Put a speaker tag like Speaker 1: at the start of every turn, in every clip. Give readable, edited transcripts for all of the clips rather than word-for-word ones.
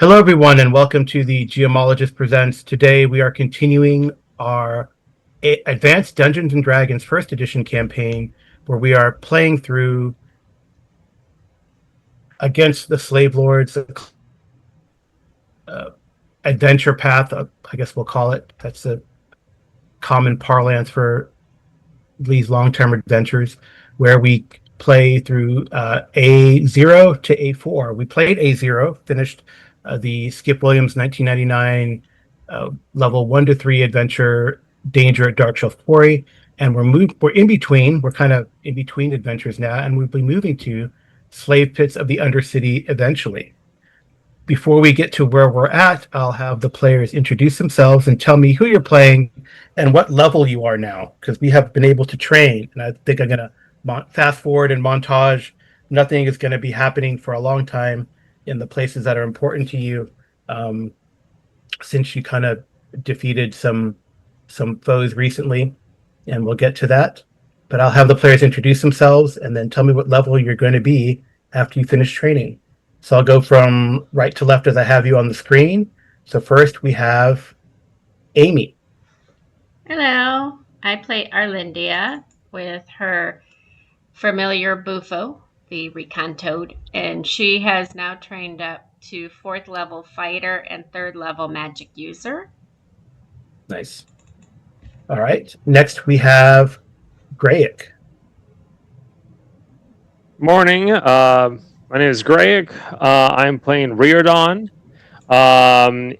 Speaker 1: Hello, everyone, and welcome to the Geomologist Presents. Today, we are continuing our Advanced Dungeons and Dragons First Edition campaign, where we are playing through against the slave lords, adventure path. I guess we'll call it. That's a common parlance for these long-term adventures, where we play through A0 to A4. We played A0, finished the Skip Williams 1999 level 1 to 3 adventure Danger at Darkshelf Quarry, and we're in between. We're kind of in between adventures now, and we'll be moving to Slave Pits of the Undercity eventually. Before we get to where we're at, I'll have the players introduce themselves and tell me who you're playing and what level you are now, because we have been able to train. And I think I'm going to fast forward and montage. Nothing is going to be happening for a long time in the places that are important to you, since you kind of defeated some foes recently, and we'll get to that. But I'll have the players introduce themselves and then tell me what level you're going to be after you finish training. So I'll go from right to left as I have you on the screen. So first we have Amy.
Speaker 2: Hello, I play Arlindia with her familiar Bufo, the Recon Toad, and she has now trained up to 4th level fighter and 3rd level magic user.
Speaker 1: Nice. All right. Next we have Greyhawk.
Speaker 3: Morning. My name is Greg. I'm playing Riordan, a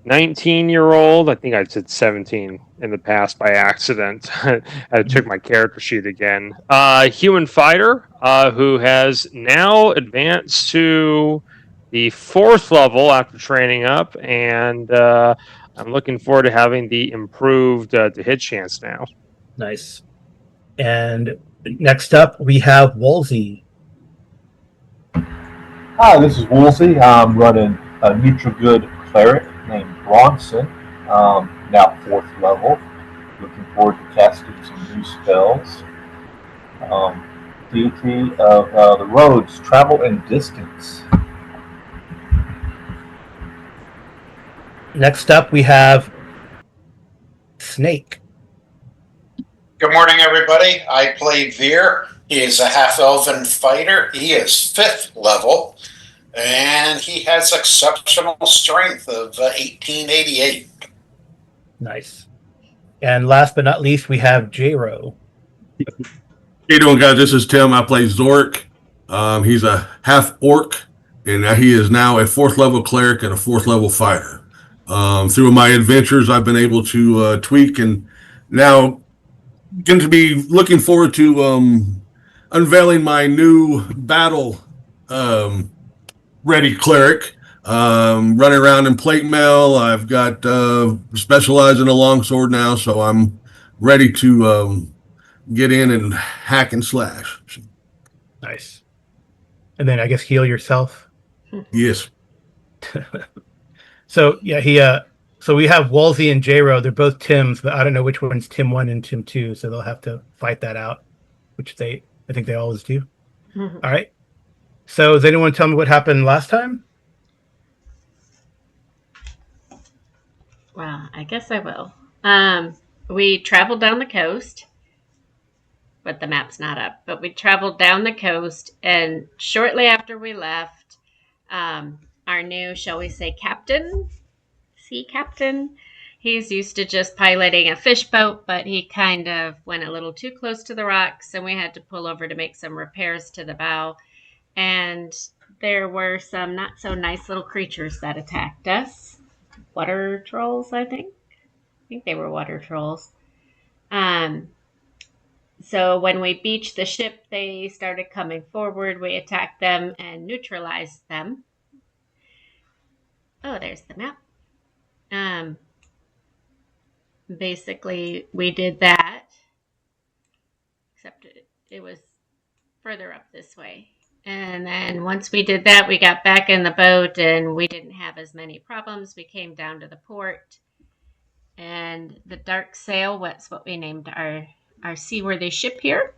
Speaker 3: 19-year-old. I think I said 17 in the past by accident. I took my character sheet again. Human fighter who has now advanced to the 4th level after training up, and I'm looking forward to having the improved to hit chance now.
Speaker 1: Nice. And next up we have Wolsey.
Speaker 4: Hi, this is Woolsey. I'm running a neutral good cleric named Bronson, now 4th level. Looking forward to casting some new spells. Deity of the roads, travel, and distance.
Speaker 1: Next up we have Snake.
Speaker 5: Good morning, everybody. I play Veer. He is a half-elven fighter. He is 5th level, and he has exceptional strength of 1888.
Speaker 1: Nice. And last but not least, we have J-Ro.
Speaker 6: How you doing, guys? This is Tim. I play Zorik. He's a half-orc, and he is now a 4th level cleric and a 4th level fighter. Through my adventures, I've been able to tweak, and now going to be looking forward to unveiling my new battle ready cleric. Running around in plate mail. I've got specialized in a longsword now, so I'm ready to get in and hack and slash.
Speaker 1: Nice. And then I guess heal yourself.
Speaker 6: Yes.
Speaker 1: So yeah, so we have Wolsey and J-Ro. They're both Tims, but I don't know which one's Tim 1 and Tim 2, so they'll have to fight that out, which I think they always do. Mm-hmm. All right. So does anyone tell me what happened last time?
Speaker 2: Well, I guess I will. We traveled down the coast, but the map's not up. But we traveled down the coast, and shortly after we left, our new, shall we say, sea captain, he's used to just piloting a fish boat, but he kind of went a little too close to the rocks, and we had to pull over to make some repairs to the bow. And there were some not so nice little creatures that attacked us. Water trolls, I think they were water trolls. So when we beached the ship, they started coming forward. We attacked them and neutralized them. Oh, there's the map. Basically, we did that, except it was further up this way. And then once we did that, we got back in the boat, and we didn't have as many problems. We came down to the port, and the Dark Sail, what's what we named our seaworthy ship here,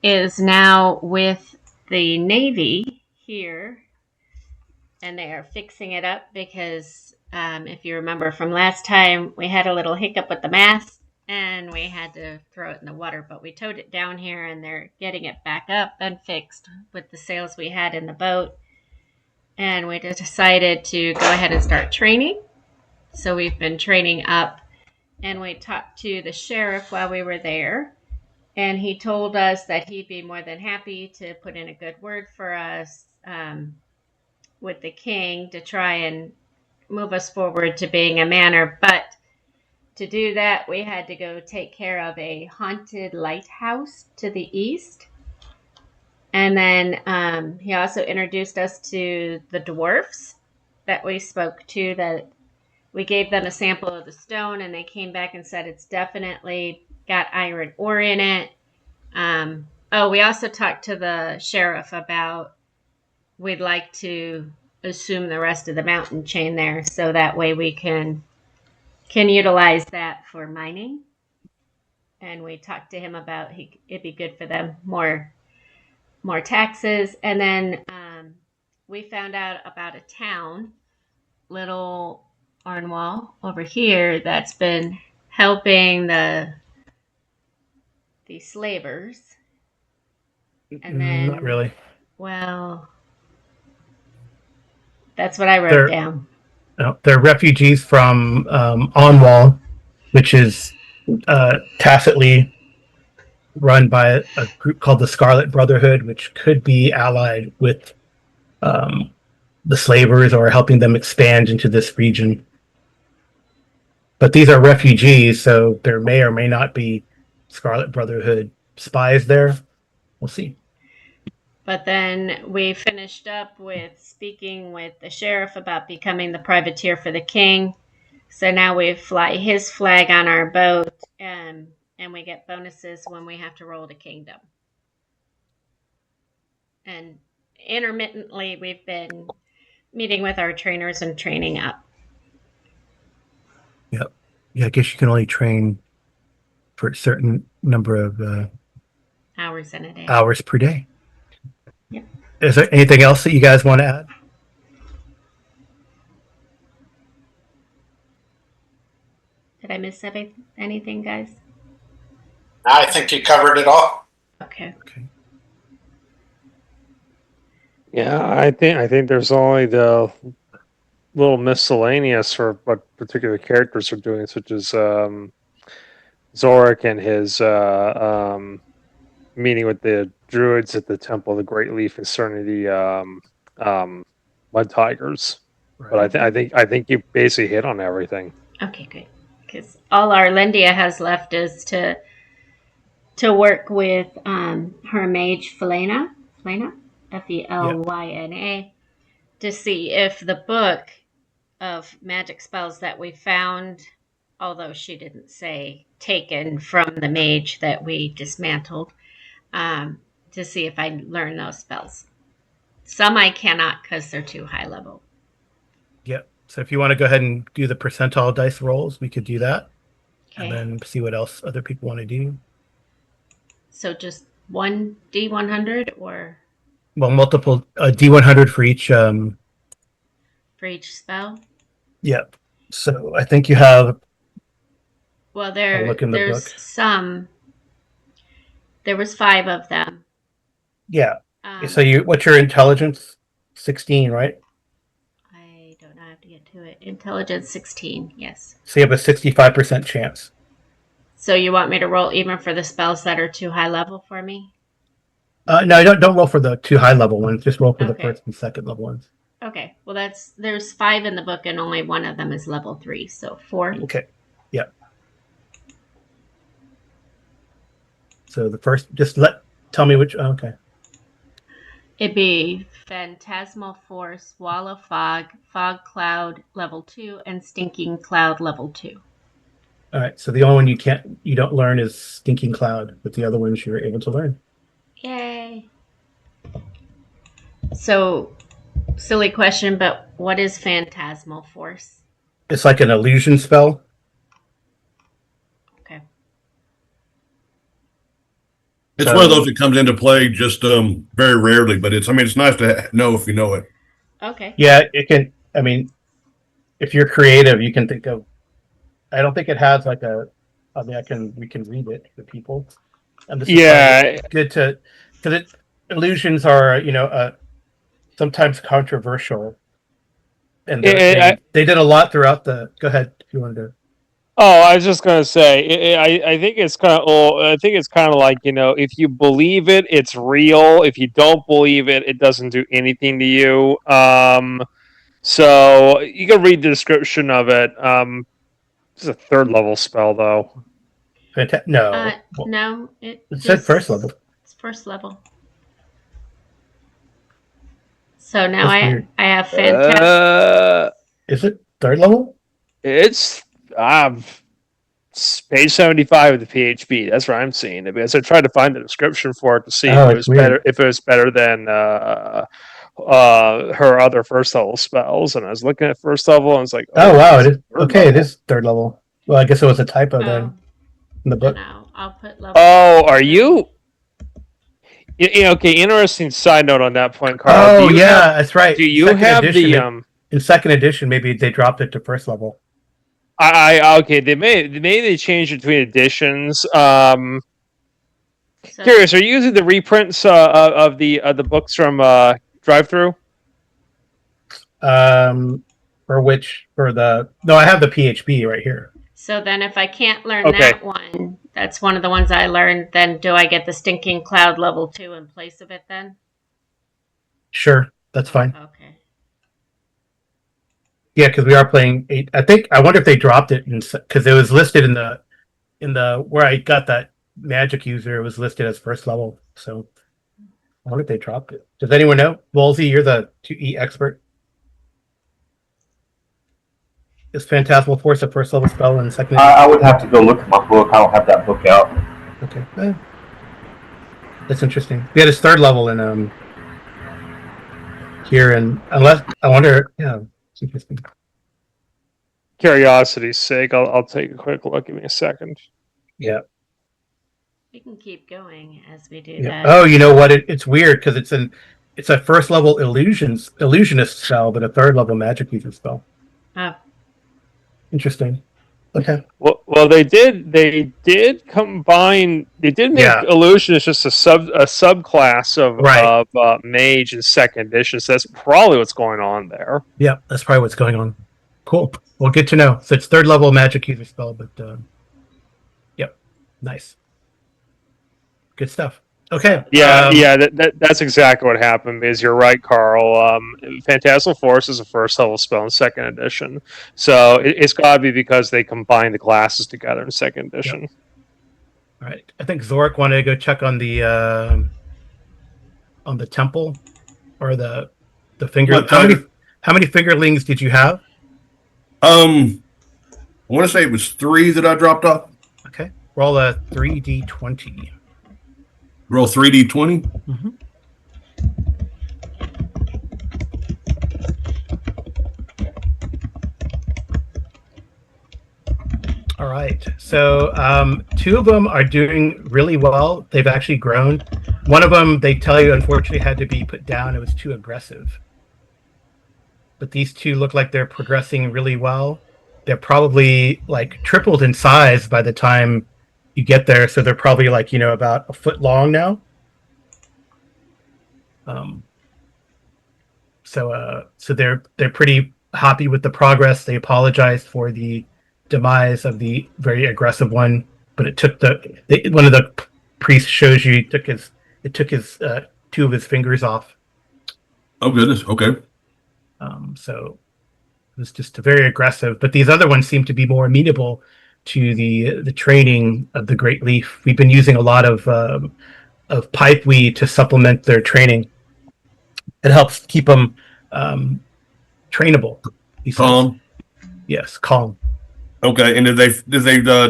Speaker 2: is now with the Navy here and they are fixing it up because if you remember from last time, we had a little hiccup with the mast and we had to throw it in the water, but we towed it down here and they're getting it back up and fixed with the sails we had in the boat. And we just decided to go ahead and start training. So we've been training up, and we talked to the sheriff while we were there. And he told us that he'd be more than happy to put in a good word for us with the king to try and move us forward to being a manor. But to do that, we had to go take care of a haunted lighthouse to the east. And then he also introduced us to the dwarfs that we spoke to, that we gave them a sample of the stone, and they came back and said it's definitely got iron ore in it. We also talked to the sheriff about we'd like to assume the rest of the mountain chain there, so that way we can utilize that for mining. And we talked to him about it'd be good for them, more taxes. And then we found out about a town, Little Arnwall over here, that's been helping the slavers. And then,
Speaker 1: not really.
Speaker 2: Well, that's what I wrote down.
Speaker 1: No, they're refugees from Onwall, which is tacitly run by a group called the Scarlet Brotherhood, which could be allied with the slavers or helping them expand into this region. But these are refugees, so there may or may not be Scarlet Brotherhood spies there. We'll see.
Speaker 2: But then we finished up with speaking with the sheriff about becoming the privateer for the king. So now we fly his flag on our boat, and we get bonuses when we have to roll to kingdom. And intermittently, we've been meeting with our trainers and training up.
Speaker 1: Yep. Yeah, I guess you can only train for a certain number of
Speaker 2: Hours in a day.
Speaker 1: hours per day.
Speaker 2: Yep.
Speaker 1: Is there anything else that you guys want to add?
Speaker 2: Did I miss anything, guys?
Speaker 5: I think you covered it all.
Speaker 2: Okay.
Speaker 3: Yeah, I think there's only the little miscellaneous for what particular characters are doing, such as Zorik and his meeting with the druids at the Temple of the Great Leaf concerning the mud tigers.
Speaker 1: Right.
Speaker 3: But I think you basically hit on everything.
Speaker 2: Okay, good. Because all our Lindia has left is to work with her mage Felena, Felyna, to see if the book of magic spells that we found, although she didn't say taken from the mage that we dismantled, to see if I learn those spells. Some I cannot because they're too high level.
Speaker 1: Yep. So if you want to go ahead and do the percentile dice rolls, we could do that.
Speaker 2: Okay.
Speaker 1: And then see what else other people want to do.
Speaker 2: So just one D100 or
Speaker 1: Well, multiple D100 for each.
Speaker 2: for each spell?
Speaker 1: Yep. So I think you have.
Speaker 2: Well,
Speaker 1: I'll look in the
Speaker 2: there's
Speaker 1: book.
Speaker 2: some. There was 5 of them.
Speaker 1: Yeah. So what's your intelligence? 16, right?
Speaker 2: I don't know. I have to get to it. Intelligence 16. Yes.
Speaker 1: So you have a 65% chance.
Speaker 2: So you want me to roll even for the spells that are too high level for me?
Speaker 1: No, don't roll for the 2 high level ones. Just roll for the
Speaker 2: Okay.
Speaker 1: first and second level ones.
Speaker 2: Okay. Well, there's 5 in the book, and only one of them is level 3. So 4.
Speaker 1: Okay. Yeah. So the first, tell me which. Okay.
Speaker 2: It'd be Phantasmal Force, Wall of Fog, Fog Cloud level 2, and Stinking Cloud level 2.
Speaker 1: All right. So the only one you don't learn is Stinking Cloud, but the other ones you're able to learn.
Speaker 2: Yay. So, silly question, but what is Phantasmal Force?
Speaker 1: It's like an illusion spell.
Speaker 2: Okay.
Speaker 6: It's one of those that comes into play just very rarely, but it's nice to know if you know it.
Speaker 2: Okay.
Speaker 1: Yeah, it can. I mean, if you're creative, you can think of. I don't think it has like a. I mean, we can read it to people, and this is probably
Speaker 3: Yeah,
Speaker 1: good to because illusions are sometimes controversial, and
Speaker 3: I,
Speaker 1: they did a lot throughout the. Go ahead if you wanted to.
Speaker 3: oh, I was just gonna say, I think it's kind of, I think it's kind of like, if you believe it, it's real. If you don't believe it, it doesn't do anything to you. So you can read the description of it. It's a third level spell, though.
Speaker 1: No, well,
Speaker 2: No, it
Speaker 1: it said first level.
Speaker 2: just it's first level. So now
Speaker 1: That's weird.
Speaker 2: I have fantastic.
Speaker 1: Is it third level?
Speaker 3: It's page 75 of the PHP. That's where I'm seeing it, because I tried to find the description for it to see if it was better, than her other first level spells. And I was looking at first level, and I was like,
Speaker 1: Oh wow, it
Speaker 3: it's
Speaker 1: is okay. It is third level. Well, I guess it was a typo
Speaker 2: Oh,
Speaker 1: then in the book.
Speaker 2: no, I'll put level.
Speaker 3: Oh, are you? Okay, interesting side note on that point, Carl.
Speaker 1: Oh yeah, that's right.
Speaker 3: Do you
Speaker 1: Second
Speaker 3: have
Speaker 1: edition, in second edition? Maybe they dropped it to first level.
Speaker 3: Okay, they changed between editions.
Speaker 2: So,
Speaker 3: Curious, are you using the reprints of the books from Drive Through?
Speaker 1: No, I have the PHP right here.
Speaker 2: So then, if I can't learn
Speaker 3: Okay.
Speaker 2: that one, that's one of the ones I learned. Then, do I get the Stinking Cloud level 2 in place of it? Then,
Speaker 1: Sure, that's fine.
Speaker 2: Okay.
Speaker 1: Yeah, because we are playing 8. I wonder if they dropped it because it was listed in the where I got that magic user. It was listed as first level. So I wonder if they dropped it. Does anyone know? Wolsey, you're the 2E expert. Is Phantasmal Force a first level spell in second?
Speaker 4: I would have to go look at my book. I don't have that book out.
Speaker 1: Okay, that's interesting. We had his third level in here, and unless I wonder, yeah, it's interesting.
Speaker 3: Curiosity's sake, I'll take a quick look. Give me a second.
Speaker 1: Yeah.
Speaker 2: We can keep going as we do
Speaker 1: Yeah.
Speaker 2: that.
Speaker 1: Oh, you know what? It's weird because it's a first level illusionist spell, but a third level magic user spell.
Speaker 2: Oh.
Speaker 1: Interesting. Okay.
Speaker 3: Well, they did combine. They did make illusionist just a subclass of mage in second edition. So that's probably what's going on there.
Speaker 1: Yeah, that's probably what's going on. Cool. Well, good to know. So it's third level magic user spell, but yep, nice. Good stuff. Okay.
Speaker 3: Yeah, that's exactly what happened. Because you're right, Carl. Phantasmal Force is a first level spell in second edition, so it's got to be because they combined the classes together in second edition.
Speaker 1: Yep. All right. I think Zorik wanted to go check on the temple or the finger. How many fingerlings did you have?
Speaker 6: I want to say it was 3 that I dropped off.
Speaker 1: Okay. Roll a 3d20.
Speaker 6: Roll 3d20.
Speaker 1: Mm-hmm. All right. So 2 of them are doing really well. They've actually grown. One of them, they tell you, unfortunately, had to be put down. It was too aggressive. But these 2 look like they're progressing really well. They're probably like tripled in size by the time you get there. So they're probably like, about a foot long now. So they're pretty happy with the progress. They apologized for the demise of the very aggressive one, but it took one of the priests shows you it took his 2 of his fingers off.
Speaker 6: Oh goodness. Okay.
Speaker 1: So it was just very aggressive, but these other ones seem to be more amenable to the training of the Great Leaf. We've been using a lot of pipeweed to supplement their training. It helps keep them trainable.
Speaker 6: Calm.
Speaker 1: Yes, calm.
Speaker 6: Okay, and did they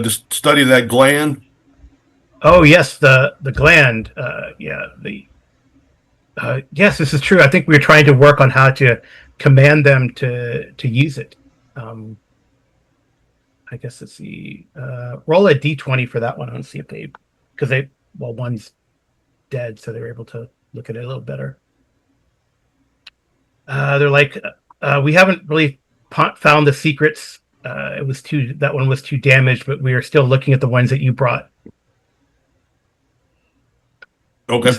Speaker 6: just study that gland?
Speaker 1: Oh yes, the gland. Yes, this is true. I think we were trying to work on how to command them to use it. I guess let's see. Roll a d20 for that one and see if one's dead, so they were able to look at it a little better. They're like we haven't really found the secrets. That one was too damaged, but we are still looking at the ones that you brought.
Speaker 6: Okay.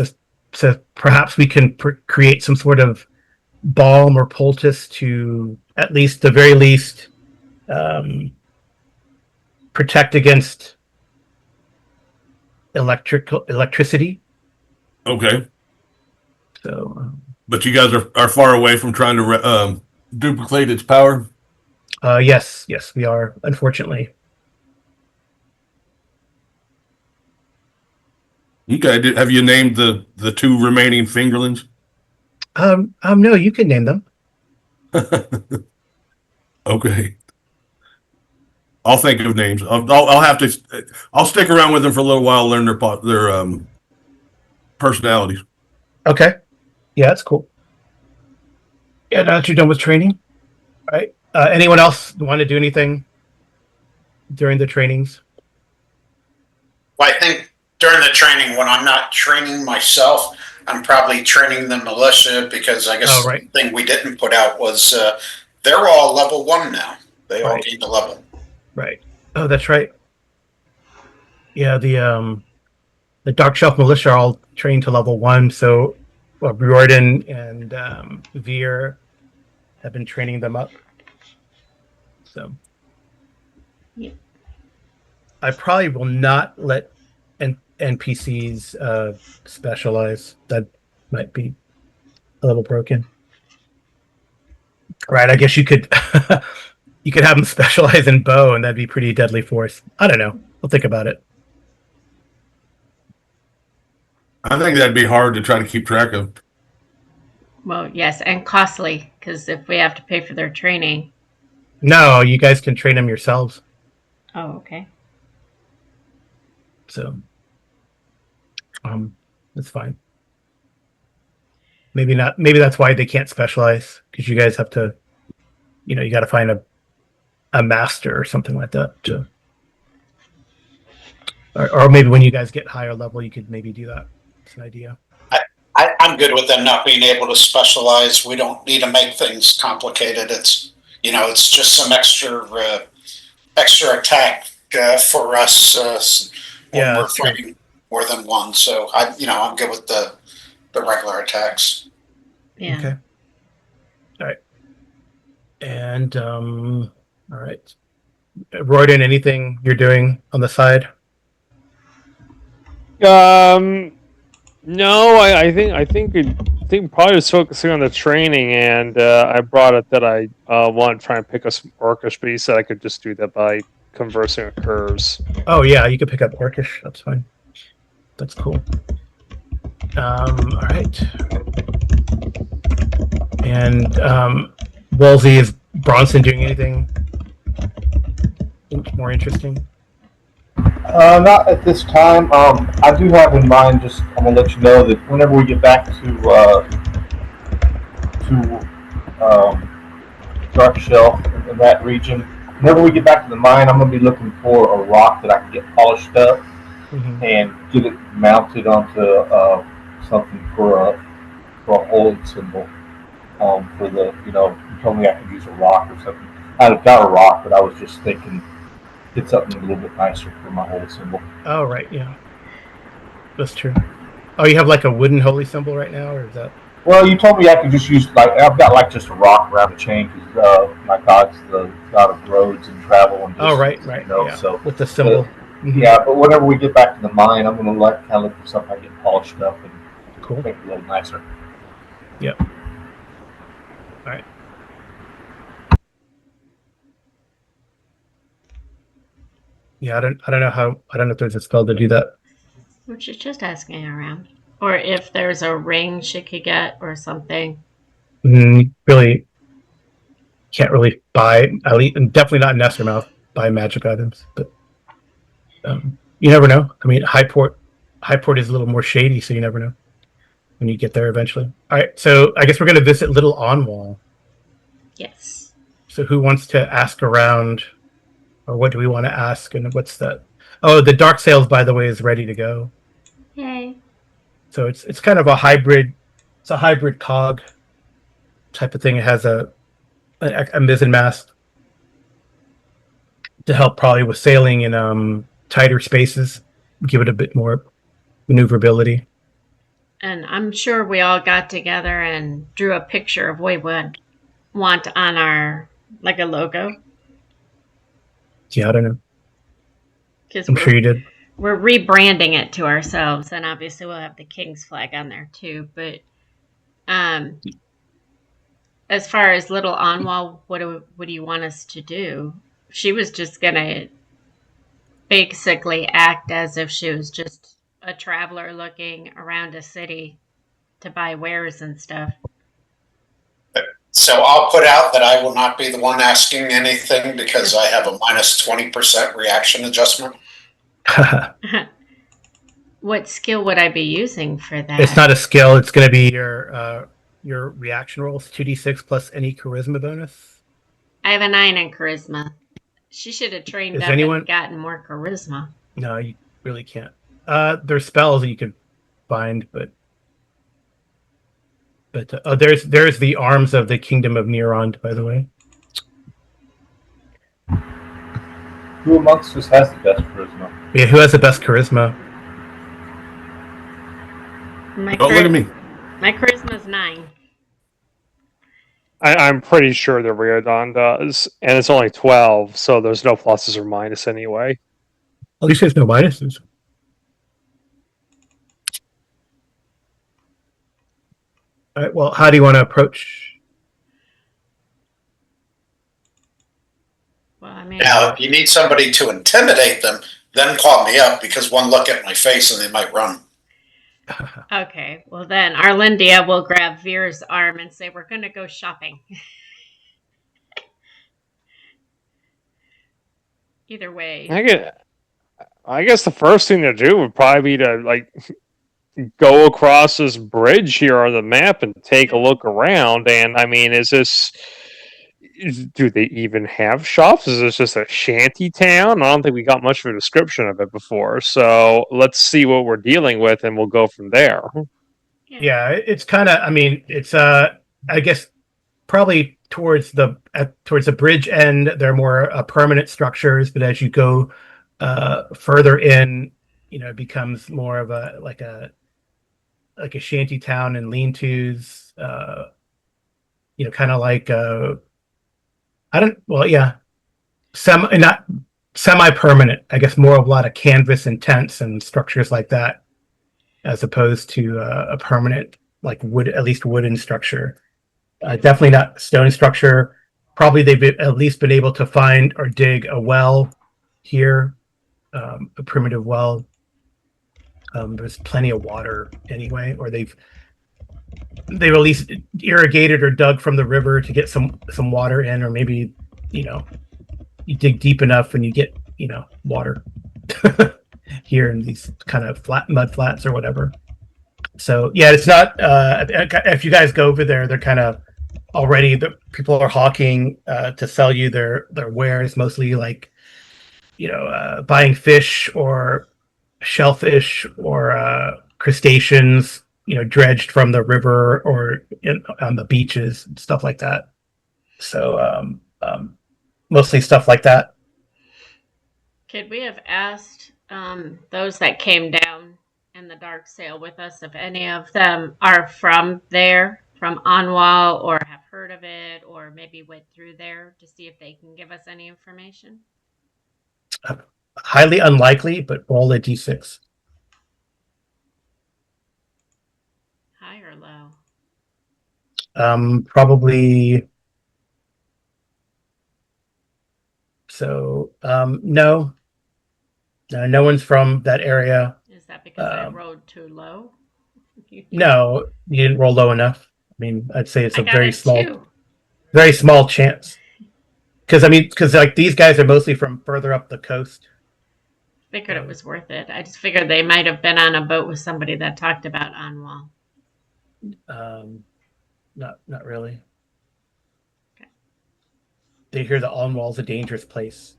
Speaker 1: So perhaps we can create some sort of balm or poultice to, at least the very least, protect against electricity.
Speaker 6: Okay.
Speaker 1: So,
Speaker 6: but you guys are far away from trying to duplicate its power.
Speaker 1: yes, we are, unfortunately.
Speaker 6: Okay. Have you named the two remaining fingerlings?
Speaker 1: No, you can name them.
Speaker 6: Okay. I'll think of names. I'll have to. I'll stick around with them for a little while, learn their personalities.
Speaker 1: Okay. Yeah, that's cool. Yeah, now that you're done with training, all right? Anyone else want to do anything during the trainings?
Speaker 5: Well, I think during the training, when I'm not training myself, I'm probably training the militia because I guess
Speaker 1: right.
Speaker 5: the thing we didn't put out was they're all level 1 now. They all
Speaker 1: Right.
Speaker 5: gained a level.
Speaker 1: Right. Oh, that's right. Yeah, the Darkshelf militia are all trained to level 1. So, Riordan and Veer have been training them up. So,
Speaker 2: Yeah.
Speaker 1: I probably will not let NPCs specialize. That might be a little broken. Right. I guess you could you could have them specialize in bow, and that'd be pretty deadly force. I don't know. I'll think about it.
Speaker 6: I think that'd be hard to try to keep track of.
Speaker 2: Well, yes, and costly, because if we have to pay for their training.
Speaker 1: No, you guys can train them yourselves.
Speaker 2: Oh, okay.
Speaker 1: So, that's fine. Maybe not. Maybe that's why they can't specialize, because you guys have to, you got to find a master or something like that. Or maybe when you guys get higher level, you could maybe do that. It's an idea.
Speaker 5: I'm good with them not being able to specialize. We don't need to make things complicated. It's it's just some extra attack for us when we're fighting more than one. So I'm good with the regular attacks.
Speaker 2: Yeah.
Speaker 1: Okay. All right. And all right, Royden, anything you're doing on the side?
Speaker 3: No, I think probably just focusing on the training, and I brought up that I want to try and pick up some Orcish, but he said I could just do that by conversing with curves.
Speaker 1: Oh yeah, you could pick up Orcish. That's fine. That's cool. All right. And Wolsey, is Bronson doing anything more interesting?
Speaker 4: Not at this time. I do have in mind. I'm gonna let you know that whenever we get back to Darkshelf in that region, whenever we get back to the mine, I'm gonna be looking for a rock that I can get polished up and get it mounted onto something for a holy symbol. For the you told me I could use a rock or something. I've got a rock, but I was just thinking. Get something a little bit nicer for my holy symbol.
Speaker 1: Oh, right, yeah. That's true. Oh, you have like a wooden holy symbol right now, or is that?
Speaker 4: Well, you told me I could just use, I've got just a rock around a chain because my god's the god of roads and travel and distance.
Speaker 1: Oh, right. Yeah.
Speaker 4: So
Speaker 1: with the symbol.
Speaker 4: Yeah, but whenever we get back to the mine, I'm going to kind of look for something I get polished up and make it a little nicer.
Speaker 1: Yep. All right. Yeah, I don't know if there's a spell to do that.
Speaker 2: We're just asking around. Or if there's a ring she could get or something.
Speaker 1: Really can't really buy, at least, and definitely not in Nestermouth, buy magic items. But you never know. I mean, Highport is a little more shady, so you never know when you get there eventually. All right, so I guess we're going to visit Little Onwall.
Speaker 2: Yes.
Speaker 1: So who wants to ask around? Or what do we want to ask? And what's that? Oh, the Dark Sails, by the way, is ready to go.
Speaker 2: Yay.
Speaker 1: So it's kind of a hybrid. It's a hybrid cog. type of thing. It has a mizzen mast to help probably with sailing in tighter spaces, give it a bit more maneuverability.
Speaker 2: And I'm sure we all got together and drew a picture of what we would want on our, like a logo.
Speaker 1: Yeah, I don't know.
Speaker 2: Because
Speaker 1: I'm sure you did.
Speaker 2: we're rebranding it to ourselves, and obviously we'll have the King's flag on there too. But as far as little Anwal, what do you want us to do? She was just gonna basically act as if she was just a traveler looking around a city to buy wares and stuff.
Speaker 5: So I'll put out that I will not be the one asking anything because I have a minus 20% reaction adjustment.
Speaker 2: What skill would I be using for that?
Speaker 1: It's not a skill. It's going to be your reaction rolls, 2d6 plus any charisma bonus.
Speaker 2: I have a 9 in charisma. She should have trained up and gotten more charisma.
Speaker 1: No, you really can't. There's spells that you can find, but there's the arms of the Kingdom of Neurond, by the way.
Speaker 4: Who amongst us has the best charisma?
Speaker 1: Yeah, who has the best charisma?
Speaker 6: Don't look at me.
Speaker 2: My charisma's 9.
Speaker 3: I'm pretty sure the Riordan does, and it's only 12, so there's no pluses or minuses anyway.
Speaker 1: At least there's no minuses. All right, well, how do you want to approach?
Speaker 2: Well, I mean,
Speaker 5: now, if you need somebody to intimidate them, then call me up because one look at my face and they might run.
Speaker 2: Okay, well then Arlindia will grab Veer's arm and say, we're going to go shopping. Either way.
Speaker 3: I guess the first thing to do would probably be to go across this bridge here on the map and take a look around. And I mean, do they even have shops? Is this just a shanty town? I don't think we got much of a description of it before. So let's see what we're dealing with, and we'll go from there.
Speaker 1: Yeah, it's kind of. I mean, it's I guess probably towards the bridge end. They're more permanent structures, but as you go further in, it becomes more of a like a shanty town and lean-tos. Kind of like not semi-permanent. I guess more of a lot of canvas and tents and structures like that, as opposed to a permanent like wood, at least wooden structure. Definitely not stone structure. Probably they've at least been able to find or dig a well here, a primitive well. There's plenty of water anyway, or they've at least irrigated or dug from the river to get some water in, or maybe you dig deep enough and you get water here in these kind of mud flats or whatever. So yeah, it's not if you guys go over there, they're kind of already, the people are hawking to sell you their wares, mostly like buying fish or shellfish or crustaceans, dredged from the river or on the beaches and stuff like that. So mostly stuff like that.
Speaker 2: Could we have asked those that came down in the dark sail with us if any of them are from there, from Anwal, or have heard of it, or maybe went through there, to see if they can give us any information?
Speaker 1: Highly unlikely, but roll a d6.
Speaker 2: High or low?
Speaker 1: Probably. So no, no one's from that area.
Speaker 2: Is that because I rolled too low?
Speaker 1: No, you didn't roll low enough. I mean, I'd say it's a very small chance. Because like these guys are mostly from further up the coast.
Speaker 2: Figured it was worth it. I just figured they might have been on a boat with somebody that talked about Anwal.
Speaker 1: Not really.
Speaker 2: Okay.
Speaker 1: They hear that Anwal's a dangerous place.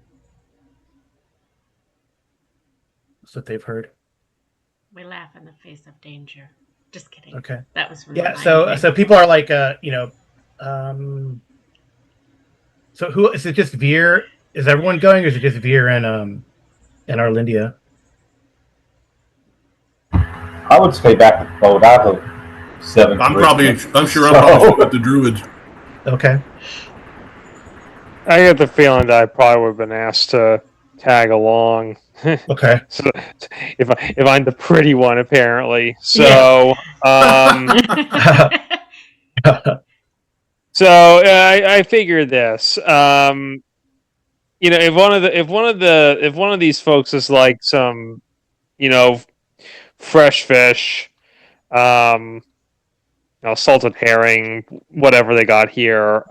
Speaker 1: That's what they've heard.
Speaker 2: We laugh in the face of danger. Just kidding.
Speaker 1: Okay.
Speaker 2: That was from
Speaker 1: so people are like So who is it? Just Veer? Is everyone going, or is it just Veer and Arlindia?
Speaker 4: I would stay back with the boat. I have a 7th
Speaker 6: I'm
Speaker 4: regiment.
Speaker 6: sure I'm probably with the druids.
Speaker 1: Okay.
Speaker 3: I get the feeling that I probably would have been asked to tag along.
Speaker 1: Okay.
Speaker 3: So if I'm the pretty one, apparently. So so I figured this. You know, if one of these folks is like some, you know, fresh fish, you know, salted herring, whatever they got here,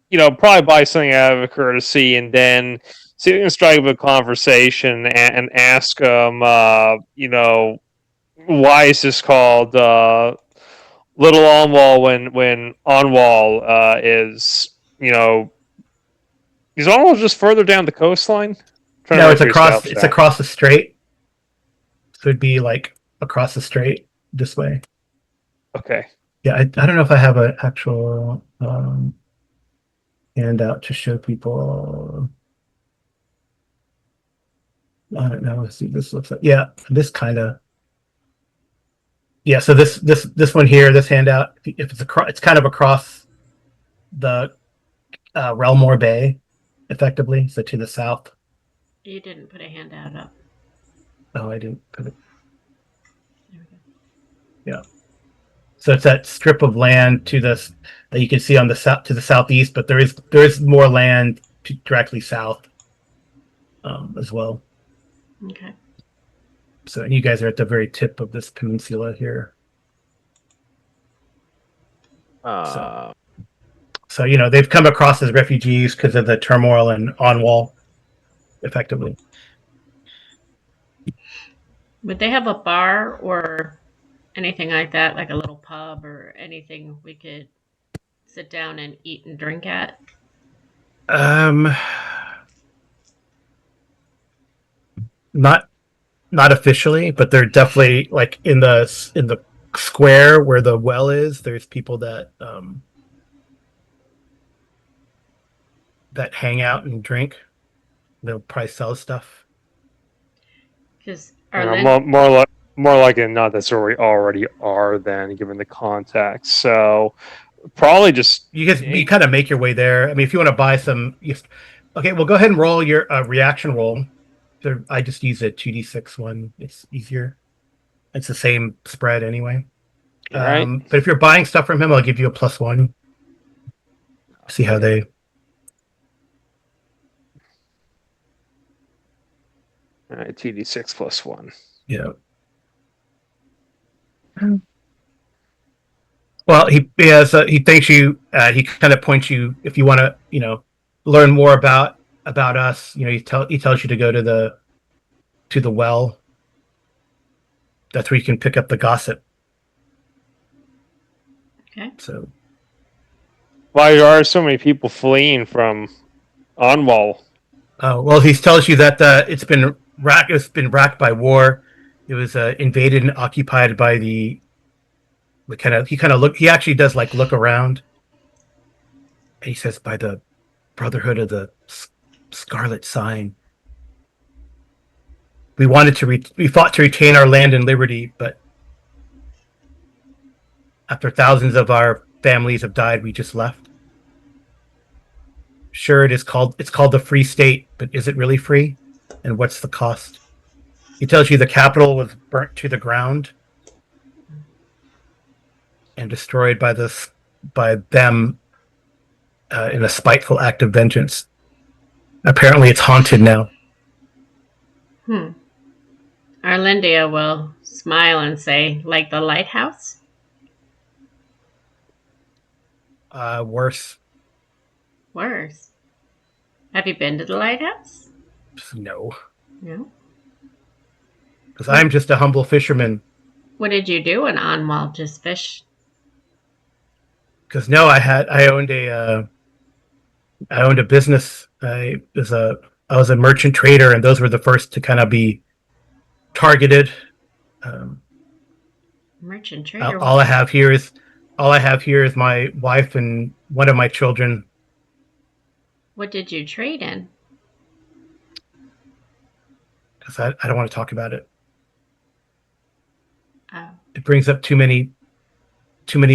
Speaker 3: you know, probably buy something out of a courtesy, and then see if we can strike up a conversation and ask them, you know, why is this called Little Onwall when Onwall is, you know, is Onwall just further down the coastline?
Speaker 1: No, it's across. It's across the strait. So it'd be like across the strait this way.
Speaker 3: Okay.
Speaker 1: Yeah, I don't know if I have an actual handout to show people. I don't know. Let's see. This looks like this kind of. Yeah, so this one here, this handout, if it's across, it's kind of across the Relmore Bay, effectively. So to the south.
Speaker 2: You didn't put a handout up.
Speaker 1: Oh, I didn't put it.
Speaker 2: There we go.
Speaker 1: Yeah. So it's that strip of land that you can see on the south to the southeast, but there is more land directly south as well.
Speaker 2: Okay.
Speaker 1: So you guys are at the very tip of this peninsula here. So you know they've come across as refugees because of the turmoil in Onwall, effectively.
Speaker 2: Would they have a bar or anything like that, like a little pub or anything we could sit down and eat and drink at?
Speaker 1: Not officially, but they're definitely like in the square where the well is. There's people that that hang out and drink. They'll probably sell stuff.
Speaker 2: Because
Speaker 3: more likely than not, that's where we already are. Then, given the context, so probably just
Speaker 1: you kind of make your way there. I mean, if you want to buy some, okay. Well, go ahead and roll your reaction roll. So I just use a 2d6 one. It's easier. It's the same spread anyway.
Speaker 3: Right.
Speaker 1: But if you're buying stuff from him, I'll give you a +1. See how they.
Speaker 3: All right, 2d6 +1.
Speaker 1: Yeah. Well, he thanks you. He kind of points you if you want to, you know, learn more about us. You know, he tells you to go to the well. That's where you can pick up the gossip.
Speaker 2: Okay.
Speaker 1: So.
Speaker 3: Why are so many people fleeing from Onwall?
Speaker 1: Oh well, he tells you that it's been racked by war. It was invaded and occupied by he actually does like look around. And he says by the Brotherhood of the Scarlet Sign. We fought to retain our land and liberty, but after thousands of our families have died, we just left. Sure, it's called the Free State, but is it really free? And what's the cost? He tells you the capital was burnt to the ground and destroyed by them in a spiteful act of vengeance. Apparently, it's haunted now.
Speaker 2: Arlindia will smile and say, like the lighthouse?
Speaker 1: Worse.
Speaker 2: Worse. Have you been to the lighthouse?
Speaker 1: No.
Speaker 2: No.
Speaker 1: Because I'm just a humble fisherman.
Speaker 2: What did you do in Onwall? Just fish?
Speaker 1: Because no, I owned a business. I was a merchant trader, and those were the first to kind of be targeted.
Speaker 2: Merchant trader?
Speaker 1: All I have here is all I have here is my wife and one of my children.
Speaker 2: What did you trade in?
Speaker 1: Because I don't want to talk about it.
Speaker 2: Oh.
Speaker 1: It brings up too many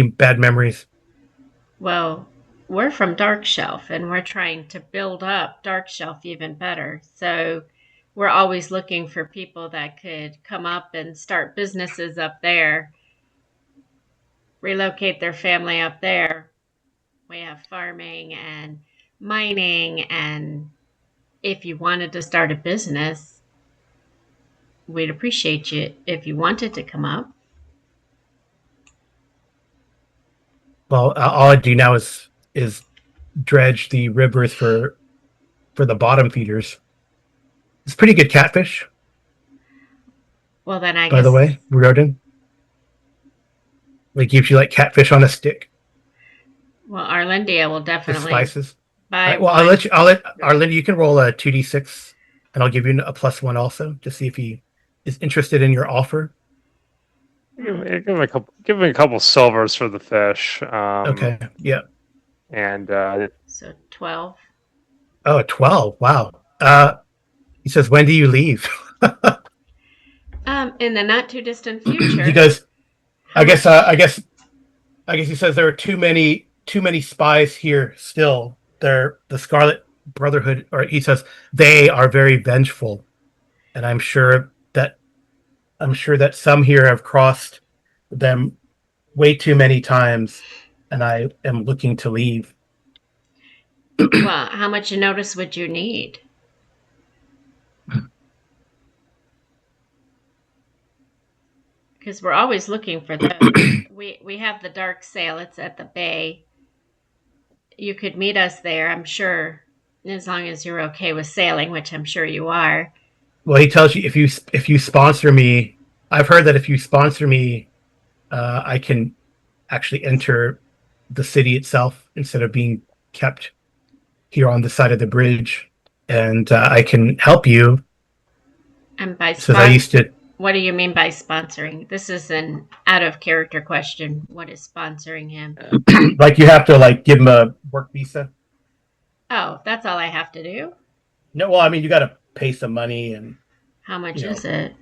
Speaker 1: bad memories.
Speaker 2: Well, we're from Darkshelf, and we're trying to build up Darkshelf even better. So we're always looking for people that could come up and start businesses up there, relocate their family up there. We have farming and mining, and if you wanted to start a business, we'd appreciate you if you wanted to come up.
Speaker 1: Well, all I do now is dredge the rivers for the bottom feeders. It's pretty good catfish,
Speaker 2: Well, then I
Speaker 1: by
Speaker 2: guess.
Speaker 1: the way, Rodin. It gives you like catfish on a stick
Speaker 2: Well, Arlindia will
Speaker 1: with
Speaker 2: definitely
Speaker 1: spices.
Speaker 2: buy
Speaker 1: Right, well,
Speaker 2: one.
Speaker 1: I'll let Arlinda. You can roll a 2d6, and I'll give you a +1 also to see if he is interested in your offer.
Speaker 3: Give him a couple silvers for the fish.
Speaker 1: Okay, yeah.
Speaker 3: And
Speaker 2: So 12.
Speaker 1: Oh, 12. Wow. He says, when do you leave?
Speaker 2: In the not too distant future.
Speaker 1: He goes,
Speaker 2: How
Speaker 1: I guess
Speaker 2: much-
Speaker 1: he says there are too many spies here still. They're the Scarlet Brotherhood, or he says they are very vengeful, and I'm sure that some here have crossed them way too many times, and I am looking to leave.
Speaker 2: Well, how much notice would you need? Because we're always looking for those. we have the dark sail. It's at the bay. You could meet us there, I'm sure, as long as you're okay with sailing, which I'm sure you are.
Speaker 1: Well, he tells you if you sponsor me, I've heard that if you sponsor me, I can actually enter the city itself instead of being kept here on the side of the bridge, and I can help you.
Speaker 2: And by
Speaker 1: Says I used to.
Speaker 2: What do you mean by sponsoring? This is an out of character question. What is sponsoring him?
Speaker 1: Like you have to like give him a work visa.
Speaker 2: Oh, that's all I have to do?
Speaker 1: No, well, I mean you got to pay some money, and
Speaker 2: How much is it?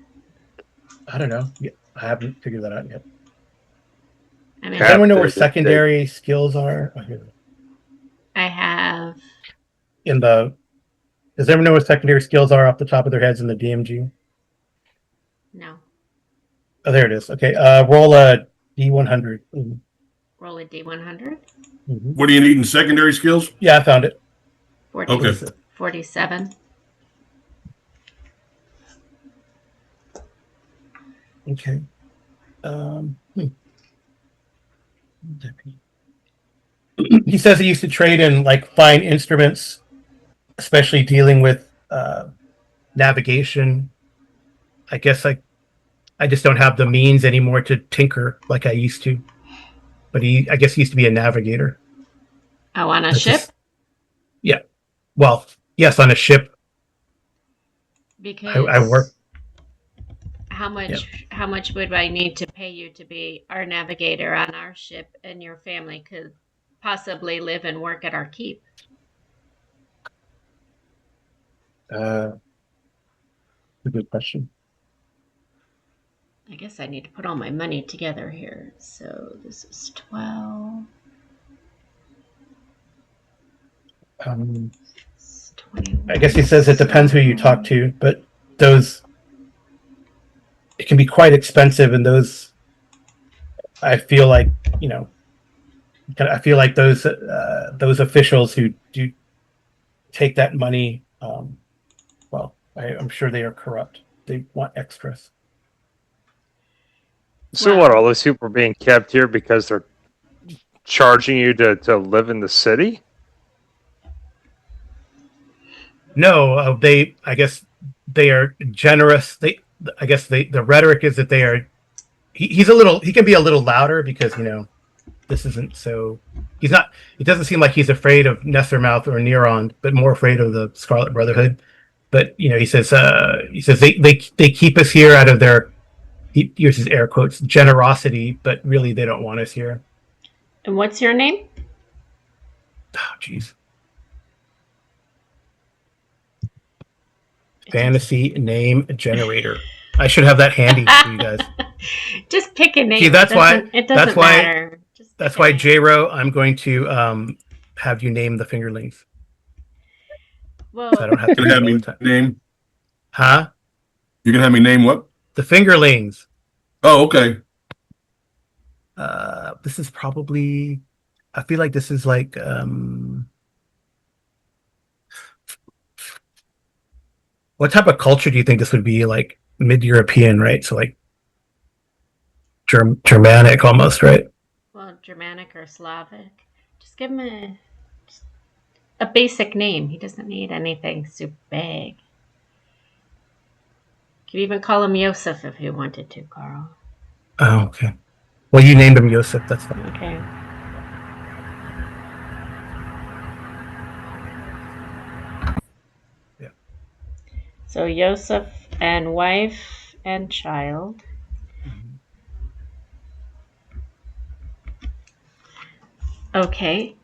Speaker 1: I don't know. I haven't figured that out yet.
Speaker 2: I mean,
Speaker 1: Does anyone know where secondary skills are? Oh, here.
Speaker 2: I have.
Speaker 1: Does everyone know what secondary skills are off the top of their heads in the DMG?
Speaker 2: No.
Speaker 1: Oh, there it is. Okay, roll a D100. Mm-hmm.
Speaker 2: Roll a D100.
Speaker 1: Mm-hmm.
Speaker 6: What do you need in secondary skills?
Speaker 1: Yeah, I found it.
Speaker 2: 40,
Speaker 6: Okay.
Speaker 2: 47.
Speaker 1: Okay. He says he used to trade in like fine instruments, especially dealing with navigation. I guess I just don't have the means anymore to tinker like I used to. But I guess he used to be a navigator.
Speaker 2: Oh, on a ship?
Speaker 1: Yeah. Well, yes, on a ship.
Speaker 2: Because
Speaker 1: I work.
Speaker 2: How much would I need to pay you to be our navigator on our ship, and your family could possibly live and work at our keep?
Speaker 1: A good question.
Speaker 2: I guess I need to put all my money together here. So this is 12.
Speaker 1: 21.
Speaker 2: I
Speaker 1: I guess he says it depends who you talk to, but it can be quite expensive, and those I feel like those officials who do take that money, I'm sure they are corrupt. They want extras.
Speaker 3: So what? All those people are being kept here because they're charging you to live in the city?
Speaker 1: No, I guess they are generous. The rhetoric is that they are. He can be a little louder because this isn't so. He's not. It doesn't seem like he's afraid of Nessermouth or Neron, but more afraid of the Scarlet Brotherhood. But he says they keep us here out of their. He uses air quotes generosity, but really they don't want us here.
Speaker 2: And what's your name?
Speaker 1: Oh, jeez. Fantasy name generator. I should have that handy for you guys.
Speaker 2: Just pick a name.
Speaker 1: See, that's why.
Speaker 2: It doesn't matter. Just
Speaker 1: that's why, J-Ro, I'm going to have you name the fingerlings.
Speaker 2: Well,
Speaker 1: So I don't have to
Speaker 6: You
Speaker 1: do
Speaker 6: can
Speaker 1: it
Speaker 6: have
Speaker 1: all
Speaker 6: me
Speaker 1: the time.
Speaker 6: name.
Speaker 1: Huh?
Speaker 6: You can have me name what?
Speaker 1: The fingerlings.
Speaker 6: Oh, okay.
Speaker 1: This is probably. I feel like this is like. What type of culture do you think this would be? Like mid-European, right? So like Germanic almost, right?
Speaker 2: well, Germanic or Slavic. Just give him a basic name. He doesn't need anything super big. You could even call him Yosef if you wanted to, Carl.
Speaker 1: Oh, okay. Well, you named him Yosef. That's fine.
Speaker 2: Okay.
Speaker 1: Yeah.
Speaker 2: So Yosef and wife and child. Okay.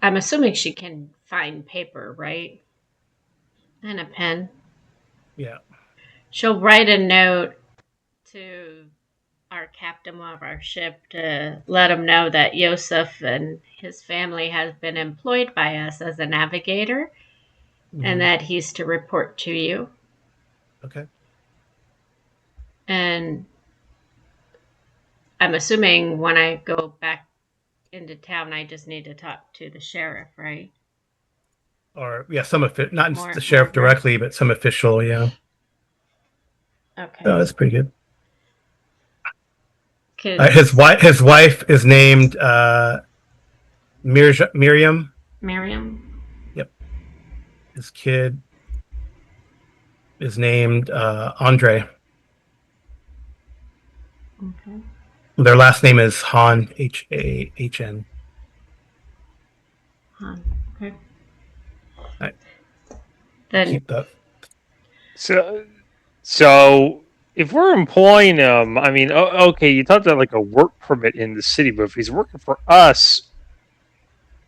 Speaker 2: I'm assuming she can find paper, right? And a pen.
Speaker 1: Yeah.
Speaker 2: She'll write a note to our captain of our ship to let him know that Yosef and his family has been employed by us as a navigator and that he's to report to you.
Speaker 1: Okay.
Speaker 2: And I'm assuming when I go back into town, I just need to talk to the sheriff, right?
Speaker 1: Or yeah, not
Speaker 2: More
Speaker 1: the sheriff directly, but some official. Yeah.
Speaker 2: Okay.
Speaker 1: Oh, that's pretty good.
Speaker 2: 'Cause
Speaker 1: His wife is named Miriam.
Speaker 2: Miriam.
Speaker 1: Yep. His kid is named Andre.
Speaker 2: Okay.
Speaker 1: Their last name is Han, H-A-H-N.
Speaker 2: Han. Okay.
Speaker 1: Right.
Speaker 2: Then
Speaker 1: Keep that.
Speaker 3: So if we're employing him, I mean, okay, you talked about like a work permit in the city, but if he's working for us,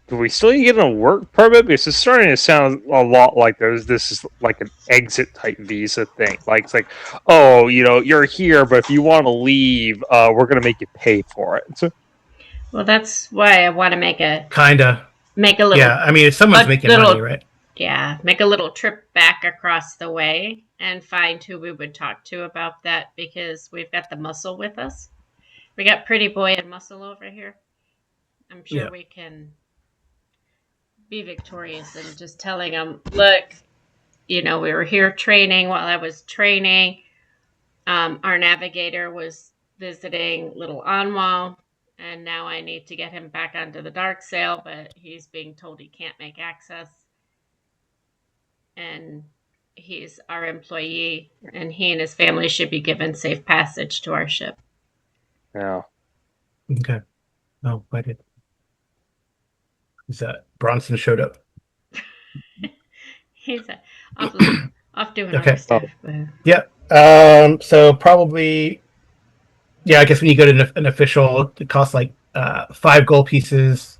Speaker 3: do we still get a work permit? Because it's starting to sound a lot like this is like an exit type visa thing. Like it's like, oh, you're here, but if you want to leave, we're gonna make you pay for it.
Speaker 2: well, that's why I want to make a little.
Speaker 1: Yeah, I mean, if someone's making money, right?
Speaker 2: Yeah, make a little trip back across the way and find who we would talk to about that because we've got the muscle with us. We got Pretty Boy and Muscle over here. I'm sure we can be victorious in just telling them, look, we were here training while I was training. Our navigator was visiting Little Anwal, and now I need to get him back onto the dark sail, but he's being told he can't make access. And he's our employee, and he and his family should be given safe passage to our ship.
Speaker 3: Yeah.
Speaker 1: Okay. Oh, I did. Is that Bronson showed up?
Speaker 2: He's off doing
Speaker 1: Okay.
Speaker 2: other stuff.
Speaker 1: Yeah. So probably, yeah, I guess when you go to an official, it costs like 5 gold pieces.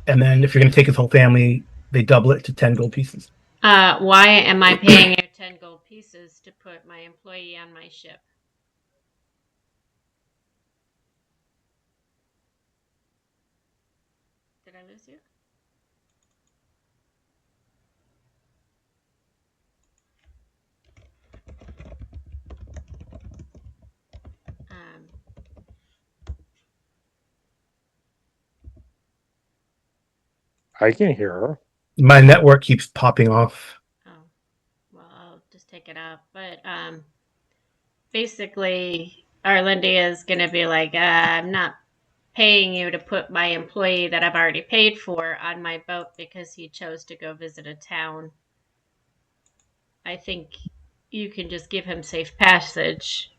Speaker 1: And then if you're going to take his whole family, they double it to 10 gold pieces.
Speaker 2: Why am I paying you 10 gold pieces to put my employee on my ship? Did I lose you?
Speaker 3: I can hear her.
Speaker 1: My network keeps popping off.
Speaker 2: Oh, well, I'll just take it up. But basically, Arlindy is going to be like, I'm not paying you to put my employee that I've already paid for on my boat because he chose to go visit a town. I think you can just give him safe passage.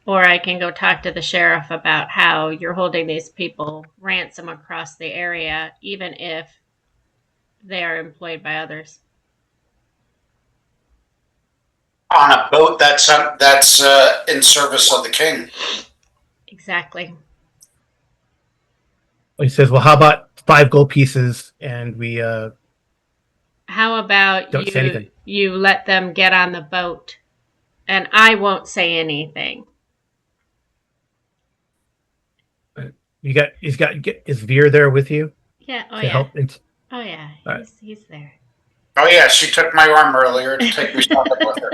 Speaker 2: Or I can go talk to the sheriff about how you're holding these people ransom across the area, even if they are employed by others.
Speaker 5: On a boat that's in service of the king.
Speaker 2: Exactly. Exactly.
Speaker 1: He says, "Well, how about 5 gold pieces?" And we
Speaker 2: How about
Speaker 1: don't say anything.
Speaker 2: you let them get on the boat and I won't say anything.
Speaker 1: He's got is Veer there with you
Speaker 2: Yeah. Oh
Speaker 1: to
Speaker 2: yeah.
Speaker 1: help?
Speaker 2: Oh yeah.
Speaker 1: All right.
Speaker 2: He's there.
Speaker 5: Oh yeah, she took my arm earlier to take me shopping with her.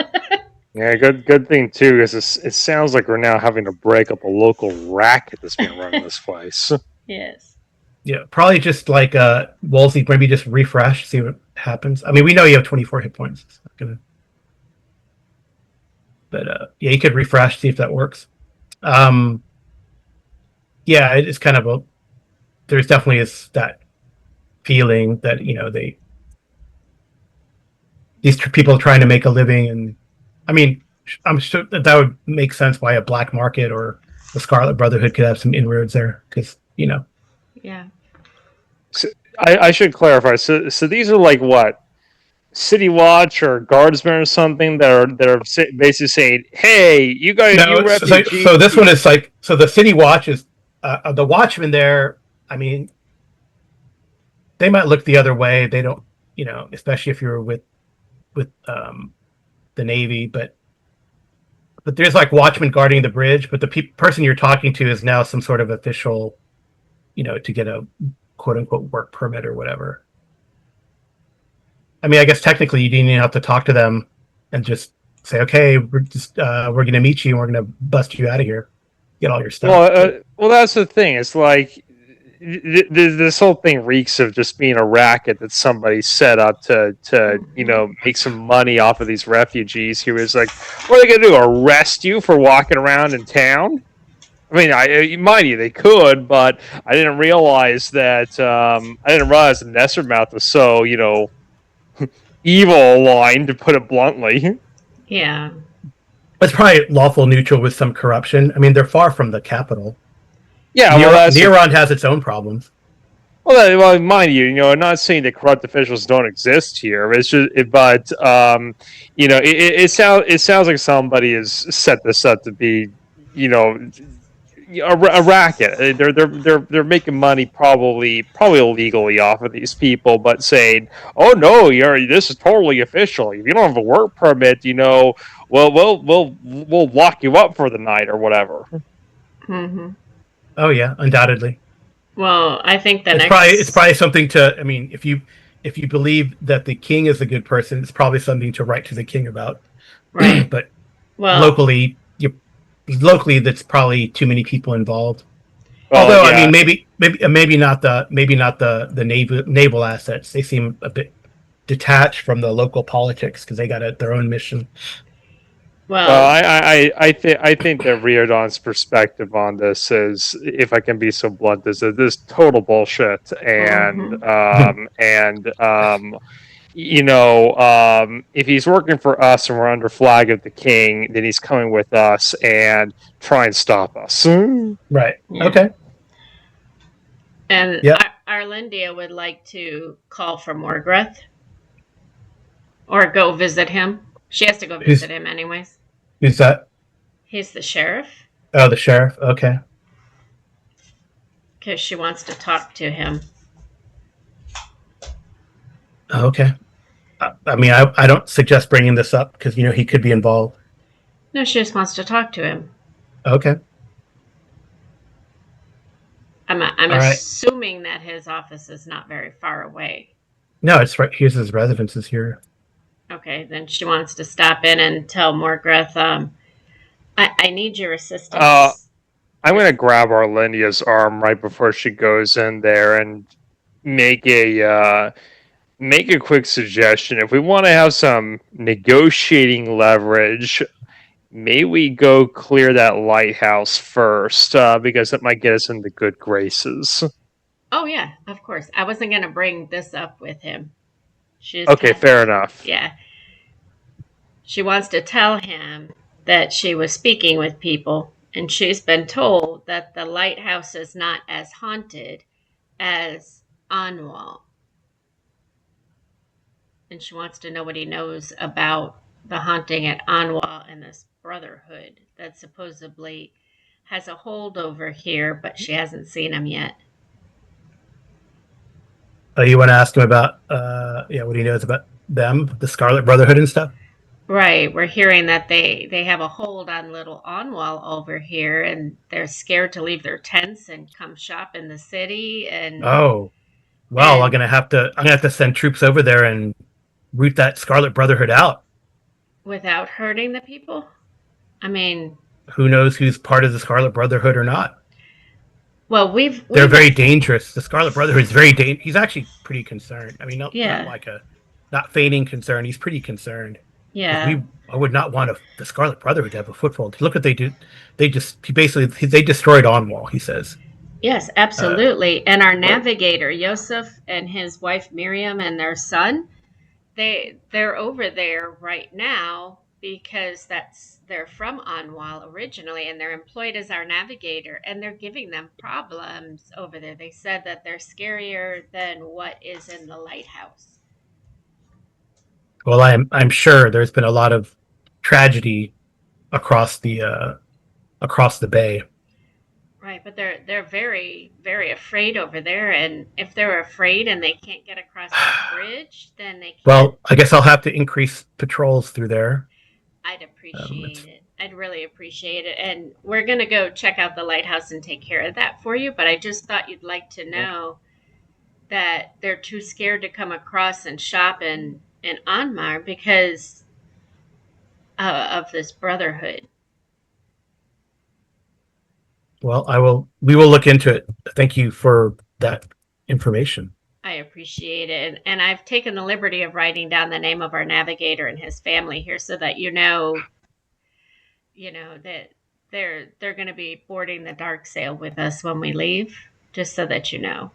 Speaker 3: Yeah, good thing too is it sounds like we're now having to break up a local racket that's being run in this place.
Speaker 2: Yes.
Speaker 1: Yeah, probably just like Wolsey, maybe just refresh, see what happens. I mean, we know you have 24 hit points. It's not gonna, but yeah, you could refresh, see if that works. Yeah, it's kind of a. There's definitely is that feeling that these people are trying to make a living, and I mean, I'm sure that would make sense why a black market or the Scarlet Brotherhood could have some inroads there, because
Speaker 2: Yeah.
Speaker 3: So, I should clarify. So these are like what? City Watch or guardsmen or something that are basically saying, "Hey, you
Speaker 1: no. So
Speaker 3: refugees."
Speaker 1: this one is like the City Watch is the watchmen there. I mean, they might look the other way. They don't, especially if you're with the Navy, but there's like watchmen guarding the bridge. But the person you're talking to is now some sort of official, to get a quote unquote work permit or whatever. I mean, I guess technically you didn't even have to talk to them and just say, okay, we're going to meet you and we're going to bust you out of here, get all your stuff.
Speaker 3: Well, that's the thing. It's like this whole thing reeks of just being a racket that somebody set up to make some money off of these refugees. He was like, "What are they gonna do? Arrest you for walking around in town?" I mean, mind you, they could, but I didn't realize that. I didn't realize the Nessermouth was so evil aligned, to put it bluntly.
Speaker 2: Yeah.
Speaker 1: It's probably lawful neutral with some corruption. I mean, they're far from the capital.
Speaker 3: Yeah, well,
Speaker 1: Neron has its own problems.
Speaker 3: Well, mind you, I'm not saying that corrupt officials don't exist here. It's just, it sounds like somebody has set this up to be, a racket. They're making money probably illegally off of these people, but saying, "Oh no, this is totally official. If you don't have a work permit, we'll lock you up for the night or whatever."
Speaker 2: Mm-hmm.
Speaker 1: Oh yeah, undoubtedly.
Speaker 2: Well, I think
Speaker 1: it's probably something to. I mean, if you believe that the king is a good person, it's probably something to write to the king about.
Speaker 2: Right.
Speaker 1: But
Speaker 2: well,
Speaker 1: locally, that's probably too many people involved.
Speaker 3: Well,
Speaker 1: although,
Speaker 3: yeah.
Speaker 1: I mean, maybe not the naval assets. They seem a bit detached from the local politics because they got their own mission.
Speaker 2: Well,
Speaker 3: I think that Riordan's perspective on this is, if I can be so blunt, is that this total bullshit, and if he's working for us and we're under flag of the king, then he's coming with us and try and stop us.
Speaker 1: Right.
Speaker 2: Yeah.
Speaker 1: Okay.
Speaker 2: And Arlindia would like to call for Morgreth or go visit him. She has to go visit him anyways.
Speaker 1: Who's that?
Speaker 2: He's the sheriff.
Speaker 1: Oh, the sheriff. Okay.
Speaker 2: Because she wants to talk to him.
Speaker 1: Okay. I mean, I don't suggest bringing this up because he could be involved.
Speaker 2: No, she just wants to talk to him.
Speaker 1: Okay.
Speaker 2: I'm assuming that his office is not very far away.
Speaker 1: No, it's right. Here's his residence is here.
Speaker 2: Okay, then she wants to stop in and tell Morgreth, I need your assistance.
Speaker 3: I'm going to grab Arlindia's arm right before she goes in there and make a quick suggestion. If we want to have some negotiating leverage, may we go clear that lighthouse first, because it might get us into good graces.
Speaker 2: Oh yeah, of course. I wasn't going to bring this up with him.
Speaker 3: Okay, fair enough.
Speaker 2: Yeah. She wants to tell him that she was speaking with people, and she's been told that the lighthouse is not as haunted as Anwal. And she wants to know what he knows about the haunting at Anwal and this brotherhood that supposedly has a hold over here, but she hasn't seen him yet.
Speaker 1: Oh, you want to ask him about, what he knows about them, the Scarlet Brotherhood and stuff?
Speaker 2: Right, we're hearing that they have a hold on little Onwall over here, and they're scared to leave their tents and come shop in the city.
Speaker 1: Oh, well, I'm gonna have to send troops over there and root that Scarlet Brotherhood out.
Speaker 2: Without hurting the people. I mean,
Speaker 1: Who knows who's part of the Scarlet Brotherhood or not?
Speaker 2: well,
Speaker 1: They're very dangerous. The Scarlet Brotherhood is very dangerous. He's actually pretty concerned. I mean, not like not feigning concern. He's pretty concerned.
Speaker 2: Yeah.
Speaker 1: I would not want the Scarlet Brotherhood to have a foothold. Look what they did. They destroyed Onwall, he says.
Speaker 2: Yes, absolutely. And our navigator, Yosef, and his wife Miriam and their son, they're over there right now because they're from Onwall originally, and they're employed as our navigator, and they're giving them problems over there. They said that they're scarier than what is in the lighthouse.
Speaker 1: Well, I'm sure there's been a lot of tragedy across the bay.
Speaker 2: Right, but they're very, very afraid over there, and if they're afraid and they can't get across the bridge, then they can't.
Speaker 1: Well, I guess I'll have to increase patrols through there.
Speaker 2: I'd appreciate it. I'd really appreciate it. And we're going to go check out the lighthouse and take care of that for you, but I just thought you'd like to know that they're too scared to come across and shop in Onmar because of this brotherhood.
Speaker 1: Well, we will look into it. Thank you for that information.
Speaker 2: I appreciate it. And I've taken the liberty of writing down the name of our navigator and his family here so that you know that they're going to be boarding the dark sail with us when we leave, just so that you know.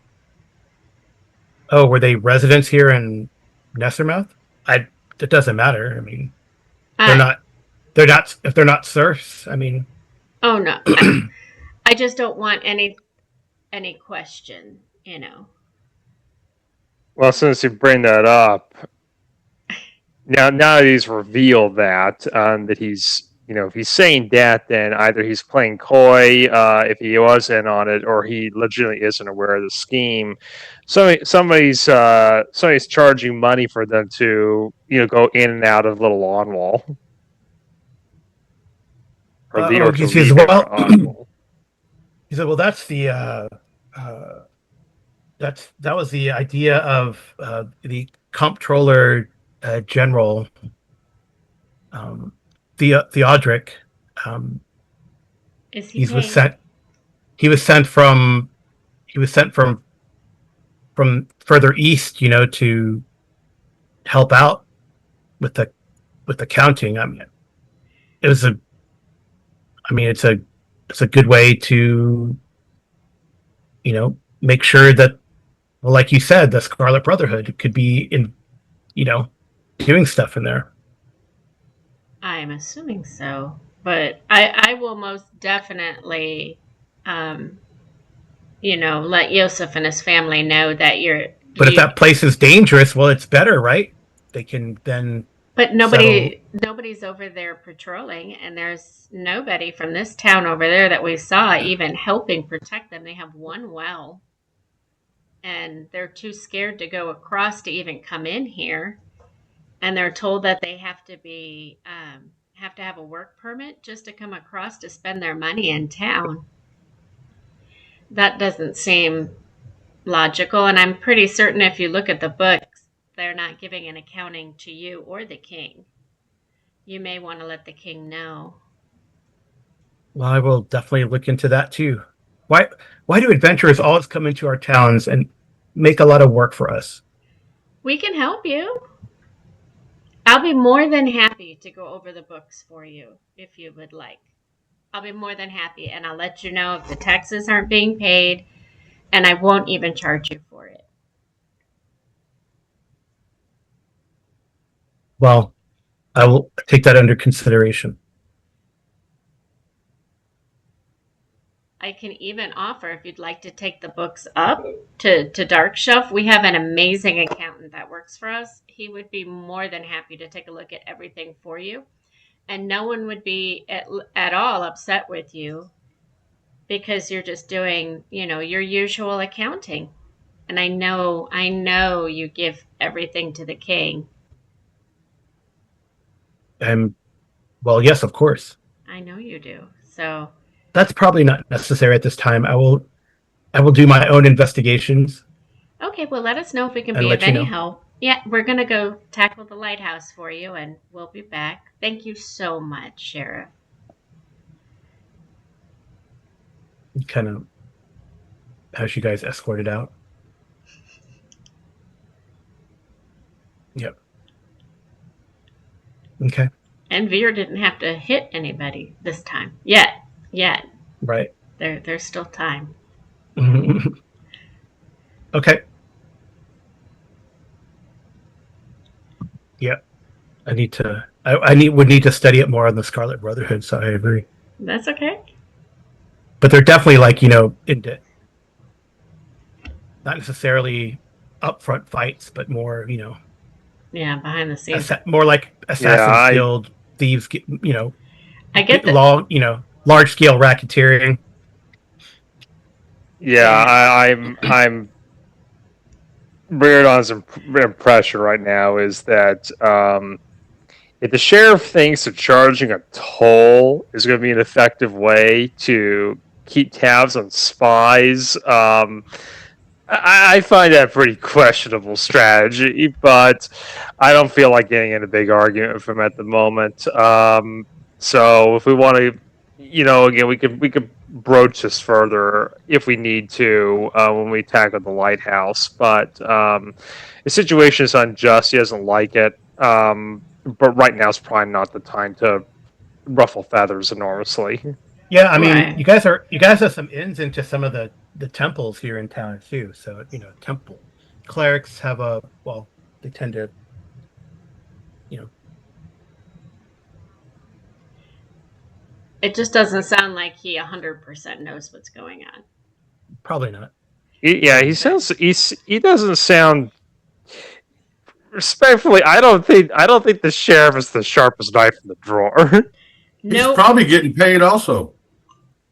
Speaker 1: Oh, were they residents here in Nessermouth? It doesn't matter. I mean, they're not if they're not serfs. I mean,
Speaker 2: oh no. I just don't want any question,
Speaker 3: Well, since you bring that up, now that he's revealed that he's, if he's saying that, then either he's playing coy, if he was in on it, or he legitimately isn't aware of the scheme. Somebody's charging money for them to, go in and out of little Onwall. Or the or to leave Onwall.
Speaker 1: He said, "Well, that's that was the idea of the comptroller general Theodric. He was sent from further east, to help out with the counting. I mean, it's a good way to, make sure that, well, like you said, the Scarlet Brotherhood could be in, doing stuff in there."
Speaker 2: I'm assuming so, but I will most definitely, let Yosef and his family know that
Speaker 1: But if that place is dangerous, well, it's better, right? They can then.
Speaker 2: But nobody's over there patrolling, and there's nobody from this town over there that we saw even helping protect them. They have one well, and they're too scared to go across to even come in here. And they're told that they have to have a work permit just to come across to spend their money in town. That doesn't seem logical, and I'm pretty certain if you look at the books, they're not giving an accounting to you or the king. You may want to let the king know.
Speaker 1: Well, I will definitely look into that too. Why do adventurers always come into our towns and make a lot of work for us?
Speaker 2: We can help you. I'll be more than happy to go over the books for you if you would like. I'll be more than happy, and I'll let you know if the taxes aren't being paid, and I won't even charge you for it.
Speaker 1: Well, I will take that under consideration.
Speaker 2: I can even offer, if you'd like to take the books up to Darkshelf, we have an amazing accountant that works for us. He would be more than happy to take a look at everything for you. And no one would be at all upset with you because you're just doing, your usual accounting. And I know you give everything to the king.
Speaker 1: Well, yes, of course.
Speaker 2: I know you do. So
Speaker 1: That's probably not necessary at this time. I will do my own investigations.
Speaker 2: okay, well, let us know if we can
Speaker 1: And
Speaker 2: be
Speaker 1: let
Speaker 2: of
Speaker 1: you
Speaker 2: any
Speaker 1: know.
Speaker 2: help. Yeah, we're gonna go tackle the lighthouse for you, and we'll be back. Thank you so much, Sheriff.
Speaker 1: Kind of as you guys escorted out. Yep. Okay.
Speaker 2: And Veer didn't have to hit anybody this time. Yet.
Speaker 1: Right.
Speaker 2: There's still time.
Speaker 1: Okay. Yep. I would need to study it more on the Scarlet Brotherhood, so I agree.
Speaker 2: That's okay.
Speaker 1: But they're definitely into not necessarily upfront fights, but more,
Speaker 2: Yeah, behind the scenes.
Speaker 1: more like Assassin's Guild, Thieves,
Speaker 2: I get that.
Speaker 1: Large scale racketeering.
Speaker 3: Yeah, I'm weird on some pressure right now is that if the sheriff thinks that charging a toll is going to be an effective way to keep tabs on spies, I find that a pretty questionable strategy, but I don't feel like getting in a big argument with him at the moment. So if we want to, again, we could broach this further if we need to when we tackle the lighthouse. But the situation is unjust. He doesn't like it. But right now is probably not the time to ruffle feathers enormously.
Speaker 1: Yeah, I mean,
Speaker 2: Right.
Speaker 1: you guys have some ins into some of the temples here in town too. So temple clerics have they tend to,
Speaker 2: It just doesn't sound like he 100% knows what's going on.
Speaker 1: probably not.
Speaker 3: He doesn't sound. Respectfully, I don't think the sheriff is the sharpest knife in the drawer.
Speaker 6: He's probably getting paid also.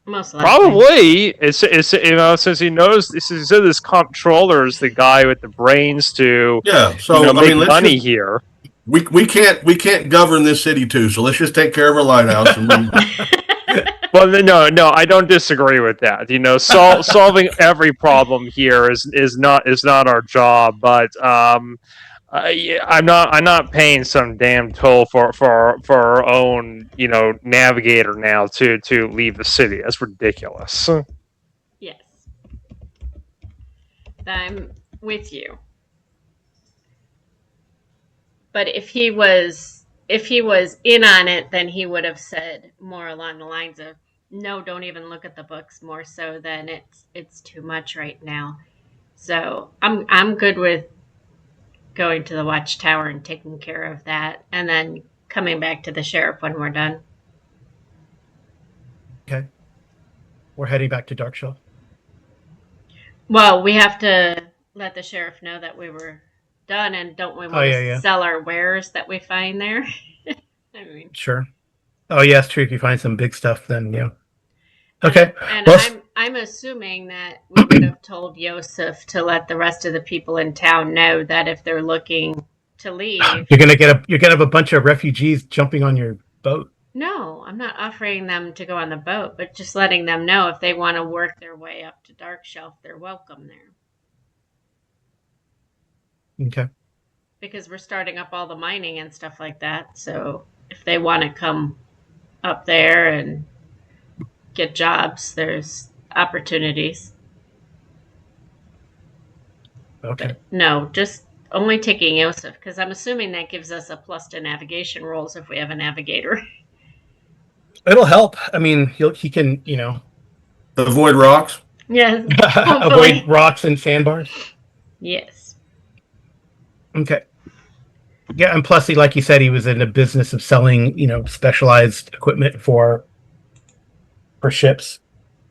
Speaker 2: Most likely.
Speaker 3: Probably, it's since he knows this comptroller is the guy with the brains to make money here.
Speaker 6: We can't govern this city too, so let's just take care of our lighthouse.
Speaker 3: Well, no, I don't disagree with that. Solving every problem here is not our job, but I'm not paying some damn toll for our own navigator now to leave the city. That's ridiculous.
Speaker 2: Yes, I'm with you. But if he was in on it, then he would have said more along the lines of, "No, don't even look at the books." More so than it's too much right now. So I'm good with going to the watchtower and taking care of that, and then coming back to the sheriff when we're done.
Speaker 1: Okay, we're heading back to Darkshelf.
Speaker 2: Well, we have to let the sheriff know that we were done, and don't we want to sell our wares that we find there? I mean,
Speaker 1: sure. Oh yeah, it's true. If you find some big stuff, then yeah. Okay.
Speaker 2: And I'm assuming that we would have told Yosef to let the rest of the people in town know that if they're looking to leave,
Speaker 1: you're gonna have a bunch of refugees jumping on your boat.
Speaker 2: No, I'm not offering them to go on the boat, but just letting them know if they want to work their way up to Darkshelf, they're welcome there.
Speaker 1: Okay.
Speaker 2: Because we're starting up all the mining and stuff like that, so if they want to come up there and get jobs, there's opportunities.
Speaker 1: Okay.
Speaker 2: But no, just only taking Yosef, because I'm assuming that gives us a plus to navigation rolls if we have a navigator.
Speaker 1: It'll help. I mean, he can,
Speaker 6: avoid rocks.
Speaker 2: Yes.
Speaker 1: Avoid rocks and sandbars.
Speaker 2: Yes.
Speaker 1: Okay. Yeah, and plus, like you said, he was in the business of selling, specialized equipment for ships.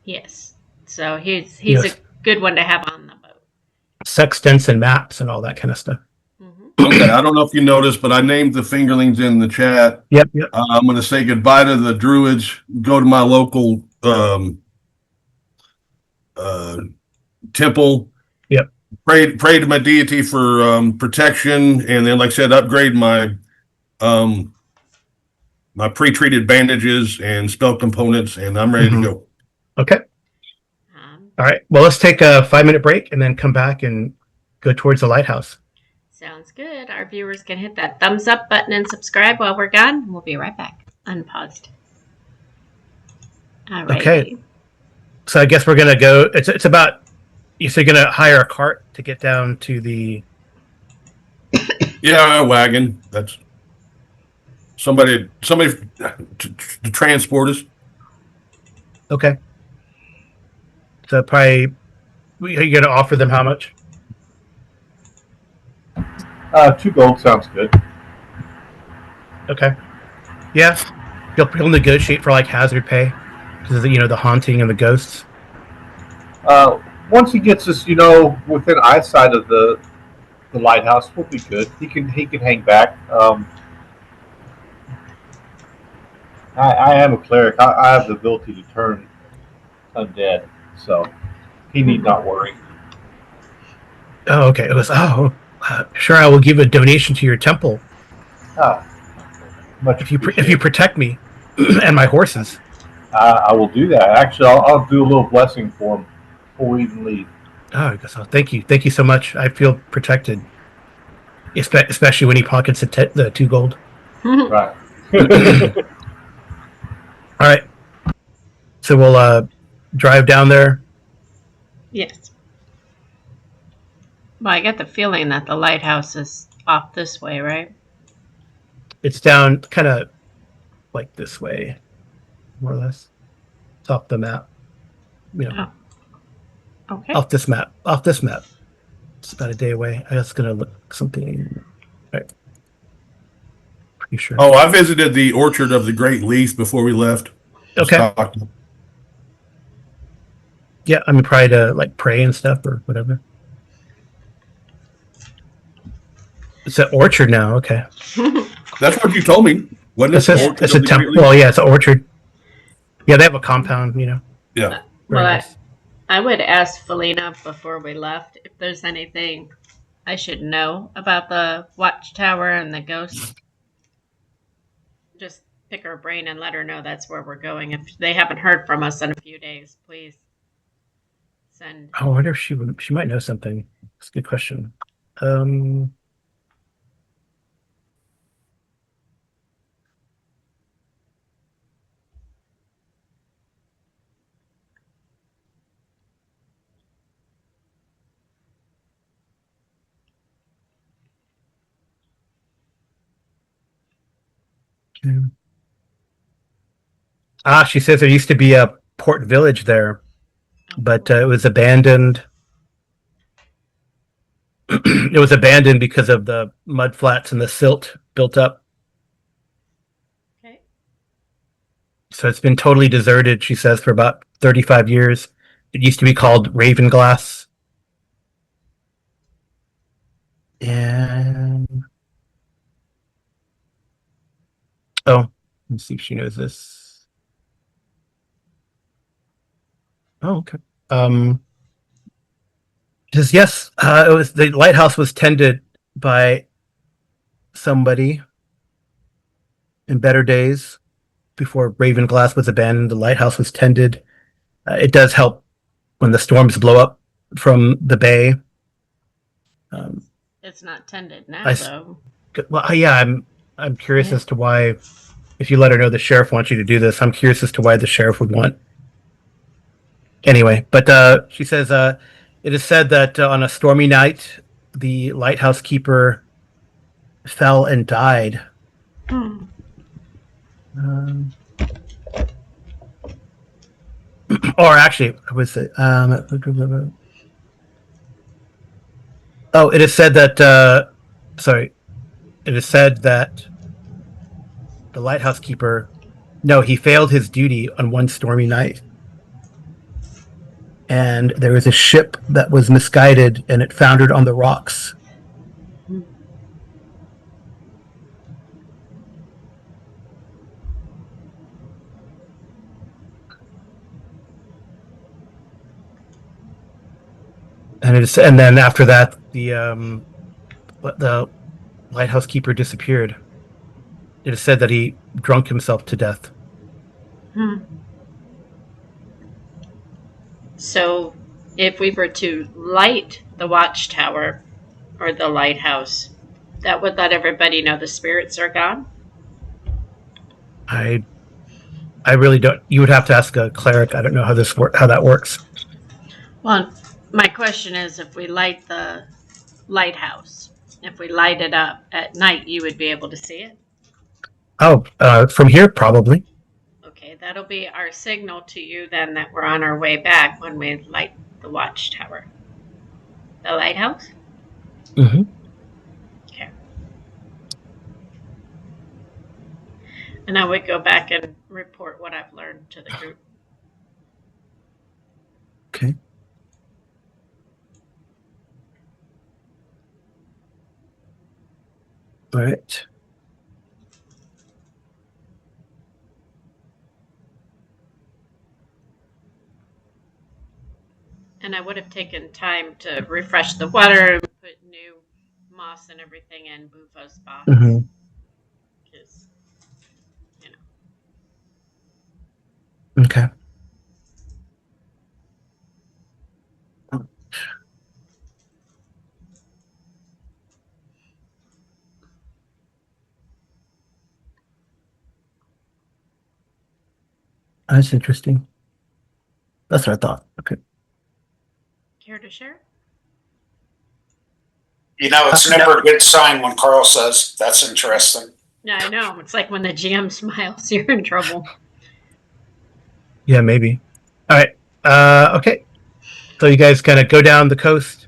Speaker 2: Yes. So he's a good one to have on the boat.
Speaker 1: Sextants and maps and all that kind of stuff.
Speaker 2: Mm-hmm.
Speaker 6: Okay, I don't know if you noticed, but I named the fingerlings in the chat.
Speaker 1: Yep.
Speaker 6: I'm going to say goodbye to the druids. Go to my local temple.
Speaker 1: Yep.
Speaker 6: Prayed to my deity for protection, and then, like I said, upgrade my my pre-treated bandages and spell components, and I'm ready to go.
Speaker 1: Okay. All right. Well, let's take a 5-minute break and then come back and go towards the lighthouse.
Speaker 2: Sounds good. Our viewers can hit that thumbs up button and subscribe while we're gone. We'll be right back. Unpaused. All right.
Speaker 1: Okay. So I guess we're gonna go. It's about. So you're gonna hire a cart to get down to the.
Speaker 6: Yeah, a wagon. That's somebody to transport us.
Speaker 1: Okay. So probably, are you gonna offer them how much?
Speaker 4: 2 gold sounds good.
Speaker 1: Okay. Yeah. He'll negotiate for like hazard pay because of the haunting and the ghosts.
Speaker 4: Once he gets us, within eyesight of the lighthouse, we'll be good. He can hang back. I am a cleric. I have the ability to turn undead, so he need not worry.
Speaker 1: Oh, okay. It was. Sure. I will give a donation to your temple
Speaker 4: Much
Speaker 1: if you protect me and my horses.
Speaker 4: I will do that. Actually, I'll do a little blessing for him before we even leave.
Speaker 1: Oh, thank you so much. I feel protected, especially when he pockets the 2 gold.
Speaker 4: Right.
Speaker 1: All right. So we'll drive down there.
Speaker 2: Yes. Well, I get the feeling that the lighthouse is off this way, right?
Speaker 1: It's down kind of like this way, more or less. It's off the map.
Speaker 2: Oh. Okay.
Speaker 1: Off this map. It's about a day away. I'm just gonna look something. Right. Pretty sure.
Speaker 6: Oh, I visited the orchard of the Great Leaf before we left.
Speaker 1: Okay. Yeah, I mean, probably to like pray and stuff or whatever. It's an orchard now. Okay.
Speaker 6: That's what you told me. Wasn't it?
Speaker 1: It's a temple. Well, yeah, it's an orchard. Yeah, they have a compound.
Speaker 6: Yeah.
Speaker 2: Well,
Speaker 1: nice.
Speaker 2: I would ask Felina before we left if there's anything I should know about the watchtower and the ghosts. Just pick her brain and let her know that's where we're going. If they haven't heard from us in a few days, please send.
Speaker 1: I wonder if she might know something. That's a good question. She says there used to be a port village there, but it was abandoned. It was abandoned because of the mud flats and the silt built up.
Speaker 2: Okay.
Speaker 1: So it's been totally deserted, she says, for about 35 years. It used to be called Ravenglass. And let's see if she knows this. Oh, okay. Says yes. It was the lighthouse was tended by somebody in better days. Before Ravenglass was abandoned, the lighthouse was tended. It does help when the storms blow up from the bay.
Speaker 2: It's not tended now, though.
Speaker 1: Well, yeah, I'm curious as to why. If you let her know the sheriff wants you to do this, I'm curious as to why the sheriff would want. Anyway, but she says it is said that on a stormy night, the lighthouse keeper fell and died. Or actually, was it? It is said that. Sorry, it is said that the lighthouse keeper. No, he failed his duty on one stormy night, and there was a ship that was misguided, and it foundered on the rocks. And then after that, the lighthouse keeper disappeared. It is said that he drunk himself to death.
Speaker 2: So, if we were to light the watchtower or the lighthouse, that would let everybody know the spirits are gone?
Speaker 1: I really don't. You would have to ask a cleric. I don't know how that works.
Speaker 2: Well, my question is, if we light the lighthouse, if we light it up at night, you would be able to see it?
Speaker 1: Oh, from here probably.
Speaker 2: Okay, that'll be our signal to you then that we're on our way back when we light the watchtower. The lighthouse?
Speaker 1: Mm-hmm.
Speaker 2: Okay. And I would go back and report what I've learned to the group.
Speaker 1: Okay. All right.
Speaker 2: And I would have taken time to refresh the water and put new moss and everything in Buffo's spots.
Speaker 1: Mm-hmm.
Speaker 2: Because, you know.
Speaker 1: Okay. That's interesting. That's what I thought. Okay.
Speaker 2: Care to share?
Speaker 5: You know, it's never a good sign when Carl says, that's interesting.
Speaker 2: Yeah, I know. It's like when the GM smiles, you're in trouble.
Speaker 1: Yeah, maybe. All right. Okay. So you guys kind of go down the coast.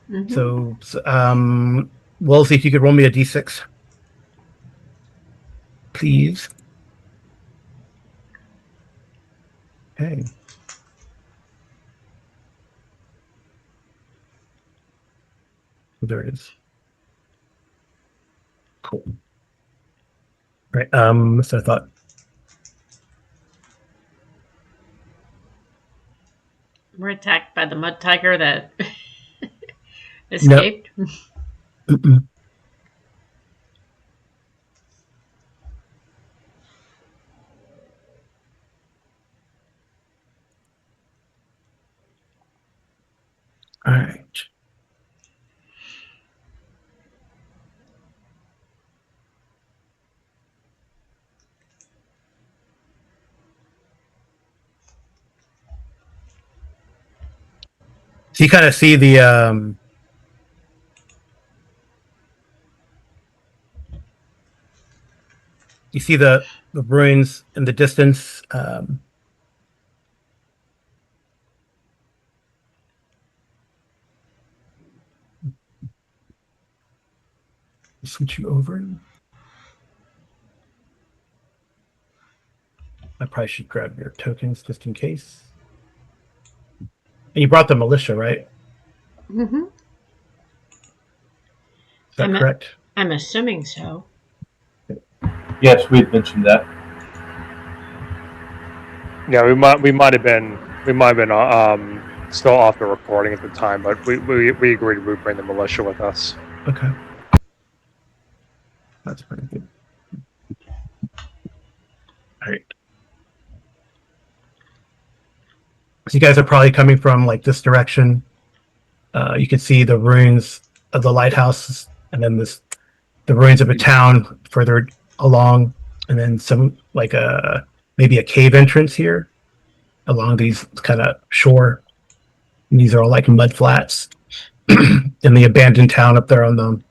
Speaker 2: Mm-hmm.
Speaker 1: So, Wolsey, if you could roll me a d6, please. Okay. There it is. Cool. Right. So I thought.
Speaker 2: We're attacked by the mud tiger that escaped.
Speaker 1: Mm-mm. All right. So you kind of see the you see the ruins in the distance. Switch you over. I probably should grab your tokens just in case. And you brought the militia, right?
Speaker 2: Mm-hmm.
Speaker 1: Is that correct?
Speaker 2: I'm assuming so.
Speaker 4: Yes, we had mentioned that.
Speaker 3: Yeah, we might have been still off the recording at the time, but we agreed we would bring the militia with us.
Speaker 1: Okay. That's pretty good. All right. So you guys are probably coming from like this direction. You can see the ruins of the lighthouse, and then the ruins of a town further along, and then some like maybe a cave entrance here along these kind of shore. And these are all like mud flats, and the abandoned town up there on the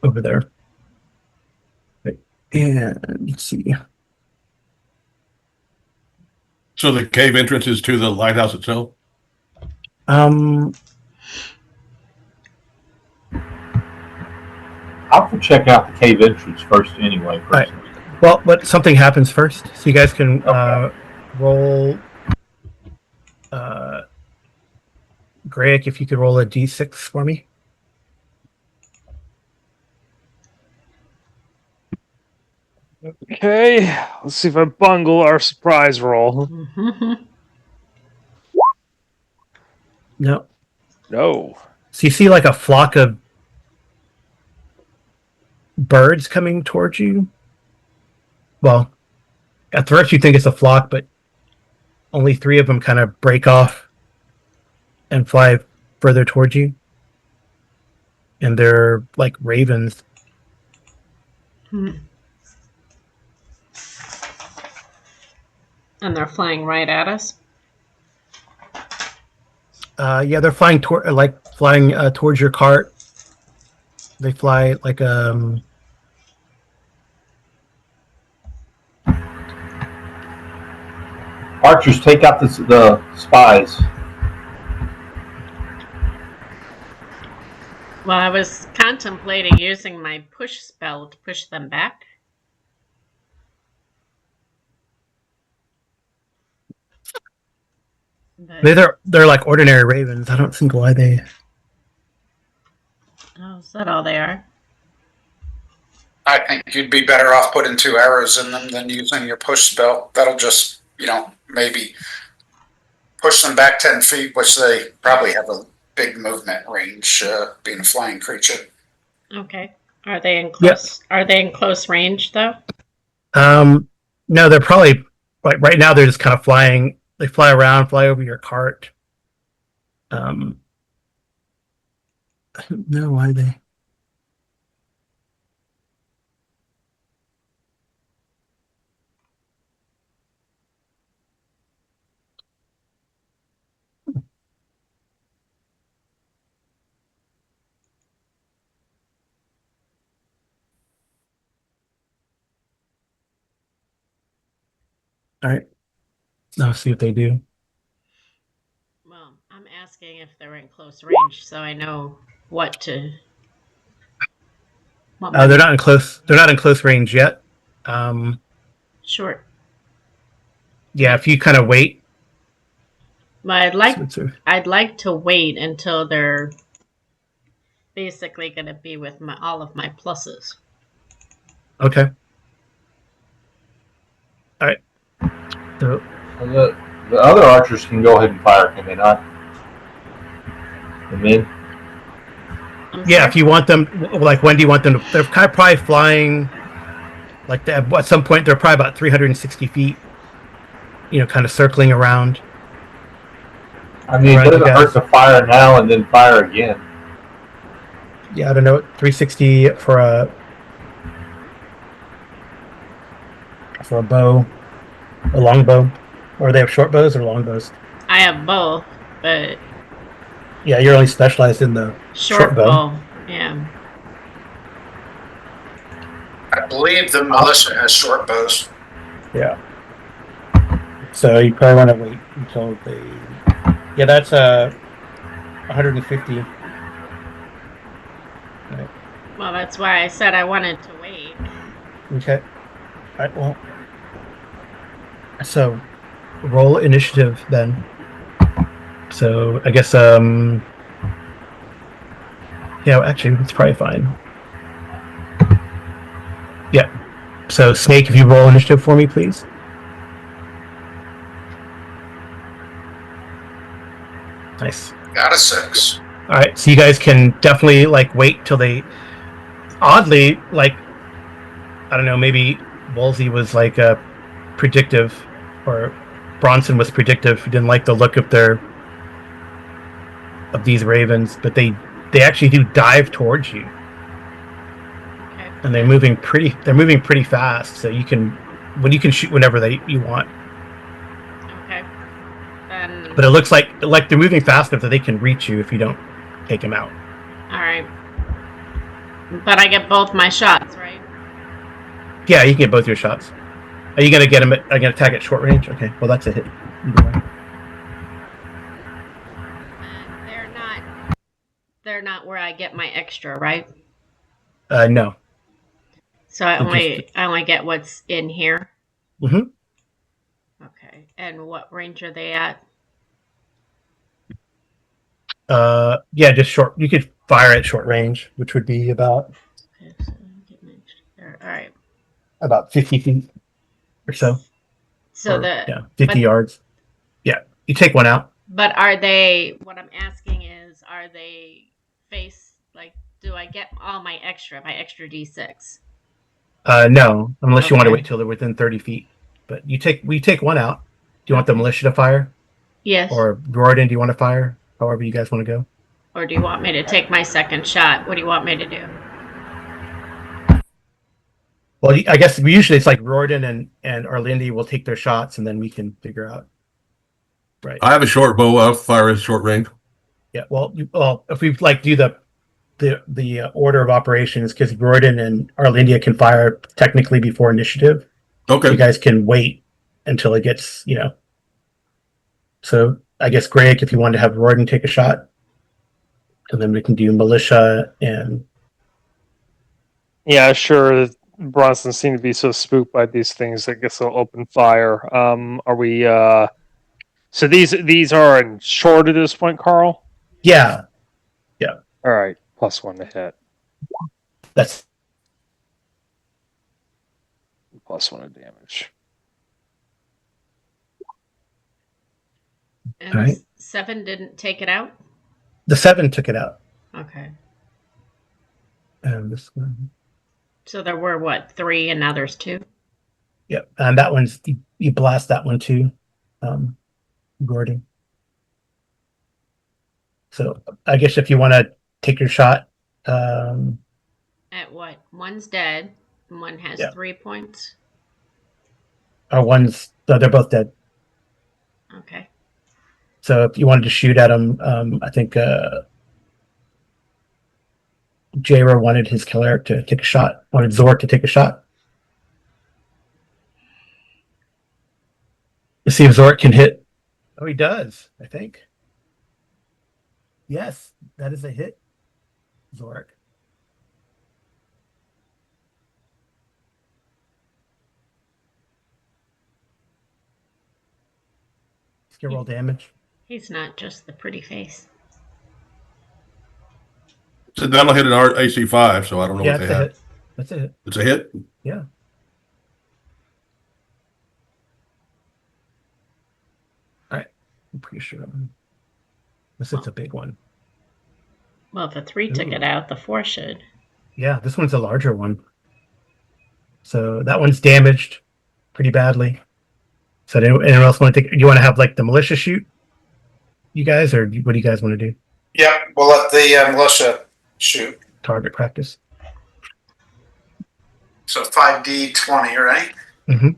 Speaker 1: over there. And let's see.
Speaker 6: So the cave entrance is to the lighthouse itself?
Speaker 1: Um,
Speaker 4: I'll have to check out the cave entrance first anyway.
Speaker 1: Right. Well, but something happens first, so you guys can roll. Greg, if you could roll a d6 for me.
Speaker 3: Okay, let's see if I bungle our surprise roll.
Speaker 1: No.
Speaker 3: No.
Speaker 1: So you see like a flock of birds coming towards you. Well, at first you think it's a flock, but only 3 of them kind of break off and fly further towards you. And they're like ravens.
Speaker 2: And they're flying right at us.
Speaker 1: Yeah, they're flying towards your cart. They fly like
Speaker 4: Archers, take out the spies.
Speaker 2: Well, I was contemplating using my push spell to push them back. But,
Speaker 1: they're like ordinary ravens. I don't think why they.
Speaker 2: oh, is that all they are?
Speaker 5: I think you'd be better off putting 2 arrows in them than using your push spell. That'll just, maybe push them back 10 feet, which they probably have a big movement range, being a flying creature.
Speaker 2: Okay. Are they in close? Yep. Are they in close range though?
Speaker 1: No, they're probably like right now. They're just kind of flying. They fly around, fly over your cart. I don't know why they. All right. I'll see what they do.
Speaker 2: Well, I'm asking if they're in close range, so I know what to.
Speaker 1: They're not in close. They're not in close range yet.
Speaker 2: Sure.
Speaker 1: Yeah, if you kind of wait.
Speaker 2: Well, I'd like to wait until they're basically going to be with all of my pluses.
Speaker 1: Okay. All right. So
Speaker 4: the other archers can go ahead and fire, can they not? Come in.
Speaker 1: Yeah, if you want them, like when do you want them to? They're kind of probably flying. Like at some point, they're probably about 360 feet. Kind of circling around.
Speaker 4: I mean, it doesn't hurt to fire now and then fire again.
Speaker 1: Yeah, I don't know. 360 for a bow, a long bow, or they have short bows or long bows.
Speaker 2: I have both, but
Speaker 1: yeah, you're only specialized in the short bow.
Speaker 2: Yeah.
Speaker 5: I believe the militia has short bows.
Speaker 1: Yeah. So you probably want to wait until they. Yeah, that's 150. Right.
Speaker 2: Well, that's why I said I wanted to wait.
Speaker 1: Okay. All right. Well. So, roll initiative then. So I guess yeah, actually it's probably fine. Yeah. So Snake, if you roll initiative for me, please. Nice.
Speaker 5: Got a 6.
Speaker 1: All right, so you guys can definitely wait till they. Oddly, I don't know, maybe Wolsey was predictive, or Bronson was predictive. He didn't like the look of these ravens, but they actually do dive towards you,
Speaker 2: okay.
Speaker 1: And they're moving pretty fast. So you can shoot whenever you want.
Speaker 2: Okay.
Speaker 1: But it looks like they're moving fast enough that they can reach you if you don't take them out.
Speaker 2: All right. But I get both my shots, right?
Speaker 1: Yeah, you can get both your shots. Are you gonna get them? Are you gonna attack at short range? Okay, well that's a hit. Either way.
Speaker 2: They're not where I get my extra, right?
Speaker 1: No.
Speaker 2: So I only get what's in here.
Speaker 1: Mm-hmm.
Speaker 2: Okay. And what range are they at?
Speaker 1: Yeah, just short. You could fire at short range, which would be about.
Speaker 2: Okay, so all right.
Speaker 1: About 50 feet or so.
Speaker 2: So
Speaker 1: 50 yards. Yeah, you take one out.
Speaker 2: But are they? What I'm asking is, are they face like? Do I get all my extra D6?
Speaker 1: No, unless you want to
Speaker 2: Okay.
Speaker 1: wait till they're within 30 feet. But we take one out. Do you want the
Speaker 2: Okay.
Speaker 1: militia to fire?
Speaker 2: Yes.
Speaker 1: Or Gordon, do you want to fire? However you guys want to go.
Speaker 2: Or do you want me to take my second shot? What do you want me to do?
Speaker 1: Well, I guess usually it's like Gordon and Arlindy will take their shots, and then we can figure out. Right.
Speaker 6: I have a short bow. I'll fire at short range.
Speaker 1: Yeah. Well, if we do the order of operations, because Gordon and Arlindia can fire technically before initiative.
Speaker 6: Okay.
Speaker 1: You guys can wait until it gets, So I guess Greg, if you want to have Gordon take a shot, and then we can do militia and.
Speaker 3: Yeah, sure. Bronson seemed to be so spooked by these things that guess they'll open fire. Are we? So these are in short at this point, Carl.
Speaker 1: Yeah.
Speaker 3: All right, +1 to hit.
Speaker 1: That's
Speaker 3: +1 to damage.
Speaker 2: And
Speaker 1: All right.
Speaker 2: 7 didn't take it out?
Speaker 1: the 7 took it out.
Speaker 2: Okay.
Speaker 1: And this one.
Speaker 2: So there were what, 3 and now there's 2?
Speaker 1: Yep. And that one's you blast that one too, Gordon. So I guess if you want to take your shot,
Speaker 2: At what? One's dead and one has 3 points.
Speaker 1: or they're both dead.
Speaker 2: Okay.
Speaker 1: So if you wanted to shoot at him, I think Jayra wanted his killer to take a shot. Wanted Zork to take a shot. Let's see if Zork can hit. Oh, he does, I think. Yes, that is a hit, Zork. Let's get roll damage.
Speaker 2: He's not just the pretty face.
Speaker 6: So that'll hit an AC 5, so I don't know what they have.
Speaker 1: Hit. That's a hit.
Speaker 6: It's a hit?
Speaker 1: Yeah. All right. I'm pretty sure. This is a big one.
Speaker 2: Well, if the 3 took it out, the 4 should.
Speaker 1: Yeah, this one's a larger one. So that one's damaged pretty badly. So anyone else want to take? You want to have like the militia shoot? You guys, or what do you guys want to do?
Speaker 5: Yeah, we'll let the militia shoot.
Speaker 1: Target practice.
Speaker 5: So 5d20, right?
Speaker 1: Mm-hmm.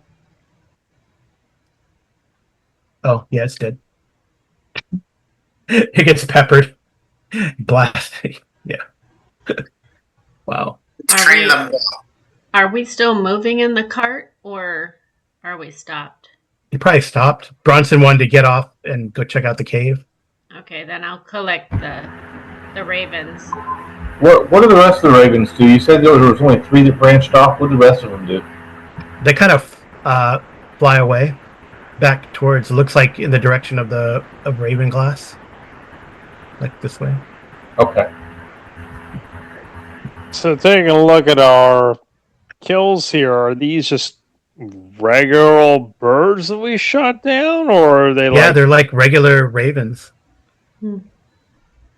Speaker 1: Oh, yeah, it's dead. It gets peppered. Blasted. Yeah. Wow.
Speaker 5: Train them.
Speaker 2: Are we still moving in the cart or are we stopped?
Speaker 1: He probably stopped. Bronson wanted to get off and go check out the cave.
Speaker 2: Okay, then I'll collect the ravens.
Speaker 4: What do the rest of the ravens do? You said there was only 3 that branched off. What do the rest of them do?
Speaker 1: They kind of fly away back towards, looks like in the direction of Ravenglass. Like this way.
Speaker 4: Okay.
Speaker 3: So taking a look at our kills here, are these just regular old birds that we shot down, or are they
Speaker 1: Yeah, they're like regular ravens.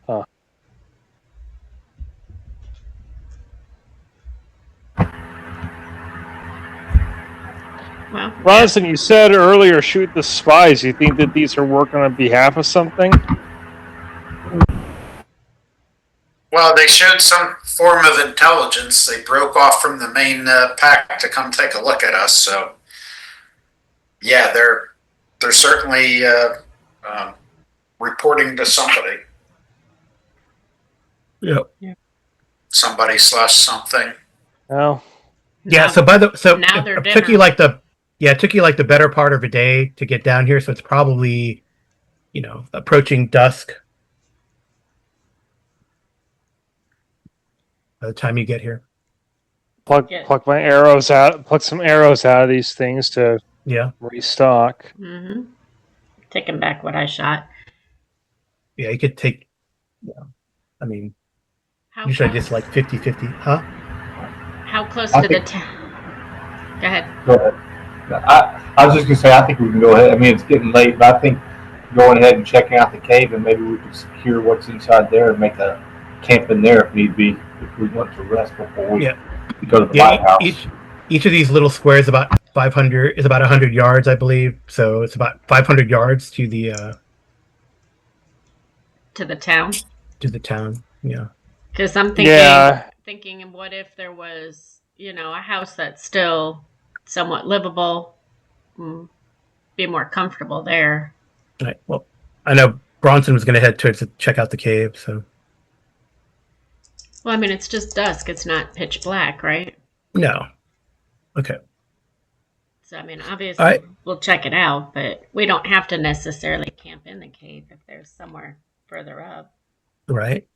Speaker 3: Huh.
Speaker 2: Well,
Speaker 3: Bronson, you said earlier shoot the spies. You think that these are working on behalf of something?
Speaker 5: Well, they showed some form of intelligence. They broke off from the main pack to come take a look at us. So, yeah, they're certainly reporting to somebody.
Speaker 1: Yep.
Speaker 5: Somebody / something.
Speaker 3: No.
Speaker 1: Yeah. So
Speaker 2: now they're
Speaker 1: it took you like the better part of a day to get down here. So it's probably, approaching dusk by the time you get here.
Speaker 3: Pluck my arrows out. Pluck some arrows out of these things to restock.
Speaker 2: Mm-hmm. Taking back what I shot.
Speaker 1: Yeah, you could take. Yeah, I mean,
Speaker 2: How
Speaker 1: usually
Speaker 2: close,
Speaker 1: just like 50-50, huh?
Speaker 2: How close to the town? Go ahead.
Speaker 4: Go ahead. I was just gonna say I think we can go ahead. I mean, it's getting late, but I think going ahead and checking out the cave, and maybe we could secure what's inside there and make a camp in there if need be, if we want to rest before we go to the lighthouse.
Speaker 1: Each of these little squares about 500 is about 100 yards, I believe. So it's about 500 yards to the
Speaker 2: town.
Speaker 1: To the town, yeah.
Speaker 2: Because I'm thinking, what if there was, a house that's still somewhat livable, be more comfortable there.
Speaker 1: Right. Well, I know Bronson was going to head to check out the cave, so.
Speaker 2: Well, I mean, it's just dusk. It's not pitch black, right?
Speaker 1: No. Okay.
Speaker 2: So, I mean, obviously, we'll check it out, but we don't have to necessarily camp in the cave if there's somewhere further up.
Speaker 1: Right.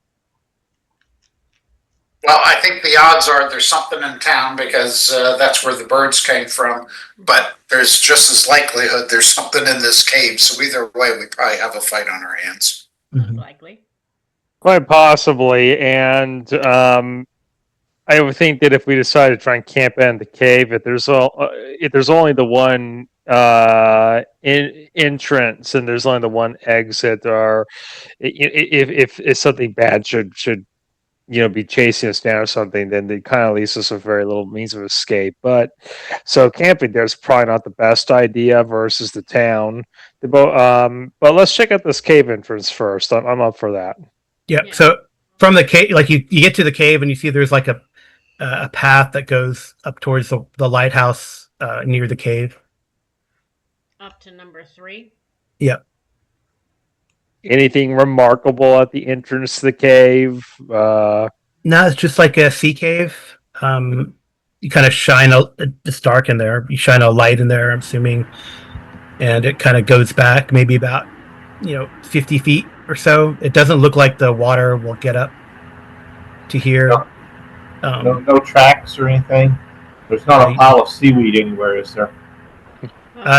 Speaker 5: Well, I think the odds are there's something in town because that's where the birds came from. But there's just as likelihood there's something in this cave. So either way, we probably have a fight on our hands.
Speaker 2: Mm-hmm. Likely.
Speaker 3: Quite possibly. And I would think that if we decide to try and camp in the cave, if there's only the one entrance and there's only the one exit, or if something bad should be chasing us down or something, then it kind of leaves us with very little means of escape. But so camping there's probably not the best idea versus the town. But let's check out this cave entrance first. I'm up for that.
Speaker 1: Yeah. So from the cave, like you get to the cave and you see there's like a path that goes up towards the lighthouse near the cave.
Speaker 2: Up to number 3.
Speaker 1: Yep.
Speaker 3: Anything remarkable at the entrance to the cave?
Speaker 1: No, it's just like a sea cave. You kind of it's dark in there. You shine a light in there, I'm assuming, and it kind of goes back maybe about 50 feet or so. It doesn't look like the water will get up to here.
Speaker 4: No tracks or anything. There's not a pile of seaweed anywhere, is there?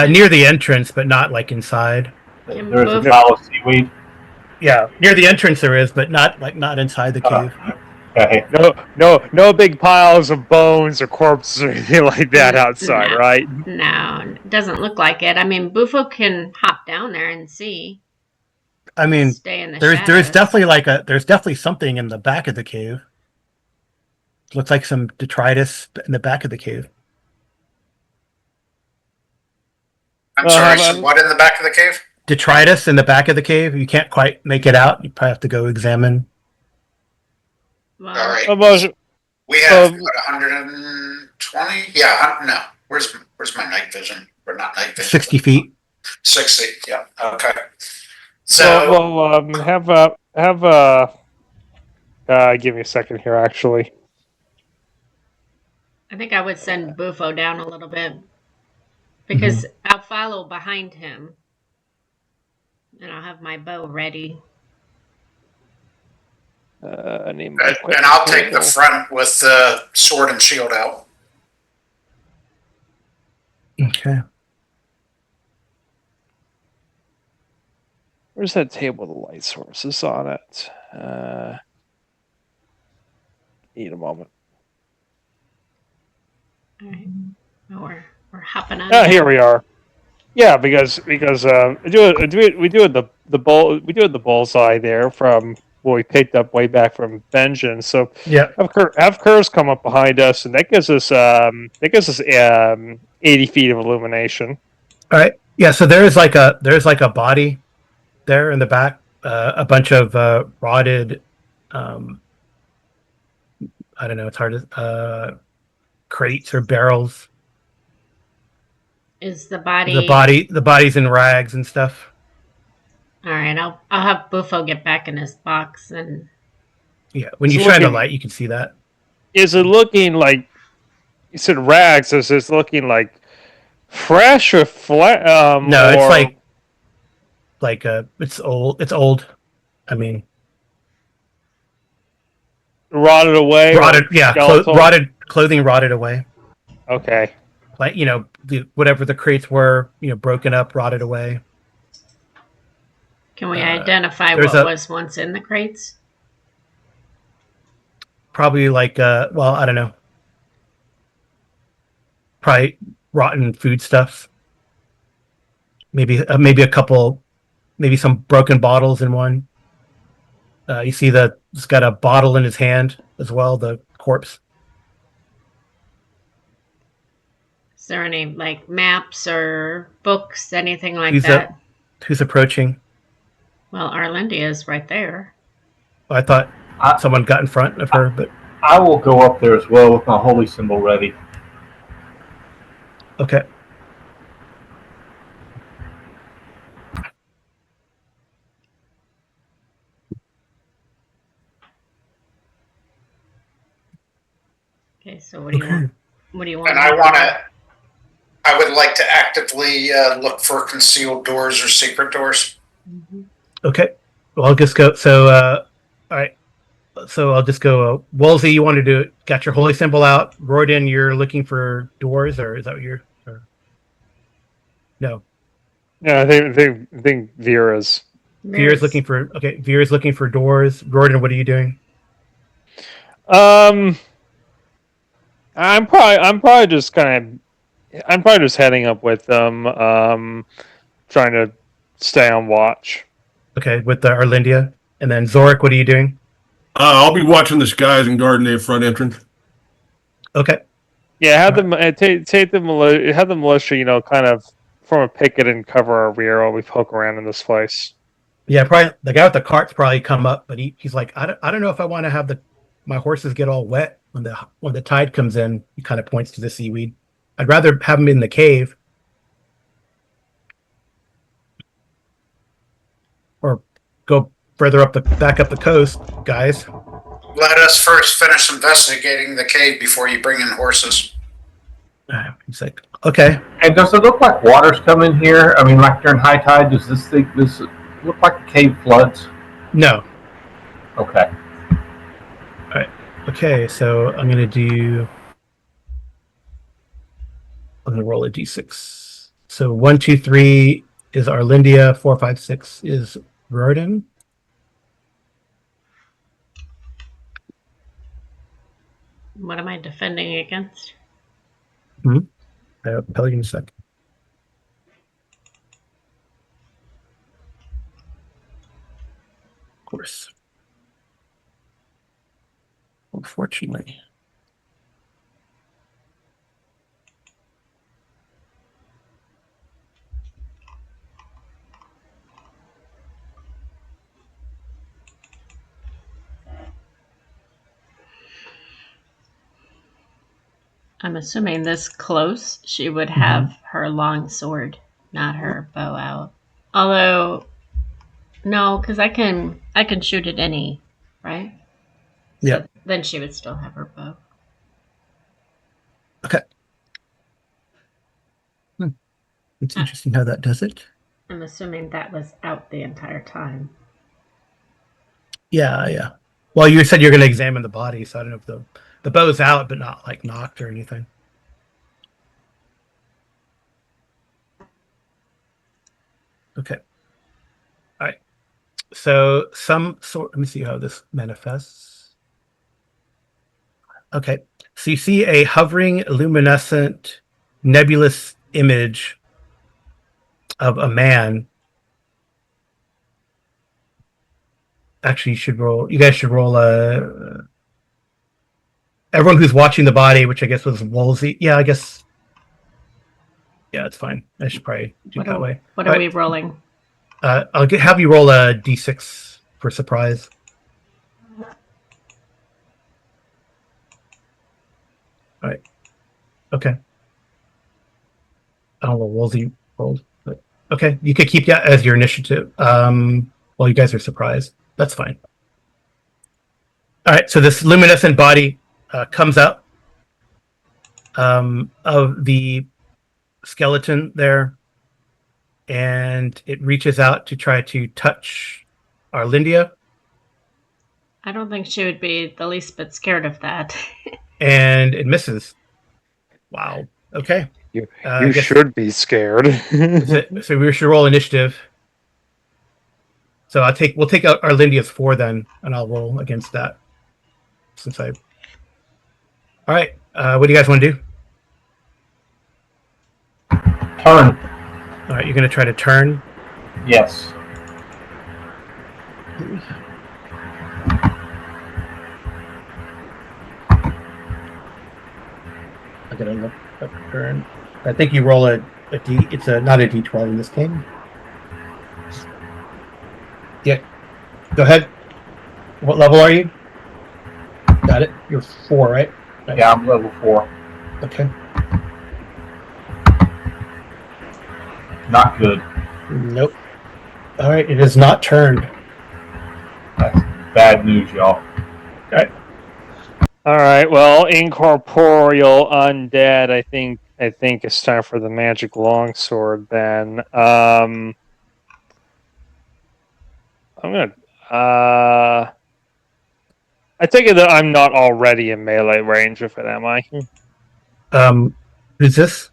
Speaker 1: Near the entrance, but not like inside.
Speaker 4: There's a pile of seaweed.
Speaker 1: Yeah, near the entrance there is, but not inside the cave.
Speaker 4: Okay.
Speaker 3: No big piles of bones or corpses or anything like that outside, right?
Speaker 2: No, it doesn't look like it. I mean, Bufo can hop down there and see.
Speaker 1: I mean,
Speaker 2: stay in the
Speaker 1: there's definitely something in the back of the cave. Looks like some detritus in the back of the cave.
Speaker 5: I'm sorry, so what in the back of the cave?
Speaker 1: Detritus in the back of the cave. You can't quite make it out. You probably have to go examine.
Speaker 2: Well,
Speaker 5: all right. We have 120. Yeah, no. Where's my night vision? Or not night vision.
Speaker 1: 60 feet.
Speaker 5: 60. Yeah. Okay. So
Speaker 3: give me a second here. Actually,
Speaker 2: I think I would send Bufo down a little bit because I'll follow behind him. And I'll have my bow ready.
Speaker 5: And I'll take the front with the sword and shield out.
Speaker 1: Okay.
Speaker 3: Where's that table with the light sources on it? Need a moment.
Speaker 2: All right. We're hopping on.
Speaker 3: Oh, here we are. Yeah, because we do it the bullseye there from what we picked up way back from Vengeance. So
Speaker 1: yeah,
Speaker 3: have curves come up behind us, and that gives us 80 feet of illumination.
Speaker 1: All right. Yeah. So there's like a body there in the back, a bunch of rotted. I don't know. It's hard to crates or barrels.
Speaker 2: Is the body
Speaker 1: the body's in rags and stuff?
Speaker 2: All right, I'll have Bufo get back in his box and
Speaker 1: yeah. When you shine a light, you can see that. Is
Speaker 3: it looking like you said rags? Is it looking like fresh or flat?
Speaker 1: No, it's like it's old. It's old. I mean,
Speaker 3: rotted away.
Speaker 1: Rotted, yeah. Clothing rotted away.
Speaker 3: Okay.
Speaker 1: Like whatever the crates were, broken up, rotted away.
Speaker 2: Can we identify what was once in the crates?
Speaker 1: Probably well, I don't know. Probably rotten foodstuffs. Maybe a couple maybe some broken bottles in one. You see that he's got a bottle in his hand as well, the corpse.
Speaker 2: Is there any like maps or books, anything like
Speaker 1: Who's
Speaker 2: that?
Speaker 1: Who's approaching?
Speaker 2: Well, Arlindia is right there.
Speaker 1: I thought someone got in front of her, but
Speaker 4: I will go up there as well with my holy symbol ready.
Speaker 1: okay.
Speaker 2: Okay, so what do you want? What do you want?
Speaker 5: And I would like to actively look for concealed doors or secret doors.
Speaker 2: Mm-hmm.
Speaker 1: Okay. Well, I'll just go. So, all right. So I'll just go. Wolsey, you want to do it? Got your holy symbol out. Royden, you're looking for doors, or is that what you're? Or... No.
Speaker 3: Yeah, I think Vera's.
Speaker 1: Vera's looking for. Okay, Vera's looking for doors. Royden, what are you doing?
Speaker 3: I'm probably just heading up with them, trying to stay on watch.
Speaker 1: Okay, with the Arlindia, and then Zorik, what are you doing?
Speaker 6: I'll be watching the skies and guarding the front entrance.
Speaker 1: Okay.
Speaker 3: Yeah, have the militia, kind of form a picket and cover our rear while we poke around in this place.
Speaker 1: Yeah, probably the guy with the cart's probably come up, but he's like, I don't know if I want to have my horses get all wet when the tide comes in. He kind of points to the seaweed. I'd rather have them in the cave, or go further back up the coast, guys.
Speaker 5: Let us first finish investigating the cave before you bring in horses.
Speaker 1: He's like, okay.
Speaker 4: And does it look like water's coming here? I mean, like during high tide, does this look like the cave floods?
Speaker 1: No.
Speaker 4: Okay.
Speaker 1: All right. Okay, so I'm gonna roll a d6. So 1, 2, 3 is Arlindia. 4, 5, 6 is Roden.
Speaker 2: What am I defending against?
Speaker 1: I'll tell you in a sec. Of course. Unfortunately.
Speaker 2: I'm assuming this close, she would have her long sword, not her bow out. Although, no, because I can shoot at any, right? So
Speaker 1: Yeah.
Speaker 2: then she would still have her bow.
Speaker 1: Okay. It's interesting how that does it.
Speaker 2: I'm assuming that was out the entire time.
Speaker 1: Yeah. Well, you said you're going to examine the body, so I don't know if the bow's out, but not like knocked or anything. Okay. All right. So let me see how this manifests. Okay. So you see a hovering, luminescent, nebulous image of a man. Actually, you guys should roll everyone who's watching the body, which I guess was Wolsey. Yeah, I guess. Yeah, it's fine. I should probably do it that way.
Speaker 2: What are we rolling?
Speaker 1: I'll have you roll a d6 for surprise. All right. Okay. I don't know what Wolsey rolled, but okay. You could keep that as your initiative. While you guys are surprised. That's fine. All right. So this luminescent body comes out of the skeleton there, and it reaches out to try to touch Arlindia.
Speaker 2: I don't think she would be the least bit scared of that.
Speaker 1: And it misses. Wow. Okay.
Speaker 3: You should be scared.
Speaker 1: So we should roll initiative. So we'll take out Arlindia's 4 then, and I'll roll against that. All right. What do you guys want to do?
Speaker 4: Turn.
Speaker 1: All right. You're going to try to turn.
Speaker 4: Yes.
Speaker 1: I gotta look up turn. I think you roll a D. It's not a D12 in this game. Yeah. Go ahead. What level are you? Got it. You're 4, right?
Speaker 4: Yeah, I'm level 4.
Speaker 1: Okay.
Speaker 4: Not good.
Speaker 1: Nope. All right. It is not turned.
Speaker 4: That's bad news, y'all.
Speaker 3: All right. Well, incorporeal undead. I think it's time for the magic longsword. Then I'm gonna. I take it that I'm not already in melee range with it, am I?
Speaker 1: Who's this?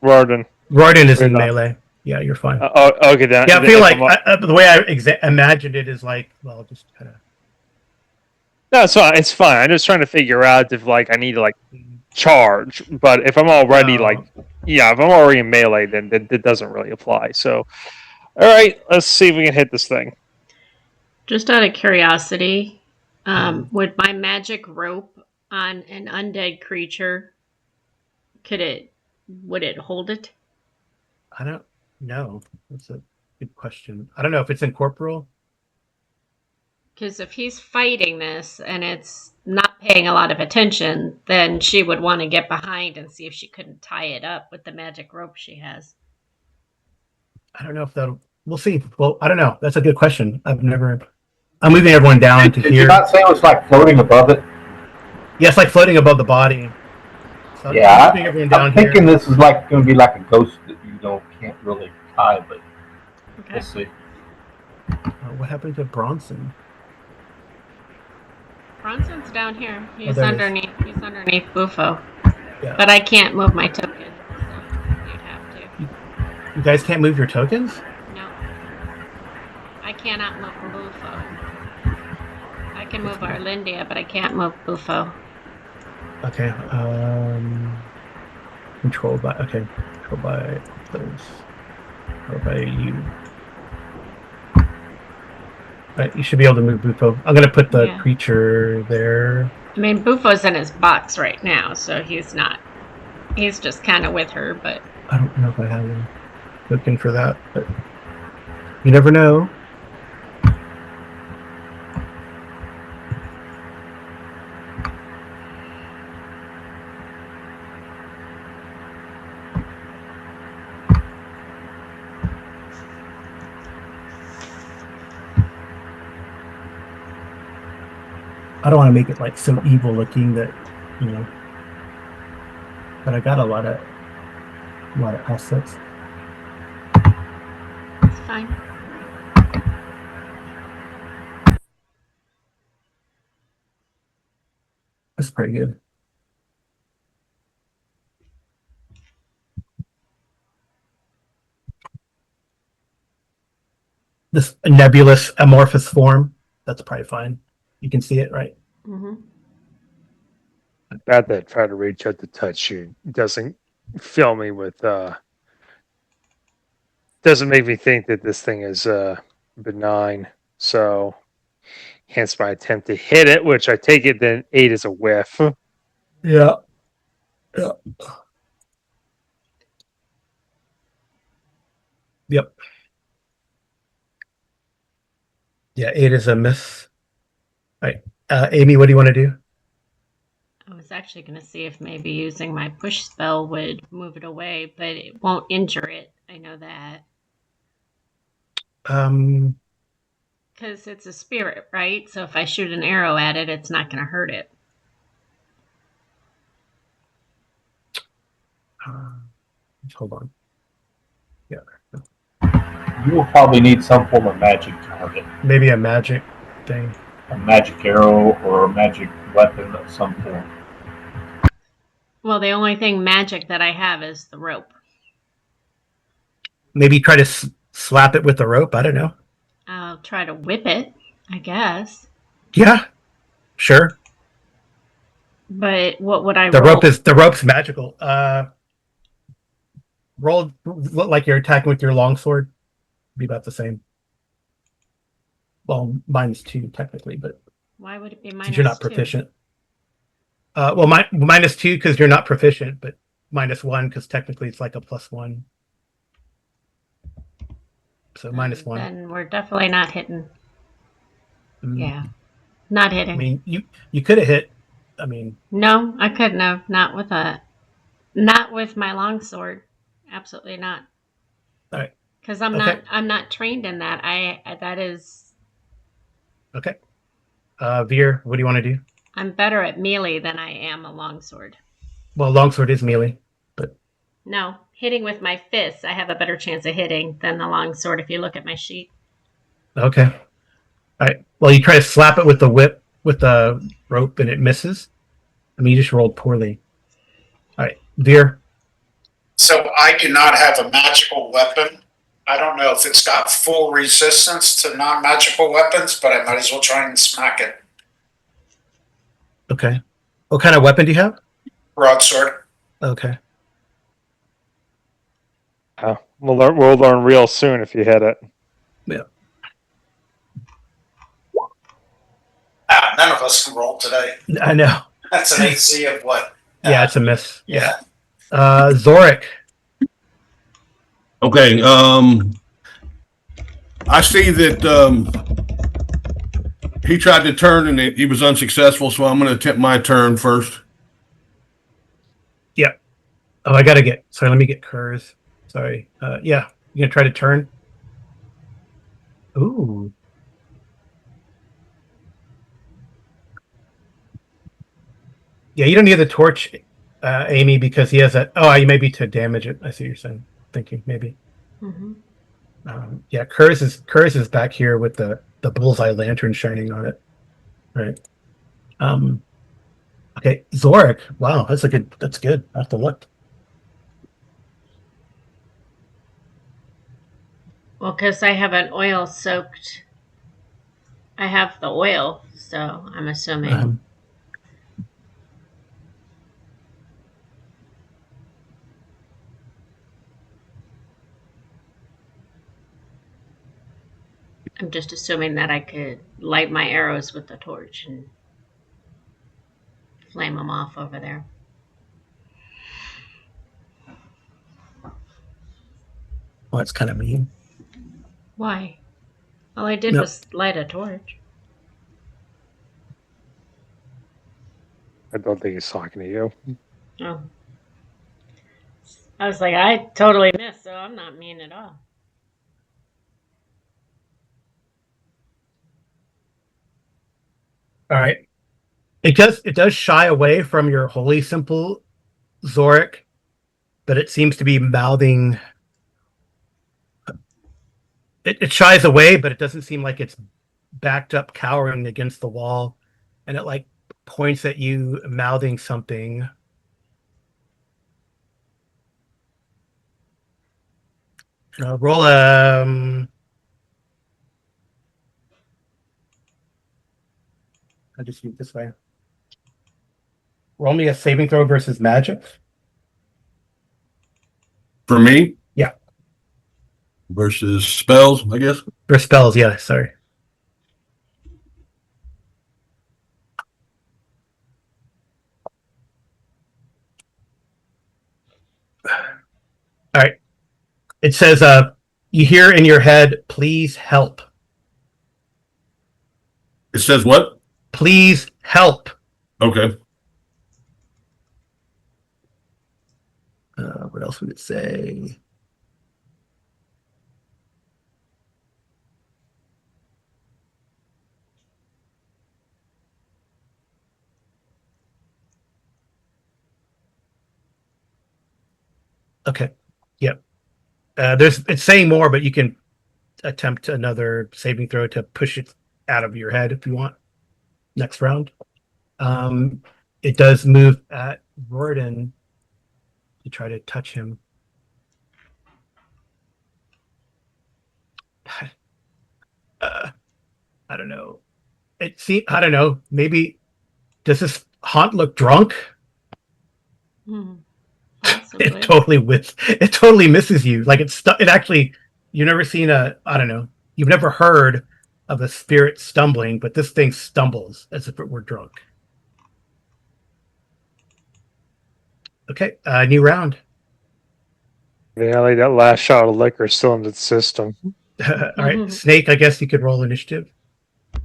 Speaker 3: Roden.
Speaker 1: Roden is
Speaker 3: You're
Speaker 1: in
Speaker 3: not.
Speaker 1: melee. Yeah, you're fine.
Speaker 3: Okay. Then,
Speaker 1: Yeah, I feel
Speaker 3: if
Speaker 1: like
Speaker 3: I'm-
Speaker 1: the way I imagined it is like, well, just kind of.
Speaker 3: no, it's fine. It's fine. I'm just trying to figure out if like I need to like charge. But if I'm already
Speaker 1: No.
Speaker 3: if I'm already in melee, then it doesn't really apply. So, all right, let's see if we can hit this thing.
Speaker 2: Just out of curiosity, would my magic rope on an undead creature, would it hold it?
Speaker 1: I don't know. That's a good question. I don't know if it's incorporeal.
Speaker 2: Because if he's fighting this and it's not paying a lot of attention, then she would want to get behind and see if she couldn't tie it up with the magic rope she has.
Speaker 1: I don't know if that'll. We'll see. Well, I don't know. That's a good question. I'm moving everyone down to
Speaker 4: Did
Speaker 1: here.
Speaker 4: you not say it was like floating above it?
Speaker 1: Yeah, it's like floating above the body. So
Speaker 4: Yeah,
Speaker 1: I'm moving everyone down
Speaker 4: I'm thinking
Speaker 1: here.
Speaker 4: this is like going to be like a ghost that you can't really tie, but
Speaker 2: Okay.
Speaker 4: let's see.
Speaker 1: What happened to Bronson?
Speaker 2: Bronson's down here. He's
Speaker 1: there he is.
Speaker 2: underneath. He's underneath Bufo.
Speaker 1: Yeah.
Speaker 2: But I can't move my token, so you'd have to.
Speaker 1: You guys can't move your tokens?
Speaker 2: No. I cannot move Bufo. I can move Arlindia, but I can't move Bufo.
Speaker 1: Okay. Controlled by those. Controlled by you. Right, you should be able to move Bufo. I'm gonna put the creature there.
Speaker 2: I mean, Bufo's in his box right now, so he's not. He's just kind of with her, but
Speaker 1: I don't know if I have a token for that, but you never know. I don't want to make it like so evil looking that, but I got a lot of assets.
Speaker 2: it's fine.
Speaker 1: That's pretty good. This nebulous amorphous form, that's probably fine. You can see it, right?
Speaker 2: Mm-hmm.
Speaker 3: Bad that try to reach out to touch you doesn't fill me with doesn't make me think that this thing is benign. So hence my attempt to hit it, which I take it then 8 is a whiff.
Speaker 1: Yeah. Yep. Yeah, 8 is a miss. All right. Amy, what do you want to do?
Speaker 2: I was actually going to see if maybe using my push spell would move it away, but it won't injure it. I know that. Because it's a spirit, right? So if I shoot an arrow at it, it's not going to hurt it.
Speaker 1: Hold on. Yeah.
Speaker 4: You will probably need some form of magic to hurt it.
Speaker 1: Maybe a magic thing.
Speaker 4: A magic arrow or a magic weapon of some form.
Speaker 2: Well, the only thing magic that I have is the rope.
Speaker 1: Maybe try to slap it with the rope. I don't know.
Speaker 2: I'll try to whip it, I guess.
Speaker 1: Yeah, sure.
Speaker 2: But what would I
Speaker 1: The
Speaker 2: roll?
Speaker 1: the rope's magical. Roll like you're attacking with your longsword. Be about the same. Well, -2 technically, but
Speaker 2: Why would it be
Speaker 1: since you're not
Speaker 2: -2?
Speaker 1: proficient. Well, -2 because you're not proficient, but -1 because technically it's like a +1. So -1.
Speaker 2: Then we're definitely not hitting.
Speaker 1: Mm.
Speaker 2: Yeah, not
Speaker 1: I
Speaker 2: hitting.
Speaker 1: mean, you could have hit. I mean,
Speaker 2: No, I couldn't have. Not with my longsword. Absolutely not.
Speaker 1: all right.
Speaker 2: Because I'm
Speaker 1: Okay.
Speaker 2: not trained in that. That is.
Speaker 1: Okay. Veer, what do you want to do?
Speaker 2: I'm better at melee than I am a longsword.
Speaker 1: Well, longsword is melee, but
Speaker 2: No, hitting with my fists, I have a better chance of hitting than the longsword if you look at my sheet.
Speaker 1: okay. All right. Well, you try to slap it with the whip with the rope and it misses. I mean, you just rolled poorly. All right, Veer.
Speaker 5: So I do not have a magical weapon. I don't know if it's got full resistance to non-magical weapons, but I might as well try and smack it.
Speaker 1: Okay. What kind of weapon do you have?
Speaker 5: Broadsword.
Speaker 1: Okay.
Speaker 3: We'll learn real soon if you hit it.
Speaker 1: Yeah.
Speaker 5: None of us can roll today.
Speaker 1: I know.
Speaker 5: That's an AC of what?
Speaker 1: Yeah, it's a miss.
Speaker 5: Yeah.
Speaker 1: Zorik.
Speaker 6: Okay. I see that he tried to turn and he was unsuccessful, so I'm going to attempt my turn first.
Speaker 1: Yeah. Oh, I gotta get. Sorry, let me get Kurz. Sorry. Yeah, you gonna try to turn? Ooh. Yeah, you don't need the torch, Amy, because he has that. Oh, you may be to damage it. I see what you're saying. Thinking maybe.
Speaker 2: Mm-hmm.
Speaker 1: Yeah, Kurz is back here with the bullseye lantern shining on it. Right. Okay, Zorik. Wow, that's good. I have to look.
Speaker 2: Well, because I have an oil soaked. I have the oil, so I'm assuming. I'm just assuming that I could light my arrows with the torch and flame them off over there.
Speaker 1: Well, that's kind of mean.
Speaker 2: Why? All I did was light a torch.
Speaker 3: I don't think he's talking to you.
Speaker 2: Oh. I was like, I totally missed, so I'm not mean at all.
Speaker 1: All right. It does shy away from your holy simple, Zorik, but it seems to be mouthing. It shies away, but it doesn't seem like it's backed up, cowering against the wall, and it like points at you, mouthing something. Roll I just use this way. Roll me a saving throw versus magic.
Speaker 6: For me?
Speaker 1: Yeah.
Speaker 6: Versus spells, I guess.
Speaker 1: For spells, yeah. Sorry. All right. It says, you hear in your head, please help.
Speaker 6: It says what?
Speaker 1: Please help.
Speaker 6: Okay.
Speaker 1: What else would it say? Okay. Yep. It's saying more, but you can attempt another saving throw to push it out of your head if you want. Next round. It does move at Rorden to try to touch him. I don't know. I don't know. Maybe does this haunt look drunk? It totally misses you. Like it actually, you've never seen I don't know. You've never heard of a spirit stumbling, but this thing stumbles as if it were drunk. Okay, new round.
Speaker 3: Yeah, like that last shot of liquor still in the system.
Speaker 1: All right, Snake, I guess you could roll initiative. I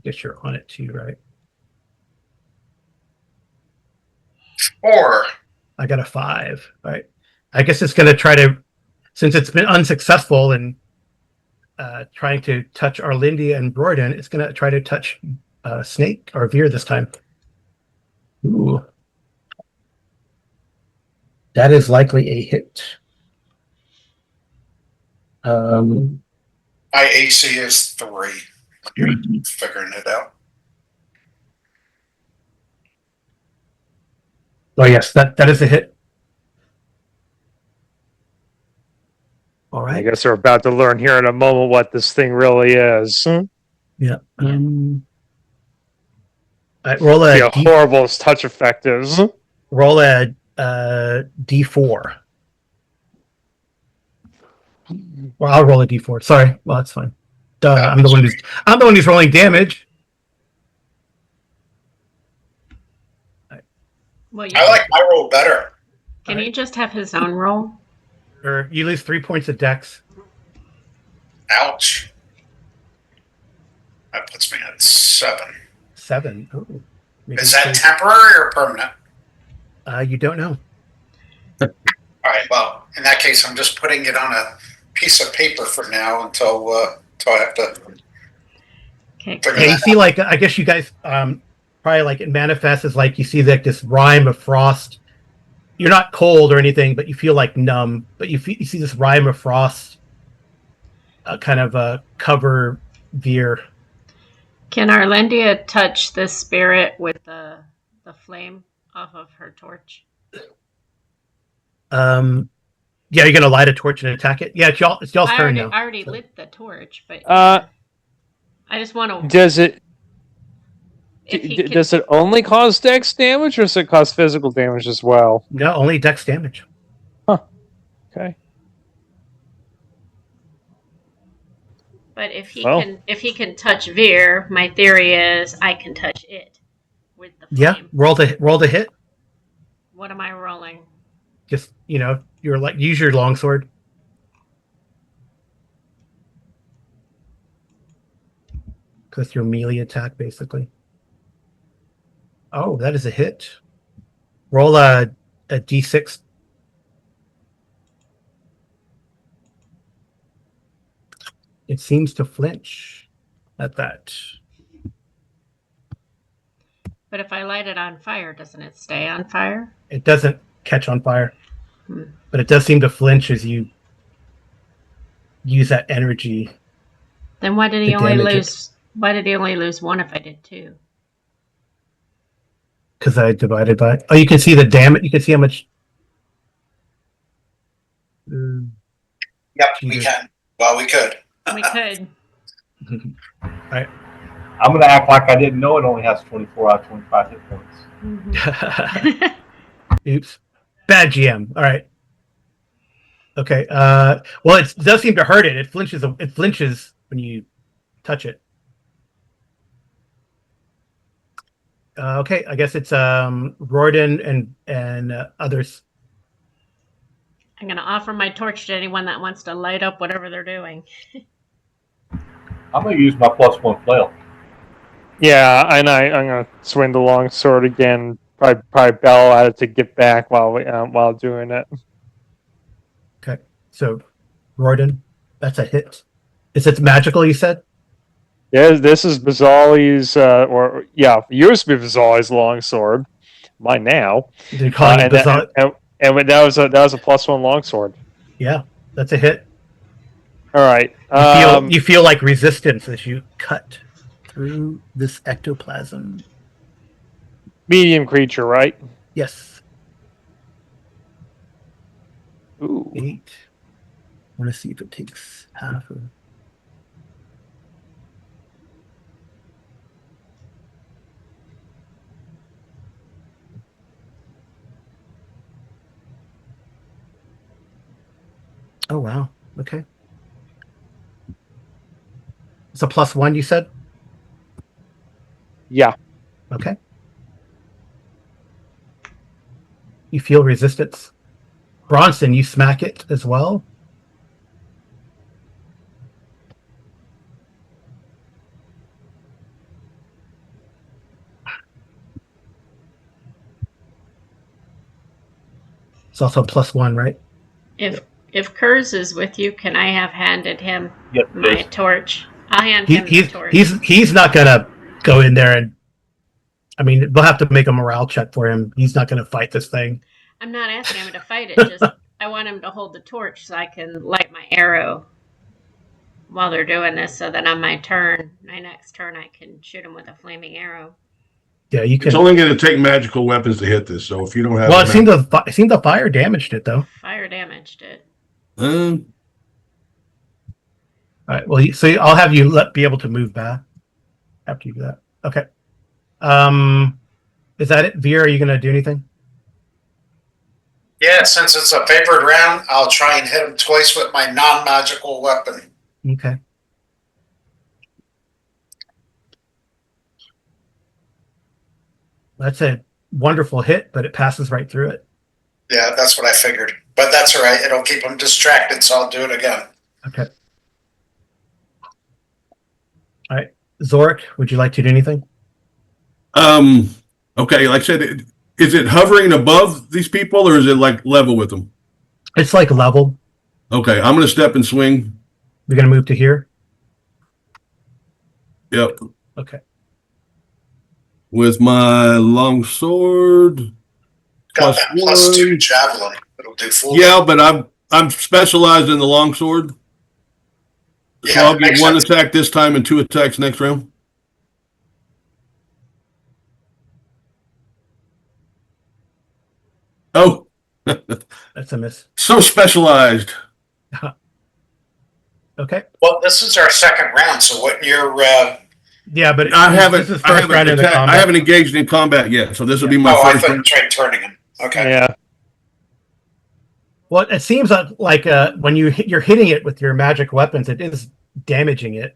Speaker 1: guess you're on it too, right?
Speaker 5: 4.
Speaker 1: I got a 5. All right. I guess it's going to try to, since it's been unsuccessful in trying to touch Arlindia and Broyden, it's going to try to touch Snake or Veer this time. Ooh. That is likely a hit.
Speaker 5: My AC is 3. Figuring it out.
Speaker 1: Oh yes, that is a hit. All
Speaker 3: I
Speaker 1: right.
Speaker 3: guess we're about to learn here in a moment what this thing really is.
Speaker 1: Yeah. All right, roll
Speaker 3: See
Speaker 1: a
Speaker 3: how horrible its touch effect is.
Speaker 1: roll a D4. Well, I'll roll a D4. Sorry. Well, that's fine. Duh. I'm the one who's rolling damage.
Speaker 2: Well,
Speaker 5: I like my roll better.
Speaker 2: Can you just have his own roll?
Speaker 1: Or you lose 3 points of dex.
Speaker 5: Ouch. That puts me at 7.
Speaker 1: 7. Ooh.
Speaker 5: Is that temporary or permanent?
Speaker 1: You don't know.
Speaker 5: All right. Well, in that case, I'm just putting it on a piece of paper for now until I have to.
Speaker 2: Okay.
Speaker 1: Yeah, you see, like, I guess you guys probably like it manifests as like you see like this rime of frost. You're not cold or anything, but you feel like numb. But you see this rime of frost kind of cover Veer.
Speaker 2: Can Arlindia touch the spirit with the flame off of her torch?
Speaker 1: Yeah, you're gonna light a torch and attack it. Yeah, it's y'all's turn now.
Speaker 2: I already lit the torch, but I just want to.
Speaker 3: Does it? Does it only cause dex damage, or does it cause physical damage as well?
Speaker 1: No, only dex damage.
Speaker 3: Huh. Okay.
Speaker 2: But if he can touch Veer, my theory is I can touch it with the flame.
Speaker 1: Yeah, roll the hit.
Speaker 2: What am I rolling?
Speaker 1: Just you're like use your longsword. Because your melee attack, basically. Oh, that is a hit. Roll a d6. It seems to flinch at that.
Speaker 2: But if I light it on fire, doesn't it stay on fire?
Speaker 1: It doesn't catch on fire. But it does seem to flinch as you use that energy.
Speaker 2: Then why did he only lose? Why did he only lose 1 if I did 2?
Speaker 1: Because I divided by. Oh, you can see the damage. You can see how much.
Speaker 5: Yep, we can. Well, we could.
Speaker 2: We could.
Speaker 1: All right.
Speaker 4: I'm going to act like I didn't know it only has 24 out of 25 hit points.
Speaker 2: Mm-hmm.
Speaker 1: Oops. Bad GM. All right. Okay. Well, it does seem to hurt it. It flinches. It flinches when you touch it. Okay. I guess it's Royden and others.
Speaker 2: I'm going to offer my torch to anyone that wants to light up whatever they're doing.
Speaker 4: I'm going to use my +1 flail.
Speaker 3: Yeah, and I'm going to swing the longsword again. Probably bell at it to get back while doing it.
Speaker 1: Okay, so Royden, that's a hit. Is it magical? You said.
Speaker 3: Yeah, this is Bizzali's, it used to be Bizzali's longsword. Mine now.
Speaker 1: They're calling it Bizzali.
Speaker 3: And that was a +1 longsword.
Speaker 1: Yeah, that's a hit.
Speaker 3: All right.
Speaker 1: You feel like resistance as you cut through this ectoplasm.
Speaker 3: Medium creature, right?
Speaker 1: Yes.
Speaker 3: Ooh.
Speaker 1: 8. I want to see if it takes half of. Oh wow. Okay. It's a +1, you said?
Speaker 3: Yeah.
Speaker 1: Okay. You feel resistance. Bronson, you smack it as well. It's also a +1, right?
Speaker 2: If Kurz is with you, can I have handed him
Speaker 4: Yes,
Speaker 2: my
Speaker 4: please.
Speaker 2: torch? I'll hand him the torch.
Speaker 1: He's not gonna go in there and. I mean, we'll have to make a morale check for him. He's not gonna fight this thing.
Speaker 2: I'm not asking him to fight it. Just I want him to hold the torch so I can light my arrow while they're doing this. So that on my next turn, I can shoot him with a flaming arrow.
Speaker 1: Yeah, you can.
Speaker 6: It's only going to take magical weapons to hit this. So if you don't have,
Speaker 1: Well, it seemed the fire damaged it though.
Speaker 2: Fire damaged it.
Speaker 1: All right. Well, so I'll have you be able to move back after you do that. Okay. Is that it? Veer, are you going to do anything?
Speaker 5: Yeah, since it's a favored round, I'll try and hit him twice with my non-magical weapon.
Speaker 1: Okay. That's a wonderful hit, but it passes right through it.
Speaker 5: Yeah, that's what I figured. But that's all right. It'll keep him distracted, so I'll do it again.
Speaker 1: Okay. All right. Zorik, would you like to do anything?
Speaker 6: Okay, like I said, is it hovering above these people or is it like level with them?
Speaker 1: It's like level.
Speaker 6: Okay, I'm going to step and swing.
Speaker 1: We're going to move to here.
Speaker 6: Yep.
Speaker 1: Okay.
Speaker 6: With my long sword.
Speaker 5: Got that +2 javelin. It'll do full.
Speaker 6: Yeah, but I'm specialized in the long sword. So
Speaker 5: Yeah,
Speaker 6: I'll get one
Speaker 5: sense.
Speaker 6: attack this time and 2 attacks next round. Oh,
Speaker 1: That's a miss.
Speaker 6: so specialized.
Speaker 1: Okay.
Speaker 5: Well, this is our second round, so what you're...
Speaker 1: Yeah, but
Speaker 6: I haven't
Speaker 1: I
Speaker 6: haven't engaged in combat yet, so this will be my
Speaker 5: I
Speaker 6: first.
Speaker 5: thought you tried turning him. Okay.
Speaker 3: Yeah.
Speaker 1: Well, it seems like when you're hitting it with your magic weapons, it is damaging it.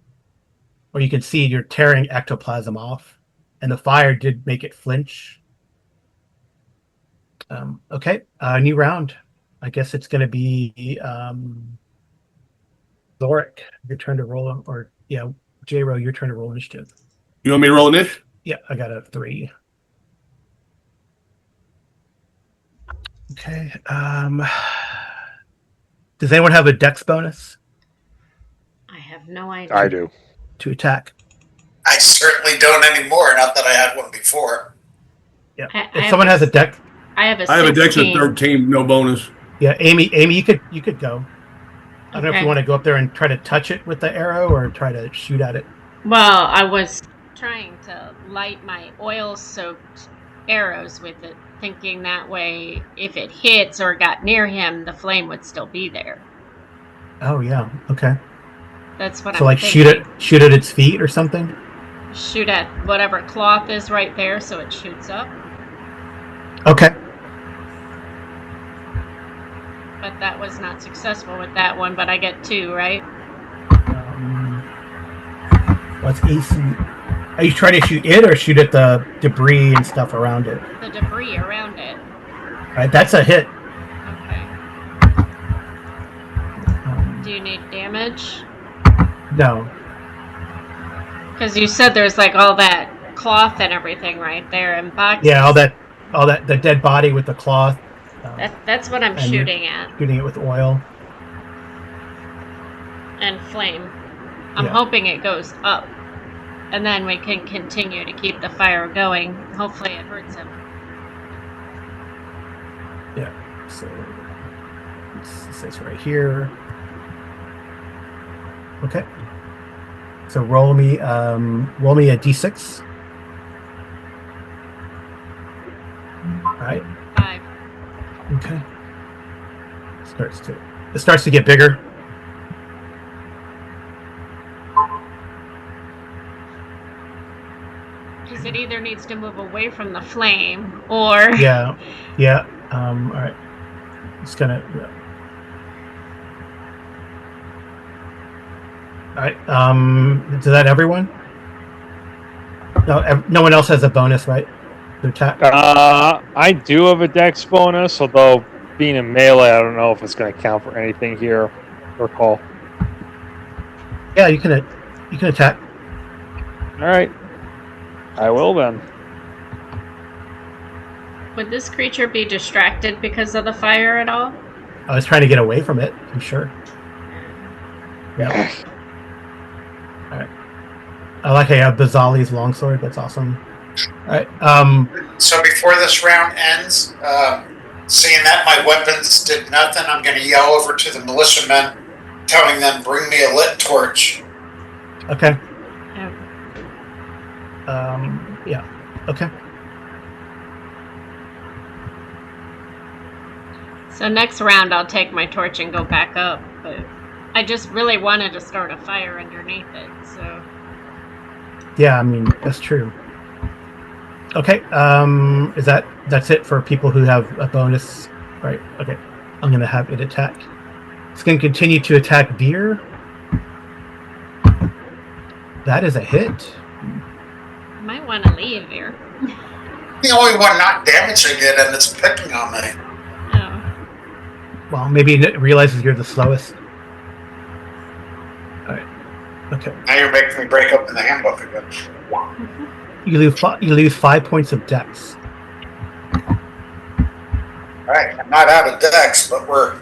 Speaker 1: Or you can see you're tearing ectoplasm off, and the fire did make it flinch. Okay, new round. I guess it's going to be Zorik. Your turn to roll, or yeah, J-Ro, your turn to roll initiative.
Speaker 6: You want me to roll initiative?
Speaker 1: Yeah, I got a 3. Okay. Does anyone have a dex bonus
Speaker 2: I have no idea.
Speaker 3: I do.
Speaker 1: to attack?
Speaker 5: I certainly don't anymore, not that I had one before.
Speaker 1: Yeah.
Speaker 2: I
Speaker 1: If
Speaker 2: have
Speaker 1: someone has a dex,
Speaker 2: I have a
Speaker 6: I have a dex of
Speaker 2: 16.
Speaker 6: 13, no bonus.
Speaker 1: yeah, Amy, you could go. I don't know if
Speaker 2: Okay.
Speaker 1: you want to go up there and try to touch it with the arrow or try to shoot at it.
Speaker 2: Well, I was trying to light my oil-soaked arrows with it, thinking that way if it hits or got near him, the flame would still be there.
Speaker 1: Oh yeah, okay.
Speaker 2: That's what
Speaker 1: So
Speaker 2: I'm
Speaker 1: like
Speaker 2: thinking.
Speaker 1: shoot at its feet or something.
Speaker 2: Shoot at whatever cloth is right there so it shoots up.
Speaker 1: Okay.
Speaker 2: But that was not successful with that one, but I get 2, right?
Speaker 1: What's AC? Are you trying to shoot it or shoot at the debris and stuff around it?
Speaker 2: The debris around it.
Speaker 1: All right, that's a hit.
Speaker 2: Okay. Do you need damage?
Speaker 1: No.
Speaker 2: Because you said there's like all that cloth and everything right there and boxes.
Speaker 1: Yeah, all that the dead body with the cloth.
Speaker 2: That's what I'm
Speaker 1: and you're
Speaker 2: shooting at.
Speaker 1: Shooting it with oil.
Speaker 2: And flame. I'm
Speaker 1: Yeah.
Speaker 2: hoping it goes up. And then we can continue to keep the fire going. Hopefully it hurts him.
Speaker 1: Yeah. So it says right here. Okay. So roll me a d6. All right.
Speaker 2: 5.
Speaker 1: Okay. It starts to get bigger.
Speaker 2: Because it either needs to move away from the flame or...
Speaker 1: Yeah. All right. It's gonna. right. Is that everyone? No, no one else has a bonus, right? To attack.
Speaker 3: I do have a dex bonus, although being in melee, I don't know if it's going to count for anything here. Recall.
Speaker 1: Yeah, you can attack.
Speaker 3: All right, I will then.
Speaker 2: Would this creature be distracted because of the fire at all?
Speaker 1: I was trying to get away from it. I'm sure. Yep. All right. I like how you have Bazali's longsword. That's awesome. All right.
Speaker 5: So before this round ends, seeing that my weapons did nothing, I'm going to yell over to the militiamen, telling them, bring me a lit torch.
Speaker 1: Okay.
Speaker 2: Oh.
Speaker 1: Yeah. Okay.
Speaker 2: So next round, I'll take my torch and go back up. But I just really wanted to start a fire underneath it. So.
Speaker 1: Yeah, I mean that's true. Okay. That's it for people who have a bonus, right? Okay. I'm gonna have it attack. It's gonna continue to attack Veer. That is a hit.
Speaker 2: I might want to leave here.
Speaker 5: The only one not damaging it, and it's picking on me.
Speaker 2: Oh.
Speaker 1: Well, maybe it realizes you're the slowest. All right. Okay.
Speaker 5: Now you're making me break up in the handbook again.
Speaker 1: You lose 5 points of dex.
Speaker 5: All right, I'm not out of dex, but we're.